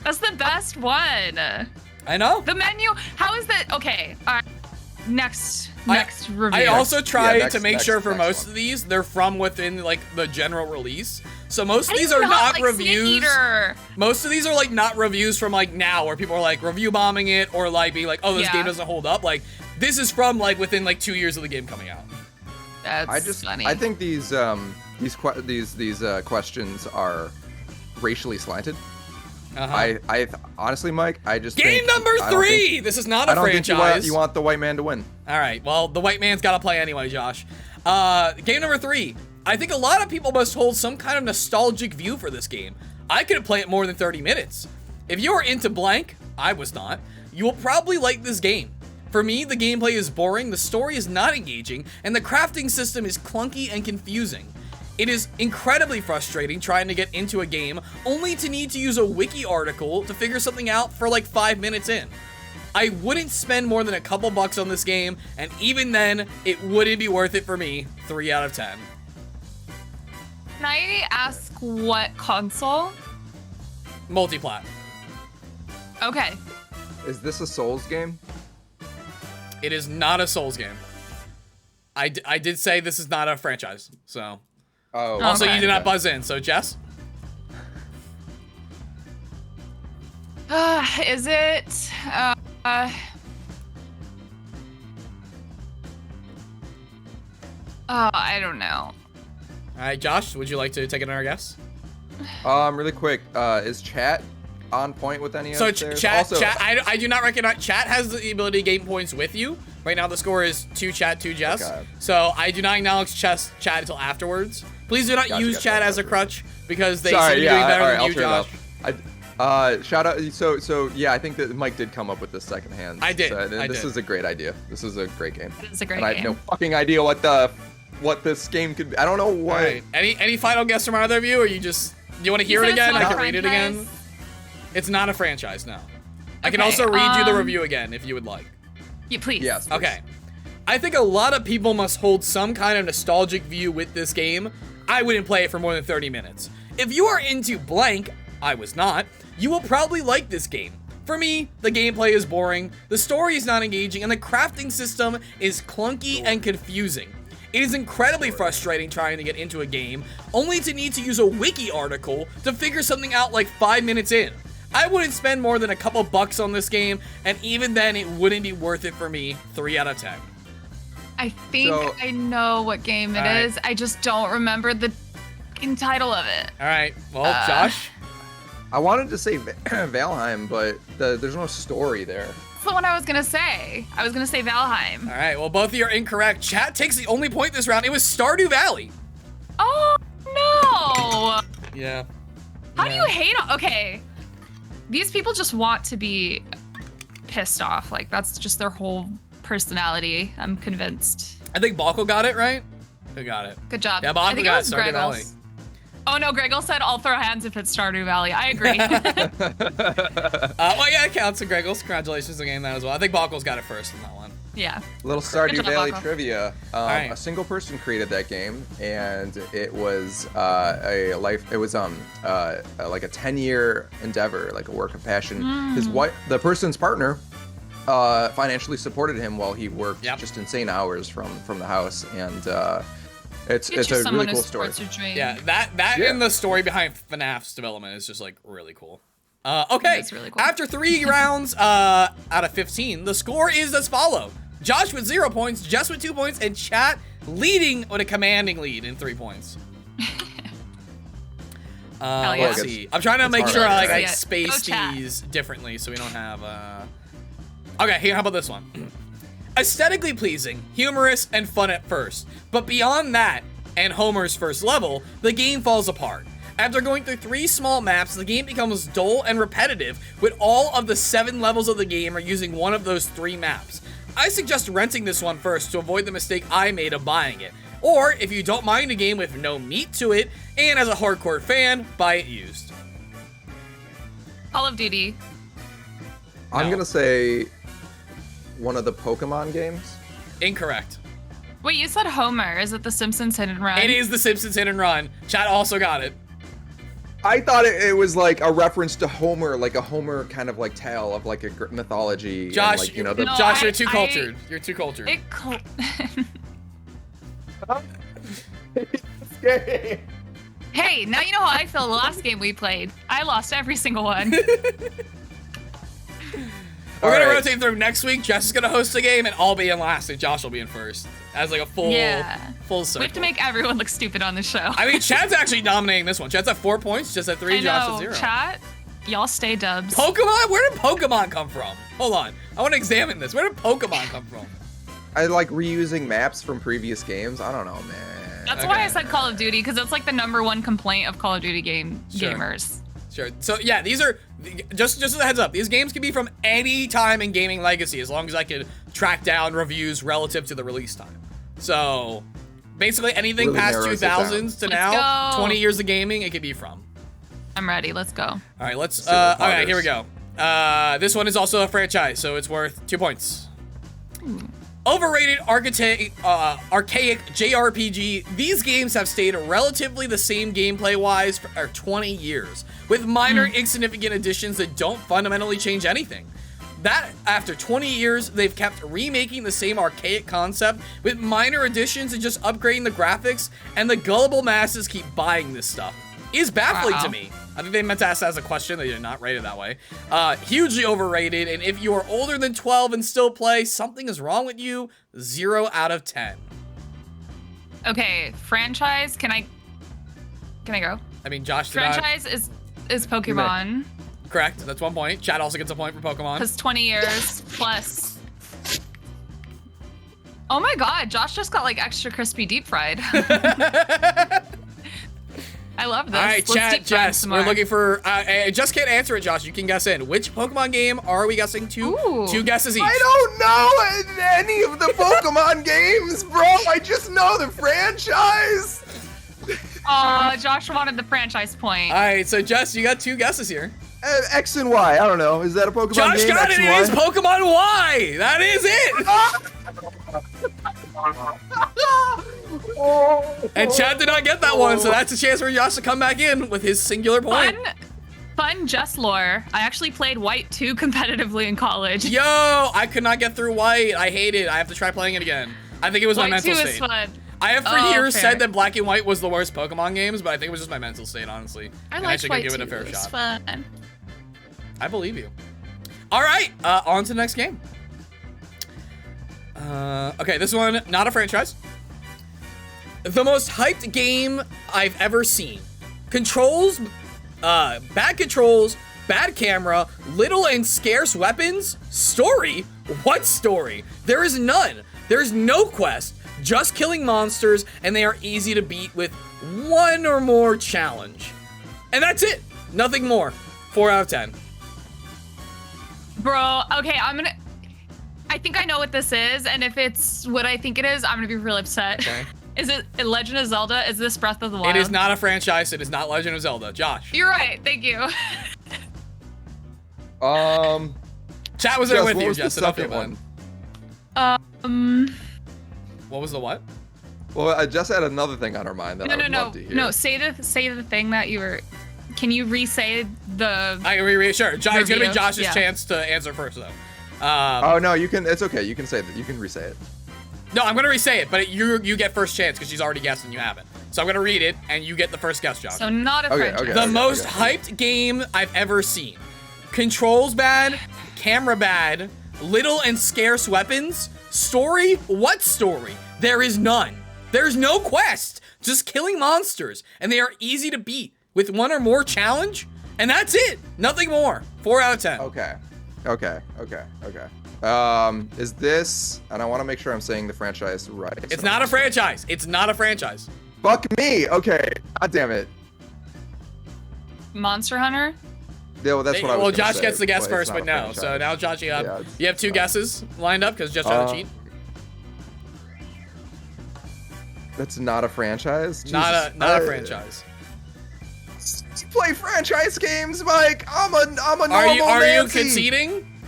that's the best one. I know. The menu. How is that? Okay. All right. Next review. I also tried next- to make next- sure for next most one. of these, they're from within like the general release. So most I of these didn't are know, not like, reviews. Snake Eater. Most of these are like not reviews from like now, where people are like review bombing it or like being like, oh, this Yeah. game doesn't hold up. Like this is from like within like 2 years of the game coming out. That's funny. I think these questions are racially slanted. Uh-huh. I honestly, Mike, I just Game think, number I don't 3. think- This is not I a don't think franchise. you want the white man to win. All right. Well, the white man's got to play anyway, Josh. Game number 3. I think a lot of people must hold some kind of nostalgic view for this game. I couldn't play it more than 30 minutes. If you are into blank, I was not, you will probably like this game. For me, the gameplay is boring, the story is not engaging, and the crafting system is clunky and confusing. It is incredibly frustrating trying to get into a game only to need to use a wiki article to figure something out for like 5 minutes in. I wouldn't spend more than a couple bucks on this game, and even then, it wouldn't be worth it for me. 3 out of 10. Can I ask what console? Multiplat. Okay. Is this a Souls game? It is not a Souls game. I did say this is not a franchise, so. Oh. Also, Okay. you did not buzz in, so Jess? Is it? I don't know. All right, Josh, would you like to take another guess? Really quick, is chat on point with any So of theirs? chat, Also, I do not recognize, chat has the ability to gain points with you. Right now the score is 2 chat, 2 Jess. Okay. So I do not acknowledge chat until afterwards. Please do not Gotcha, use gotcha, chat as a gotcha. crutch because they Sorry, seem to be yeah, doing better all right, than I'll you, turn it Josh. off. Shout out. So yeah, I think that Mike did come up with this secondhand. I did, and I this did. is a great idea. This is a great game. It's a great And I game. have no fucking idea what this game could be. I don't know All what. right. Any final guess from either of you, or you just do you want to hear You it said it's again? not I a can read it again. franchise? It's not a franchise, no. I can Okay, also read you the review again if you would like. Yeah, please. Yes. please. Okay. I think a lot of people must hold some kind of nostalgic view with this game. I wouldn't play it for more than 30 minutes. If you are into blank, I was not, you will probably like this game. For me, the gameplay is boring, the story is not engaging, and the crafting system is clunky and confusing. It is incredibly frustrating trying to get into a game, only to need to use a wiki article to figure something out like 5 minutes in. I wouldn't spend more than a couple bucks on this game, and even then it wouldn't be worth it for me. 3 out of 10. I think So- I know what game it is. Alright. I just don't remember the fucking title of it. Alright, well, Josh? I wanted to say Valheim, but there's no story there. That's the one I was gonna say. I was gonna say Valheim. Alright, well, both of you are incorrect. Chat takes the only point this round. It was Stardew Valley. Oh no! Yeah. How do you hate on? Okay, these people just want to be pissed off. Like that's just their whole personality. I'm convinced. I think Balko got it, right? Who got it? Good job. Yeah, Balko I think it got was Stardew Valley. Greggles. Oh no, Greggle said I'll throw hands if it's Stardew Valley. I agree. Well, yeah, it counts. So Greggles, congratulations on getting that as well. I think Balko's got it first in that one. Yeah. Little Good Stardew job, Valley Rocco. trivia. right. A single person created that game, and it was a life. It was like a 10-year endeavor, like a work of passion. His wife, the person's partner, financially supported him while he worked Yep. just insane hours from the house, and it's Get you a someone really who cool story. supports your dream. Yeah, that Yeah. and the story behind FNAF's development is just like really cool. Okay, That's really cool. after 3 rounds out of 15, the score is as follow. Josh with 0 points, Jess with 2 points, and Chat leading with a commanding lead in 3 points. Hell yeah. Let's see. I'm trying to It's make hard sure out like there. I Yeah. space Go Chat. these differently so we don't have Okay, here, how about this one? Aesthetically pleasing, humorous, and fun at first. But beyond that, and Homer's first level, the game falls apart. After going through 3 small maps, the game becomes dull and repetitive, with all of the 7 levels of the game are using one of those 3 maps. I suggest renting this one first to avoid the mistake I made of buying it. Or, if you don't mind a game with no meat to it, and as a hardcore fan, buy it used. Call of Duty. I'm No. gonna say one of the Pokemon games. Incorrect. Wait, you said Homer. Is it The Simpsons Hit and Run? It is The Simpsons Hit and Run. Chat also got it. I thought it was like a reference to Homer, like a Homer kind of like tale of like a mythology. And, Josh, like, you know, the No, Josh, I- you're too I- cultured. You're too cultured. Hey, now you know how I feel the last game we played. I lost every single one. We're gonna Alright. rotate through next week. Jess is gonna host the game, and I'll be in last, and Josh will be in first. As like a full circle. We have to make everyone look stupid on the show. I mean, Chad's actually dominating this one. Chad's at 4 points, just at 3, I Josh know, at 0. chat, y'all stay dubs. Pokemon? Where did Pokemon come from? Hold on. I want to examine this. Where did Pokemon come from? I like reusing maps from previous games. I don't know, man. That's why I Okay. said Call of Duty, because it's like the #1 complaint of Call of Duty Sure. gamers. Sure. So yeah, these are just as a heads up. These games can be from any time in gaming legacy, as long as I can track down reviews relative to the release time. So basically anything Really past narrows it down. 2000s to Let's now, go. 20 years of gaming, it could be from. I'm ready. Let's go. All right, let's. see what All right, here we Poggers. go. This one is also a franchise, so it's worth 2 points. Overrated archaic JRPG. These games have stayed relatively the same gameplay-wise for 20 years, with minor insignificant additions that don't fundamentally change anything. That, after 20 years, they've kept remaking the same archaic concept with minor additions and just upgrading the graphics, and the gullible masses keep buying this stuff. Is baffling to Wow. me. I think they meant to ask that as a question. They did not write it that way. Hugely overrated, and if you are older than 12 and still play, something is wrong with you. 0 out of 10. Okay, franchise. Can I go? I mean, Josh did not. Franchise is Pokemon, Correct. That's 1 point. Chad also gets a point for Pokemon. because 20 years plus. Oh my God, Josh just got like extra crispy deep fried. I love this. All right, Let's Chad, deep fry Jess, some we're more. looking for. I just can't answer it, Josh. You can guess in. Which Pokemon game are we guessing to? Ooh. 2 guesses each. I don't know any of the Pokemon games, bro. I just know the franchise. Aw, Josh wanted the franchise point. All right, so Jess, you got 2 guesses here. X and Y. I don't know. Is that a Pokemon Josh game? got X it. and It Y? is Pokemon Y. That is it. And Chad did not get that one, so that's a chance for Josh to come back in with his singular point. Fun Jess lore. I actually played White 2 competitively in college. Yo, I could not get through White. I hate it. I have to try playing it again. I think it was my White 2 mental is state. fun. I have for Oh, years fair. said that Black and White was the worst Pokemon games, but I think it was just my mental state, honestly. I And like should White give 2. it a fair It's shot. fun. I believe you. All right, on to the next game. Okay, this one, not a franchise. The most hyped game I've ever seen. Controls, bad controls, bad camera, little and scarce weapons. Story? What story? There is none. There's no quest, just killing monsters, and they are easy to beat with 1 or more challenge. And that's it. Nothing more. 4 out of 10. Bro, okay, I think I know what this is, and if it's what I think it is, I'm gonna be really upset. Okay. Is it Legend of Zelda? Is this Breath of the Wild? It is not a franchise. It is not Legend of Zelda. Josh. You're right, thank you. Chat was there Jess, with what you, was the Jess. so don't feel second bad. one? What was the what? Well, I just had another thing on our mind that I would love to hear. No, say the thing that you were. Can you re-say the? I can reread. Sure. It's gonna be Review, Josh's yeah. chance to answer first, though. Oh no, you can. It's okay. You can say that. You can re-say it. No, I'm gonna re-say it, but you get first chance because she's already guessed and you haven't. So I'm gonna read it and you get the first guess, Josh. So not a Okay, franchise. okay. The most hyped game I've ever seen. Controls bad, camera bad, little and scarce weapons. Story? What story? There is none. There's no quest. Just killing monsters, and they are easy to beat with 1 or more challenge, and that's it. Nothing more. 4 out of 10. Okay. Is this? And I want to make sure I'm saying the franchise right. It's not a franchise. It's not a franchise. Fuck me. Okay. God damn it. Monster Hunter. Yeah, that's what I was Well, gonna Josh say, gets the guess it's first, not but a no. franchise. So now, Josh, you Yeah, have two guesses lined up because Jess tried to cheat. That's not a franchise. Not Jesus. a franchise. You play franchise games, Mike. I'm a normal Are you Nancy. conceding?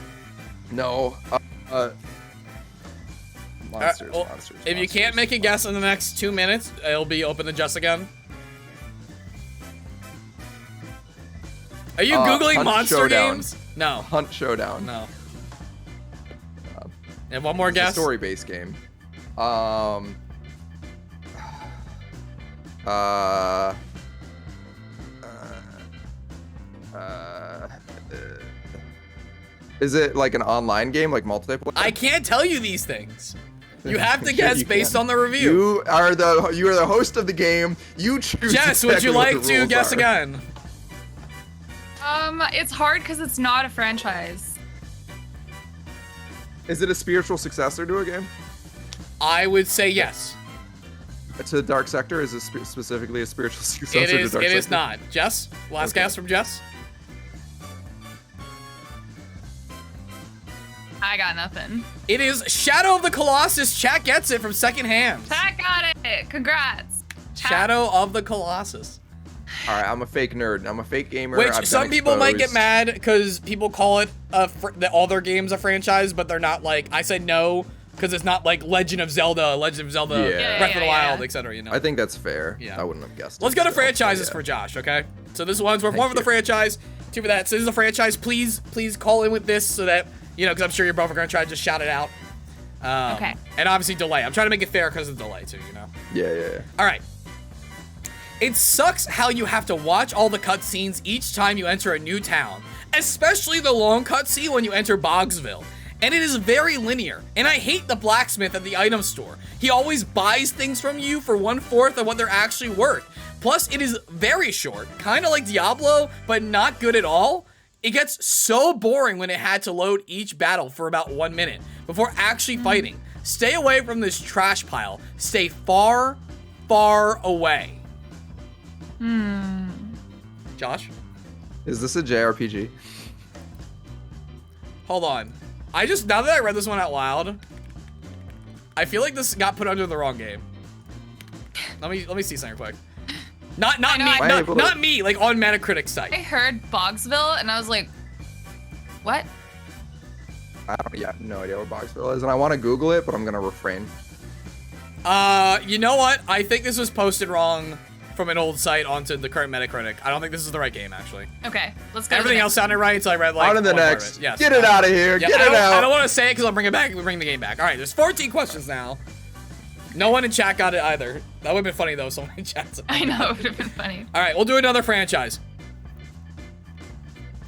No. Monsters, Well, monsters. if you can't make a guess in the next 2 minutes, it'll be open to Jess again. Are you googling Hunt monster Showdown. games? No. Hunt Showdown. No. And one more It's a guess. story-based game. Is it like an online game, like multiplayer? I can't tell you these things. You have to Sure guess you based can. on the review. You are the host of the game. You choose. Jess, would exactly you what like the to rules guess are. again? It's hard because it's not a franchise. Is it a spiritual successor to a game? I would say yes. To Dark Sector? Is it specifically a spiritual successor to Dark Sector? It is not. Jess, last Okay. guess from Jess. I got nothing. It is Shadow of the Colossus. Chat gets it from secondhand. Chat got it. Congrats. Chat. Shadow of the Colossus. All right, I'm a fake nerd. I'm a fake gamer. Which I've been some people might get exposed. mad because people call it all their games a franchise, but they're not. Like I said no because it's not like Legend of Zelda, Yeah. Breath of the Wild, etc. You know. I think that's fair. Yeah. I wouldn't have guessed. Let's it, go to so, franchises yeah. for Josh, okay? So this one's worth Thank one for the you. franchise, two for that. So this is a franchise. Please call in with this so that because I'm sure you're both are gonna try to just shout it out. Okay. And obviously delay. I'm trying to make it fair because of delay too. Yeah. All right. It sucks how you have to watch all the cutscenes each time you enter a new town, especially the long cutscene when you enter Bogsville. And it is very linear, and I hate the blacksmith at the item store. He always buys things from you for 1/4 of what they're actually worth. Plus, it is very short, kind of like Diablo, but not good at all. It gets so boring when it had to load each battle for about 1 minute before actually fighting. Stay away from this trash pile. Stay far, far away. Josh? Is this a JRPG? Hold on. Now that I read this one out loud, I feel like this got put under the wrong game. Let me see something quick. Not me, like on Metacritic I site. heard Bogsville and I was like, what? I have no idea what Boxville is, and I want to Google it, but I'm gonna refrain. You know what? I think this was posted wrong from an old site onto the current Metacritic. I don't think this is the right game, actually. Okay, let's go. Everything else sounded right until I read like On to the one part of next. it. Yes. Get it out of here. Yeah, Get it out. I don't want to say it because I'll bring it back. We bring the game back. All right, there's 14 questions now. No one in chat got it either. That would have been funny though. Someone in chat. I know, it would have been funny. All right, we'll do another franchise.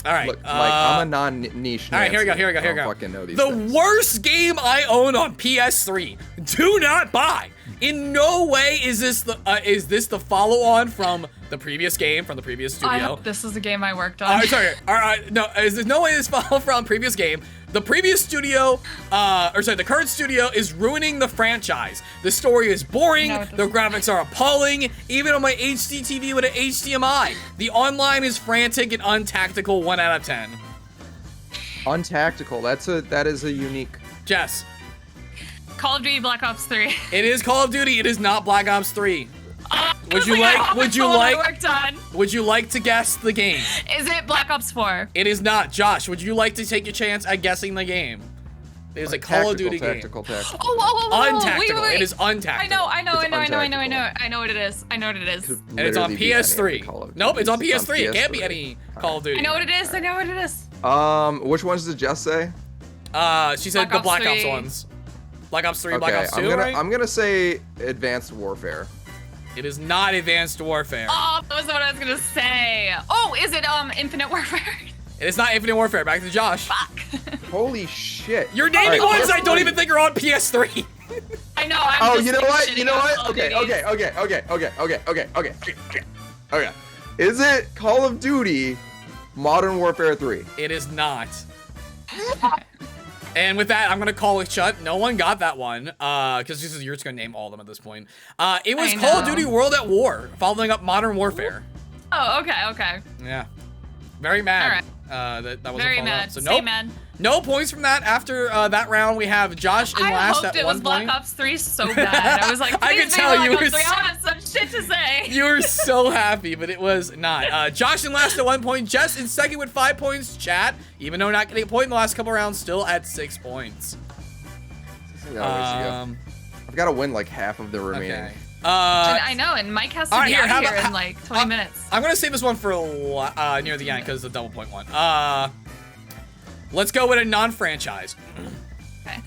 All right. Look, I'm a non-niche. All right, here we go. Nancy. Here we go. I Here we don't go. fucking know these The things. worst game I own on PS3. Do not buy. In no way is this the follow-on from the previous game from the previous studio. I hope this is a game I worked on. Sorry. All right. No, there's no way this follow from previous game. The previous studio, the current studio is ruining the franchise. The story is boring. No, it The doesn't. graphics are appalling. Even on my HD TV with an HDMI, the online is frantic and untactical. 1 out of 10. Untactical. That is a unique. Jess, Call of Duty Black Ops 3. it is Call of Duty. It is not Black Ops 3. Would you Like, I like? hope Would it's you the one I like? worked on. Would you like to guess the game? Is it Black Ops 4? It is not. Josh, would you like to take a chance at guessing the game? It is a Call of Duty game. Tactical. Untactical. Wait. It is untactical. I know It's I know what it is. I know what it is. And it's on PS3. Nope, it's on PS3. It can't be any Call of Duty. I know what it is. Which ones did Jess say? She said Black the Ops Black Ops 3. ones. Black Ops 3, Okay, Black Ops 2, right? I'm gonna say Advanced Warfare. It is not Advanced Warfare. Oh, that was what I was gonna say. Oh, is it Infinite Warfare? It is not Infinite Warfare. Back to Josh. Fuck. Holy shit! You're naming All right, ones I don't PS3. even think are on PS3. I know. I'm Oh, just you know like what? shitting You know on what? Call of Okay. Duty. Okay. Is it Call of Duty Modern Warfare 3? It is not. And with that, I'm gonna call it shut. No one got that one, because you're just gonna name all of them at this point. It was I Call of know. Duty World at War, following up Modern Warfare. Oh, okay. Yeah. Very mad. All right. That wasn't Very followed mad. up. So Stay nope. mad. No points from that. After that round, we have Josh in I last hoped at it 1 was point. Black Ops 3 so bad. I was like, I please could be tell Black you Ops were 3. I have some shit to say. You were so happy, but it was not. Josh in last at 1 point. Jess in second with 5 points. Chat, even though not getting a point in the last couple rounds, still at 6 points. I've got to win like half of the remaining. Okay. I know, and Mike has to be out here in like 20 minutes. I'm gonna save this one for near the end because it's a double point one. Let's go with a non-franchise. Okay.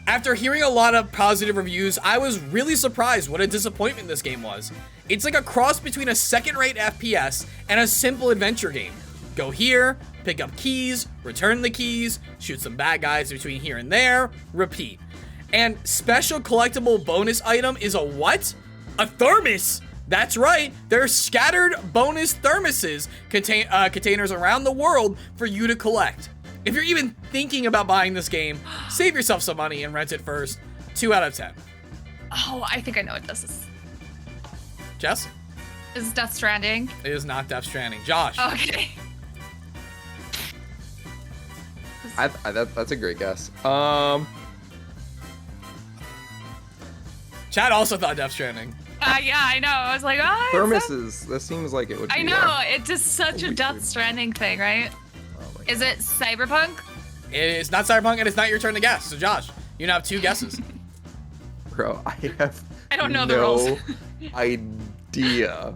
After hearing a lot of positive reviews, I was really surprised what a disappointment this game was. It's like a cross between a second-rate FPS and a simple adventure game. Go here, pick up keys, return the keys, shoot some bad guys between here and there, repeat. And special collectible bonus item is a what? A thermos! That's right, there are scattered bonus thermoses containers around the world for you to collect. If you're even thinking about buying this game, save yourself some money and rent it first. 2 out of 10. Oh, I think I know what this is. Jess? Is it Death Stranding? It is not Death Stranding. Josh? Okay. That's a great guess. Chad also thought Death Stranding. Yeah, I know. I was like, oh, Thermoses. That seems like it would be. I know. It's just such a Death Stranding thing, right? Is it Cyberpunk? It's not Cyberpunk, and it's not your turn to guess. So, Josh, you now have 2 guesses. Bro, I don't know the rules. idea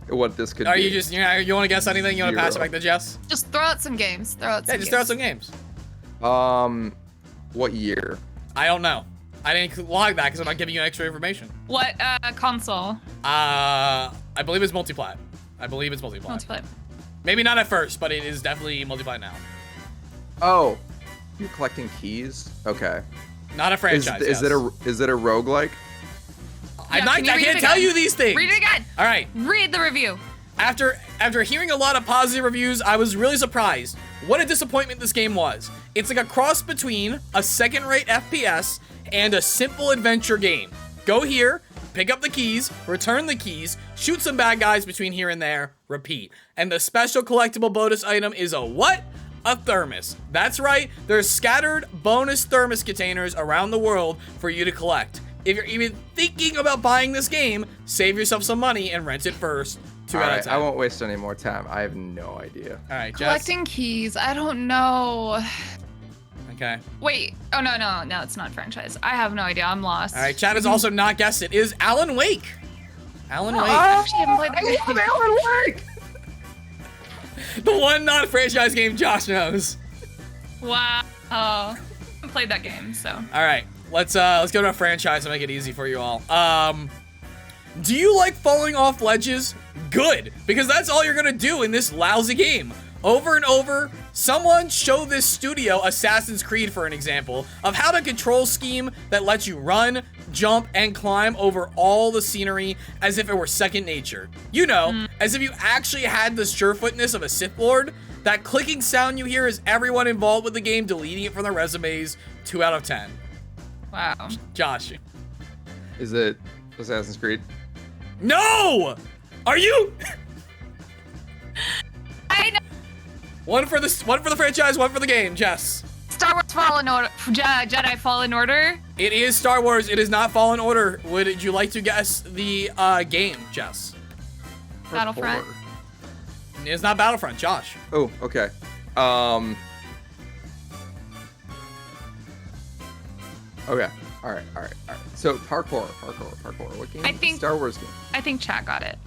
what this could Are be. you just, you want to guess anything? You want to pass it back to Jess? Just throw out some games. Yeah, just throw out some games. What year? I don't know. I didn't log that because I'm not giving you extra information. What console? I believe it's multiplat. Multiplayer. Maybe not at first, but it is definitely multiplat now. Oh, you're collecting keys? Okay. Not a franchise. Is it a roguelike? I can't tell you these things. Read it again. All right. Read the review. After hearing a lot of positive reviews, I was really surprised. What a disappointment this game was. It's like a cross between a second-rate FPS and a simple adventure game. Go here, pick up the keys, return the keys, shoot some bad guys between here and there, repeat. And the special collectible bonus item is a what? A thermos. That's right, there's scattered bonus thermos containers around the world for you to collect. If you're even thinking about buying this game, save yourself some money and rent it first. 2 out of 10. I won't waste any more time. I have no idea. All right, Jess. Collecting keys. I don't know. Okay. Wait. Oh, no, it's not franchise. I have no idea. I'm lost. All right, Chad has also not guessed it. It is Alan Wake. Alan Wake. I actually haven't played that game. Alan Wake! The one non-franchise game Josh knows. Wow. I haven't played that game, so. All right, let's go to a franchise and make it easy for you all. Do you like falling off ledges? Good, because that's all you're gonna do in this lousy game. Over and over, someone show this studio Assassin's Creed for an example of how to control scheme that lets you run, jump, and climb over all the scenery as if it were second nature. You know, as if you actually had the surefootness of a Sith Lord. That clicking sound you hear is everyone involved with the game deleting it from their resumes. 2 out of 10. Wow. Josh. Is it Assassin's Creed? No! Are you? I know. One for the franchise, one for the game. Jess. Star Wars Fallen Order. Jedi Fallen Order. It is Star Wars. It is not Fallen Order. Would you like to guess the game, Jess? Battlefront. It is not Battlefront. Josh. Oh, okay. Okay. All right. So parkour. What game? I think Star Wars game. I think chat got it.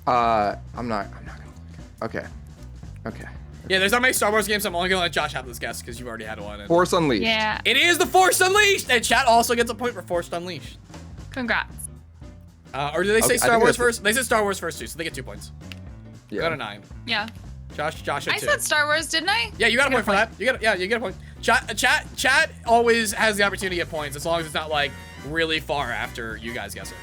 I'm not gonna look. Okay. Yeah, there's not many Star Wars games. I'm only gonna let Josh have this guess because you've already had one. And Force Unleashed. Yeah. it is the Force Unleashed, and chat also gets a point for Force Unleashed. Congrats. Or did they say Okay, I Star think Wars that's first? They said Star Wars first too, so they get 2 points. Yeah. Got a 9. Yeah. Josh had 2. I said Star Wars, didn't I? Yeah, you got a point for that. You get a point. Chat always has the opportunity to get points as long as it's not like really far after you guys guess it.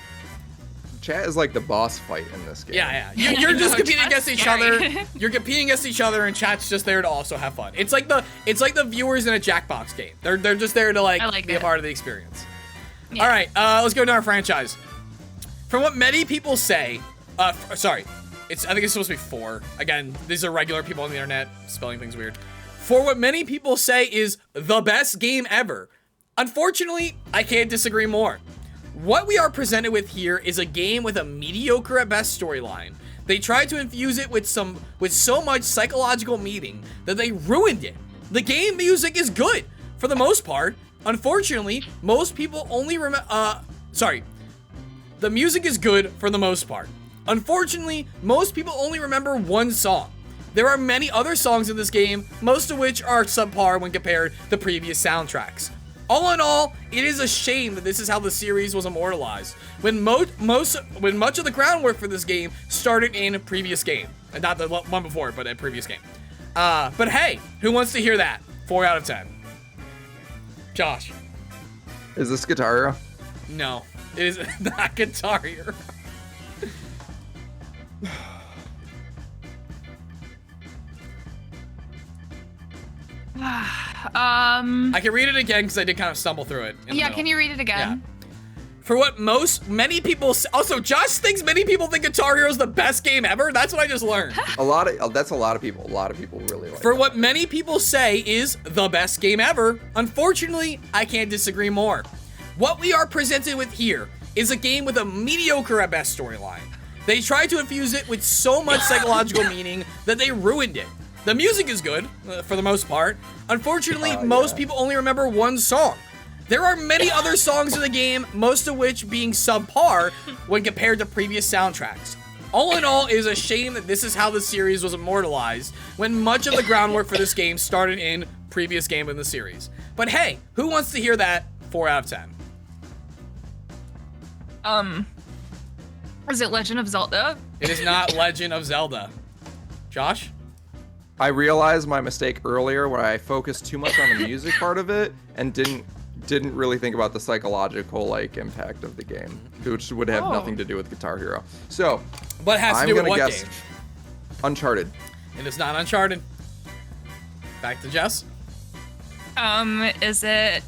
Chat is like the boss fight in this game. Yeah. You're just competing against each other. Scary. You're competing against each other, and chat's just there to also have fun. It's like the viewers in a Jackbox game. They're just there to like be a part of the experience. Yeah. All right, let's go to our franchise. From what many people say, I think it's supposed to be 4. Again, these are regular people on the internet spelling things weird. For what many people say is the best game ever. Unfortunately, I can't disagree more. What we are presented with here is a game with a mediocre at best storyline. They tried to infuse it with so much psychological meaning that they ruined it. The game music is good for the most part. Unfortunately, most people only remember. The music is good for the most part. Unfortunately, most people only remember one song. There are many other songs in this game, most of which are subpar when compared to previous soundtracks. All in all, it is a shame that this is how the series was immortalized, when much of the groundwork for this game started in a previous game. And not the one before it, but a previous game. But hey, who wants to hear that? 4 out of 10. Josh. Is this Guitar Hero? No, it is not Guitar Hero. I can read it again because I did kind of stumble through it. Yeah, can you read it again? Yeah. For what many people also, Josh thinks many people think Guitar Hero is the best game ever. That's what I just learned. That's a lot of people. A lot of people really like. For what many people say is the best game ever. Unfortunately, I can't disagree more. What we are presented with here is a game with a mediocre at best storyline. They tried to infuse it with so much psychological meaning that they ruined it. The music is good, for the most part. Unfortunately, most people only remember one song. There are many other songs in the game, most of which being subpar when compared to previous soundtracks. All in all, it is a shame that this is how the series was immortalized, when much of the groundwork for this game started in previous game in the series. But hey, who wants to hear that? 4 out of 10. Is it Legend of Zelda? It is not Legend of Zelda. Josh? I realized my mistake earlier when I focused too much on the music part of it and didn't really think about the psychological like impact of the game, which would have nothing to do with Guitar Hero. So, what has to do with what game? Uncharted. It is not Uncharted. Back to Jess. Is it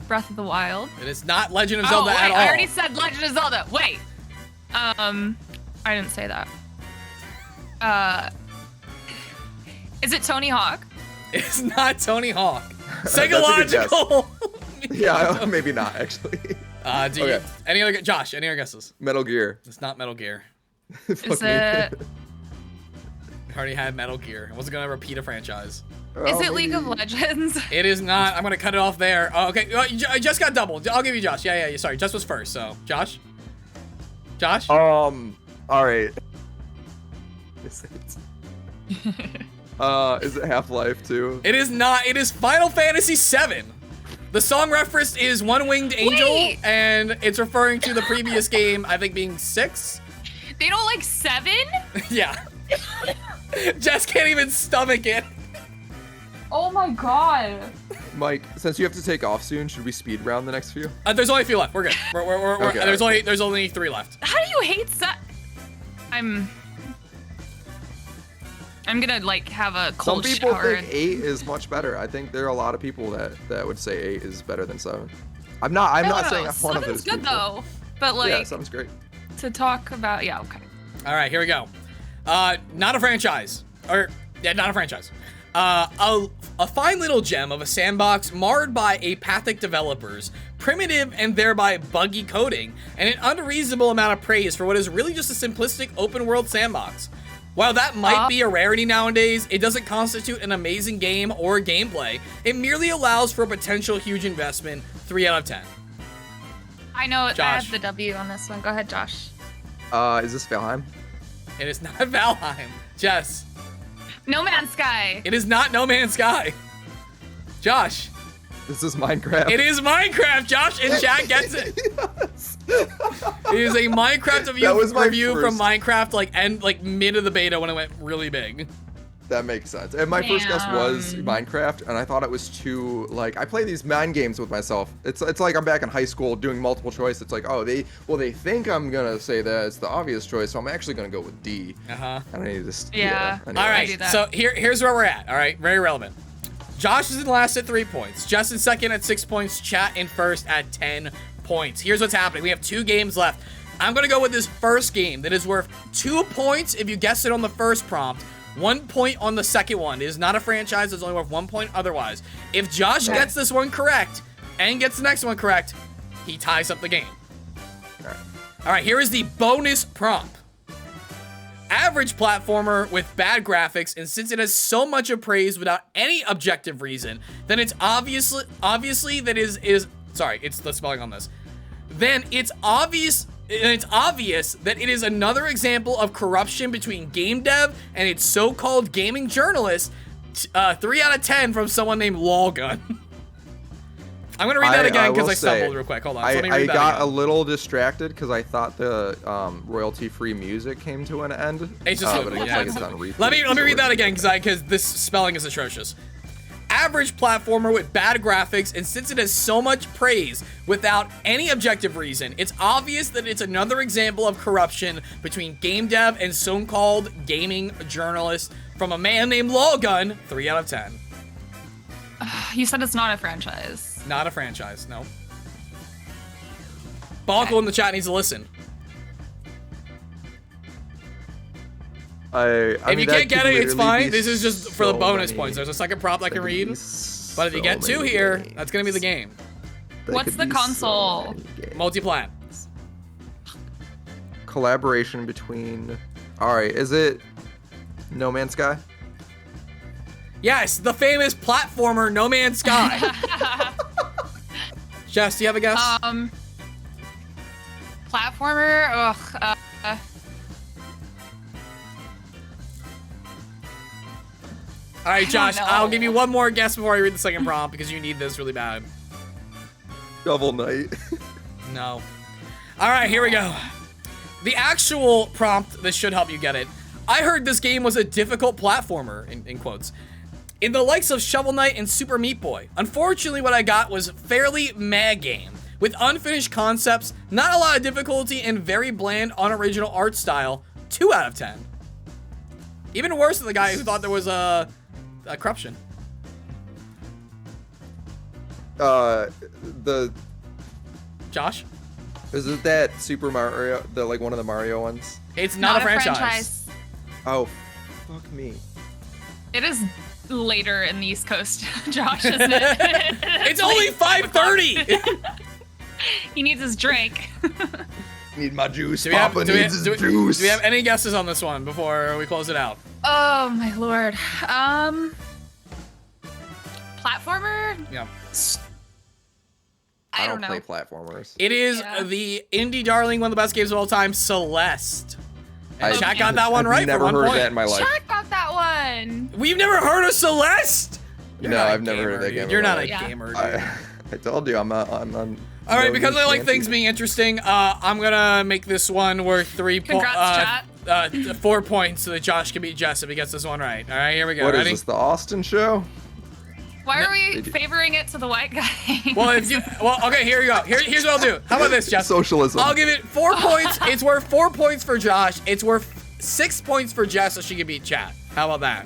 Breath of the Wild? It is not Legend of Zelda at all. I already said Legend of Zelda. Wait. I didn't say that. Is it Tony Hawk? It's not Tony Hawk. Psychological. Yeah, maybe not actually. Any other Josh? Any other guesses? Metal Gear. It's not Metal Gear. Is it? We already had Metal Gear. I wasn't gonna repeat a franchise. Is it League of Legends? It is not. I'm gonna cut it off there. Oh, okay, I just got doubled. I'll give you Josh. Yeah. Sorry, Jess was first. So, Josh. All right. Is it Half-Life 2? It is not. It is Final Fantasy VII. The song referenced is One Winged Angel, and it's referring to the previous game, I think being 6. They don't like 7? Yeah. Jess can't even stomach it. Oh my god. Mike, since you have to take off soon, should we speed round the next few? There's only a few left. We're good. Okay. There's only 3 left. How do you hate I'm gonna like have a cold shower. Some people shower. think 8 is much better. I think there are a lot of people that would say 8 is better than 7. I'm not saying I'm one of those people. 7's good though, but like. Yeah, 7's great. To talk about, okay. All right, here we go. Not a franchise, not a franchise. A fine little gem of a sandbox marred by apathic developers, primitive and thereby buggy coding, and an unreasonable amount of praise for what is really just a simplistic open world sandbox. While that might be a rarity nowadays, it doesn't constitute an amazing game or gameplay. It merely allows for a potential huge investment. 3 out of 10. I know it. I Josh. have the W on this one. Go ahead, Josh. Is this Valheim? It is not Valheim. Jess. No Man's Sky. It is not No Man's Sky. Josh. This is Minecraft. It is Minecraft. Josh in chat gets it. Yes. It is a Minecraft review from Minecraft, like mid of the beta when it went really big. That makes sense. And my first guess was Minecraft, and I thought it was too like I play these mind games with myself. It's like I'm back in high school doing multiple choice. It's like, oh, they think I'm gonna say that it's the obvious choice, so I'm actually gonna go with D. Uh-huh. And I need to yeah. Anyway. All right. So here's where we're at. All right, very relevant. Josh is in last at 3 points. Jess in second at 6 points. Chat in first at 10 points. Here's what's happening. We have 2 games left. I'm gonna go with this first game that is worth 2 points if you guess it on the first prompt, 1 point on the second one. It is not a franchise, it's only worth 1 point otherwise. If Josh gets this one correct and gets the next one correct, he ties up the game. All right, here is the bonus prompt. Average platformer with bad graphics, and since it has so much praise without any objective reason, then it's obviously that it's the spelling on this. Then it's obvious that it is another example of corruption between game dev and its so-called gaming journalist. 3 out of 10 from someone named Lawgun. I'm gonna read that again because I stumbled real quick. Hold on. I got a little distracted because I thought the royalty-free music came to an end. It's just but it looks like it's on replay. Let me read that again because this spelling is atrocious. Average platformer with bad graphics, and since it has so much praise without any objective reason, it's obvious that it's another example of corruption between game dev and so-called gaming journalist from a man named Lawgun. 3 out of 10. You said it's not a franchise. Not a franchise, no. Bonko in the chat needs to listen. If you can't get it, it's fine. This is just for the bonus points. There's a second prompt I can read. But if you get 2 here, that's going to be the game. What's the console? Multiplat. Collaboration between... Alright, is it No Man's Sky? Yes, the famous platformer No Man's Sky. Jess, do you have a guess? Platformer? Ugh. All right, Josh, I'll give you one more guess before I read the second prompt because you need this really bad. Shovel Knight. No. All right, here we go. The actual prompt, this should help you get it. I heard this game was a difficult platformer, in quotes, in the likes of Shovel Knight and Super Meat Boy. Unfortunately, what I got was fairly meh game, with unfinished concepts, not a lot of difficulty, and very bland, unoriginal art style. 2 out of 10. Even worse than the guy who thought there was a corruption. Josh? Is it that Super Mario, like one of the Mario ones? It's not a franchise. Oh, fuck me. It is later in the East Coast, Josh, isn't it? It's only 5:30. He needs his drink. Need my juice. Do Papa needs his juice. Do we have any guesses on this one before we close it out? Oh my lord. Platformer? Yeah. I don't know. play platformers. It is the indie darling, one of the best games of all time, Celeste. And Chat got that one right for 1 point. I've never heard that in my life. Chat got that one. We've never heard of Celeste? No, I've never heard of that game. You're not a gamer, dude. I told you, I'm all right, because I like things being interesting, I'm gonna make this one worth 3 points. Congrats, Chat. 4 points so that Josh can beat Jess if he gets this one right. All right, here we go. What Ready? is this, the Austin show? Why are we favoring it to the white guy? Okay, here you go. Here's what I'll do. How about this, Jess? Socialism. I'll give it 4 points. It's worth 4 points for Josh. It's worth 6 points for Jess so she can beat Chat. How about that?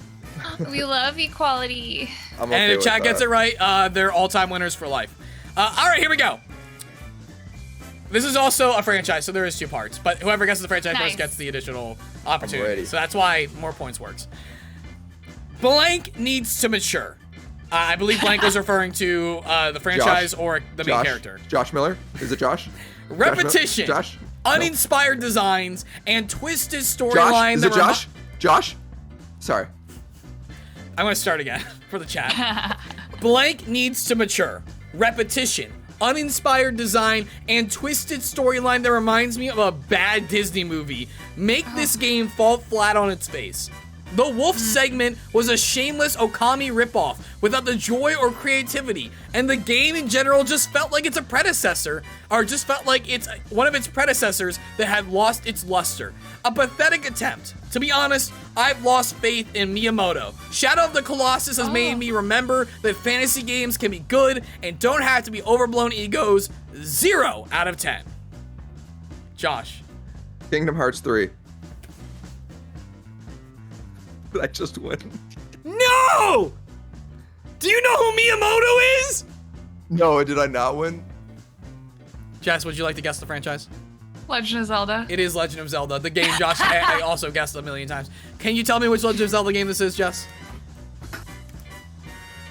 We love equality. I'm And okay if Chat with gets that. it right, they're all-time winners for life. All right, here we go. This is also a franchise, so there is 2 parts. But whoever guesses the franchise first gets the additional opportunity. ready. So that's why more points works. Blank needs to mature. I believe Blank was referring to the franchise or the main character. Josh Miller? Is it Josh? Repetition, Josh? uninspired designs, and twisted Josh? storyline. Is it Josh? Josh? Sorry. I'm gonna start again for the chat. Blank needs to mature. Repetition, uninspired design, and twisted storyline that reminds me of a bad Disney movie make this game fall flat on its face. The Wolf segment was a shameless Okami ripoff without the joy or creativity, and the game in general just felt like it's a predecessor, or just felt like it's one of its predecessors that had lost its luster. A pathetic attempt. To be honest, I've lost faith in Miyamoto. Shadow of the Colossus has made me remember that fantasy games can be good and don't have to be overblown egos. 0 out of 10. Josh. Kingdom Hearts 3. Did I just win? No! Do you know who Miyamoto is? No, did I not win? Jess, would you like to guess the franchise? Legend of Zelda. It is Legend of Zelda, the game Josh I also guessed a million times. Can you tell me which Legend of Zelda game this is, Jess?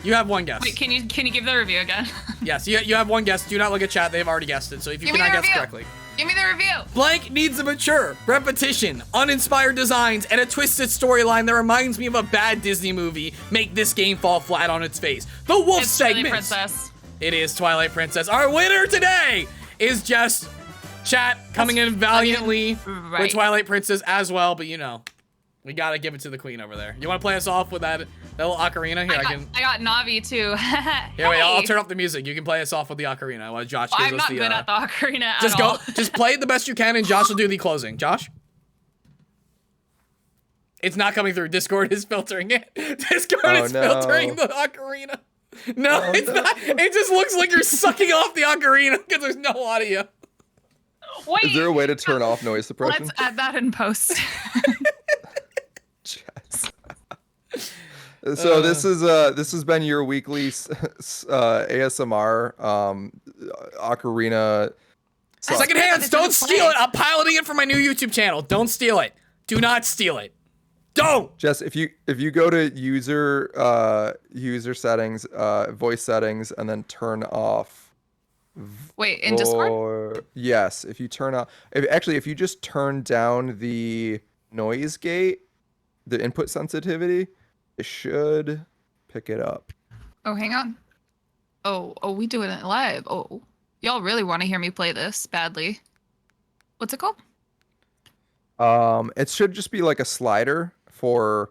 You have one guess. Wait, can you give the review again? Yes, you have one guess. Do not look at chat. They've already guessed it. So if you cannot guess correctly. Give me the review. Blank needs a mature, repetition, uninspired designs, and a twisted storyline that reminds me of a bad Disney movie make this game fall flat on its face. The Wolf It's segment. Twilight Princess. It is Twilight Princess. Our winner today is Jess. Chat coming in valiantly right. with Twilight Princess as well, but you know, we gotta give it to the queen over there. You want to play us off with that little ocarina? Here, I got Navi too. Here, wait, I'll turn off the music. You can play us off with the ocarina while Josh gives I'm us not the. good at the ocarina at Just all. just play it the best you can, and Josh will do the closing. Josh. It's not coming through. Discord is filtering it. Discord is filtering the ocarina. No, it's not. It just looks like you're sucking off the ocarina because there's no audio. Wait, Is there a way to turn off noise suppression? let's add that in post. Jess. So this has been your weekly ASMR ocarina. Second hands, don't steal it. I'm piloting it for my new YouTube channel. Don't steal it. Do not steal it. Don't. Jess, if you go to user settings, voice settings, and then turn off. Wait, in Discord? Yes, if you turn off. If you just turn down the noise gate, the input sensitivity, it should pick it up. Oh, hang on. Oh, we doing it live. Oh, y'all really want to hear me play this badly. What's it called? It should just be like a slider for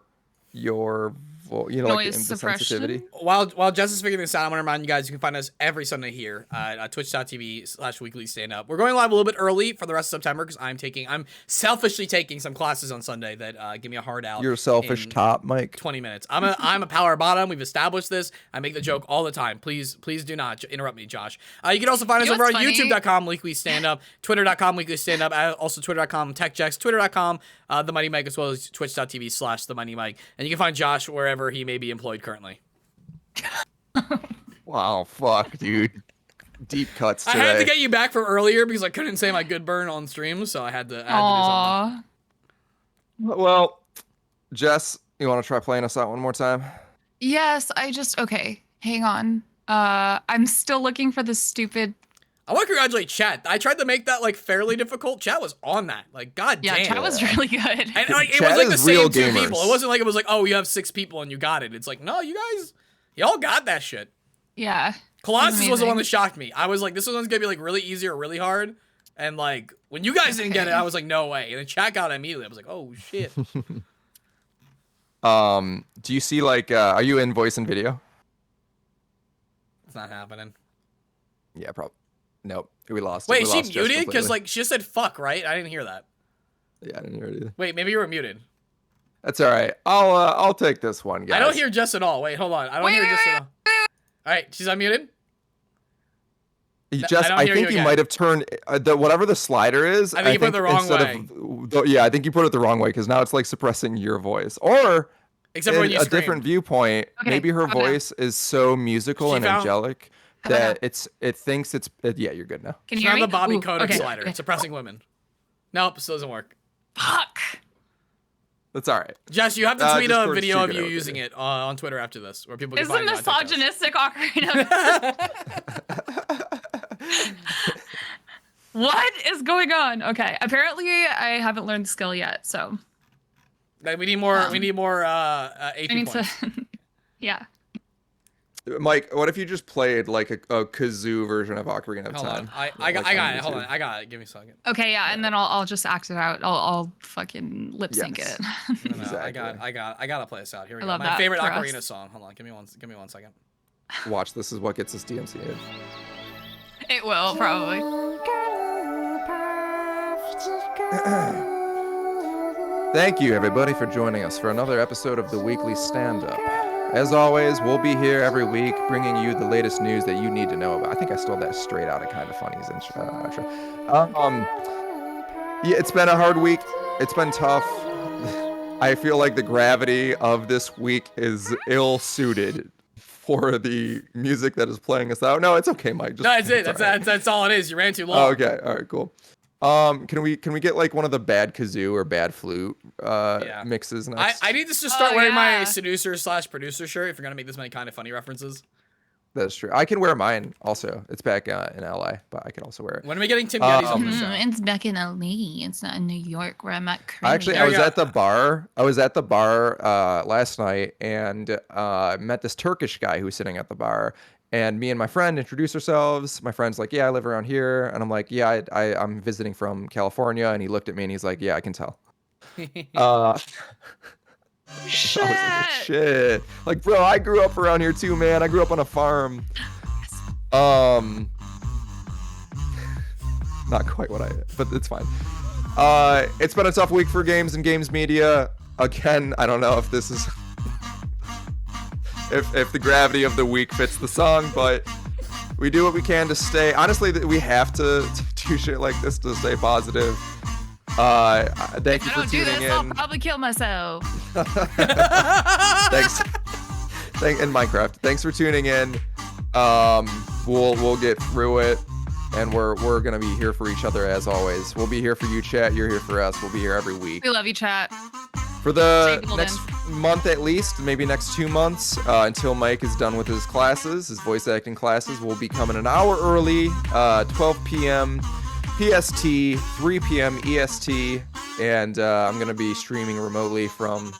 your, Noise like the suppression? sensitivity. While Jess is figuring this out, I want to remind you guys you can find us every Sunday here at twitch.tv/weekly stand-up. We're going live a little bit early for the rest of September because I'm selfishly taking some classes on Sunday that give me a hard out. You're a selfish top, Mike. 20 minutes. I'm a power bottom. We've established this. I make the joke all the time. Please do not interrupt me, Josh. You can also find us over on youtube.com weekly stand-up, twitter.com weekly stand-up, also twitter.com techjacks, twitter.com the Mighty Mike, as well as twitch.tv/the Mighty Mike. And you can find Josh wherever he may be employed currently. Wow, fuck, dude. Deep cuts today. I had to get you back from earlier because I couldn't say my good burn on stream, so I had to do something. Aww. Well, Jess, you want to try playing us out one more time? Yes, okay, hang on. I'm still looking for the stupid. I want to congratulate chat. I tried to make that like fairly difficult. Chat was on that. Like, god damn. Yeah, chat was really good. And like, it Chat was like the is real same two gamers. people. It wasn't like it was like, oh, you have 6 people and you got it. It's like, no, y'all got that shit. Yeah. Colossus was the one that shocked me. I was like, this one's gonna be like really easy or really hard. And like, when you guys didn't get it, I was like, no way. And then chat got it immediately. I was like, oh shit. Do you see like, are you in voice and video? It's not happening. Yeah, probably. Nope. We lost. Wait, we is lost she Jess muted? Because completely. like, she just said fuck, right? I didn't hear that. Yeah, I didn't hear it either. Wait, maybe you were muted. That's all right. I'll take this one, guys. I don't hear Jess at all. Wait, hold on. I don't hear Jess at all. All right, she's unmuted. Jess, I think you again. might have turned whatever the slider is. I think you put it the wrong way. Yeah, I think you put it the wrong way because now it's like suppressing your voice. Or Except for when you a scream. different viewpoint, Okay, maybe her I'm out. voice is so musical She and found- angelic How about that it thinks it's yeah, you're good now. Can It's you hear not me? the Bobby Ooh, Kotick okay, slider. okay. Suppressing women. Nope, still doesn't work. Fuck. That's all right. Jess, you have to tweet a Discord's video of tweaking you out using there. it on Twitter after this, where people can Is the find you on TikTok. misogynistic ocarina? What is going on? Okay, apparently I haven't learned the skill yet, so Like, we need more AP I need points. to. Yeah. Mike, what if you just played like a kazoo version of Ocarina of Hold Time? on. I got it. Hold on. I got it. Give me a second. Okay, yeah, and then I'll just act it out. I'll fucking lip sync Yes. it. No, Exactly. I gotta play this out. Here we I go. love My that favorite for ocarina us. song. Hold on. Give me one second. Watch, this is what gets us DMCA'd. It will probably. Thank you, everybody, for joining us for another episode of the Weekly Stand-Up. As always, we'll be here every week bringing you the latest news that you need to know about. I think I stole that straight out of Kind of Funny's intro. Yeah, it's been a hard week. It's been tough. I feel like the gravity of this week is ill-suited for the music that is playing us out. No, it's okay, Mike. Just, No, that's it. it's all right. That's all it is. You ran too long. Oh, okay. All right, cool. Can we get like one of the bad kazoo or bad flute mixes next? I need to just start wearing my seducer/producer shirt if you're gonna make this many kind of funny references. That's true. I can wear mine also. It's back in LA, but I can also wear it. When are we getting Tim Geddes on the show? It's back in LA. It's not in New York where I'm at currently. Actually, I was at the bar. I was at the bar last night and met this Turkish guy who was sitting at the bar. And me and my friend introduced ourselves. My friend's like, "Yeah, I live around here," and I'm like, "Yeah, I'm visiting from California." And he looked at me and he's like, "Yeah, I can tell." Shit. I was like, shit. Like, bro, I grew up around here too, man. I grew up on a farm. Not quite what but it's fine. It's been a tough week for games and games media. Again, I don't know if this is if the gravity of the week fits the song, but we do what we can to stay. Honestly, we have to do shit like this to stay positive. Thank you for tuning in. I'll probably kill myself. Thanks. In Minecraft. Thanks for tuning in. We'll get through it, and we're gonna be here for each other as always. We'll be here for you, chat. You're here for us. We'll be here every week. We love you, chat. For the next month at least, maybe next 2 months, until Mike is done with his classes, his voice acting classes, will be coming an hour early, 12 p.m. PST, 3 p.m. EST, and I'm going to be streaming remotely from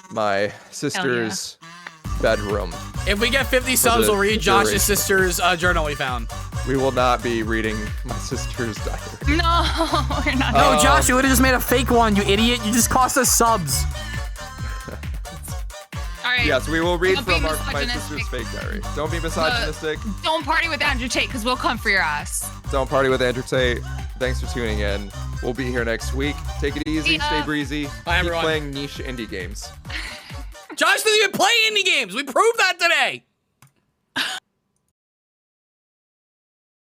my sister's bedroom. If we get 50 subs, we'll read Josh's sister's journal we found. We will not be reading my sister's diary. No, we're not. No, Josh, you would have just made a fake one, you idiot. You just cost us subs. All right. Yes, we will read from my sister's fake diary. Don't be misogynistic. Don't party with Andrew Tate, because we'll come for your ass. Don't party with Andrew Tate. Thanks for tuning in. We'll be here next week. Take it easy. Stay breezy. Bye, everyone. Keep playing niche indie games. Josh doesn't even play indie games. We proved that today.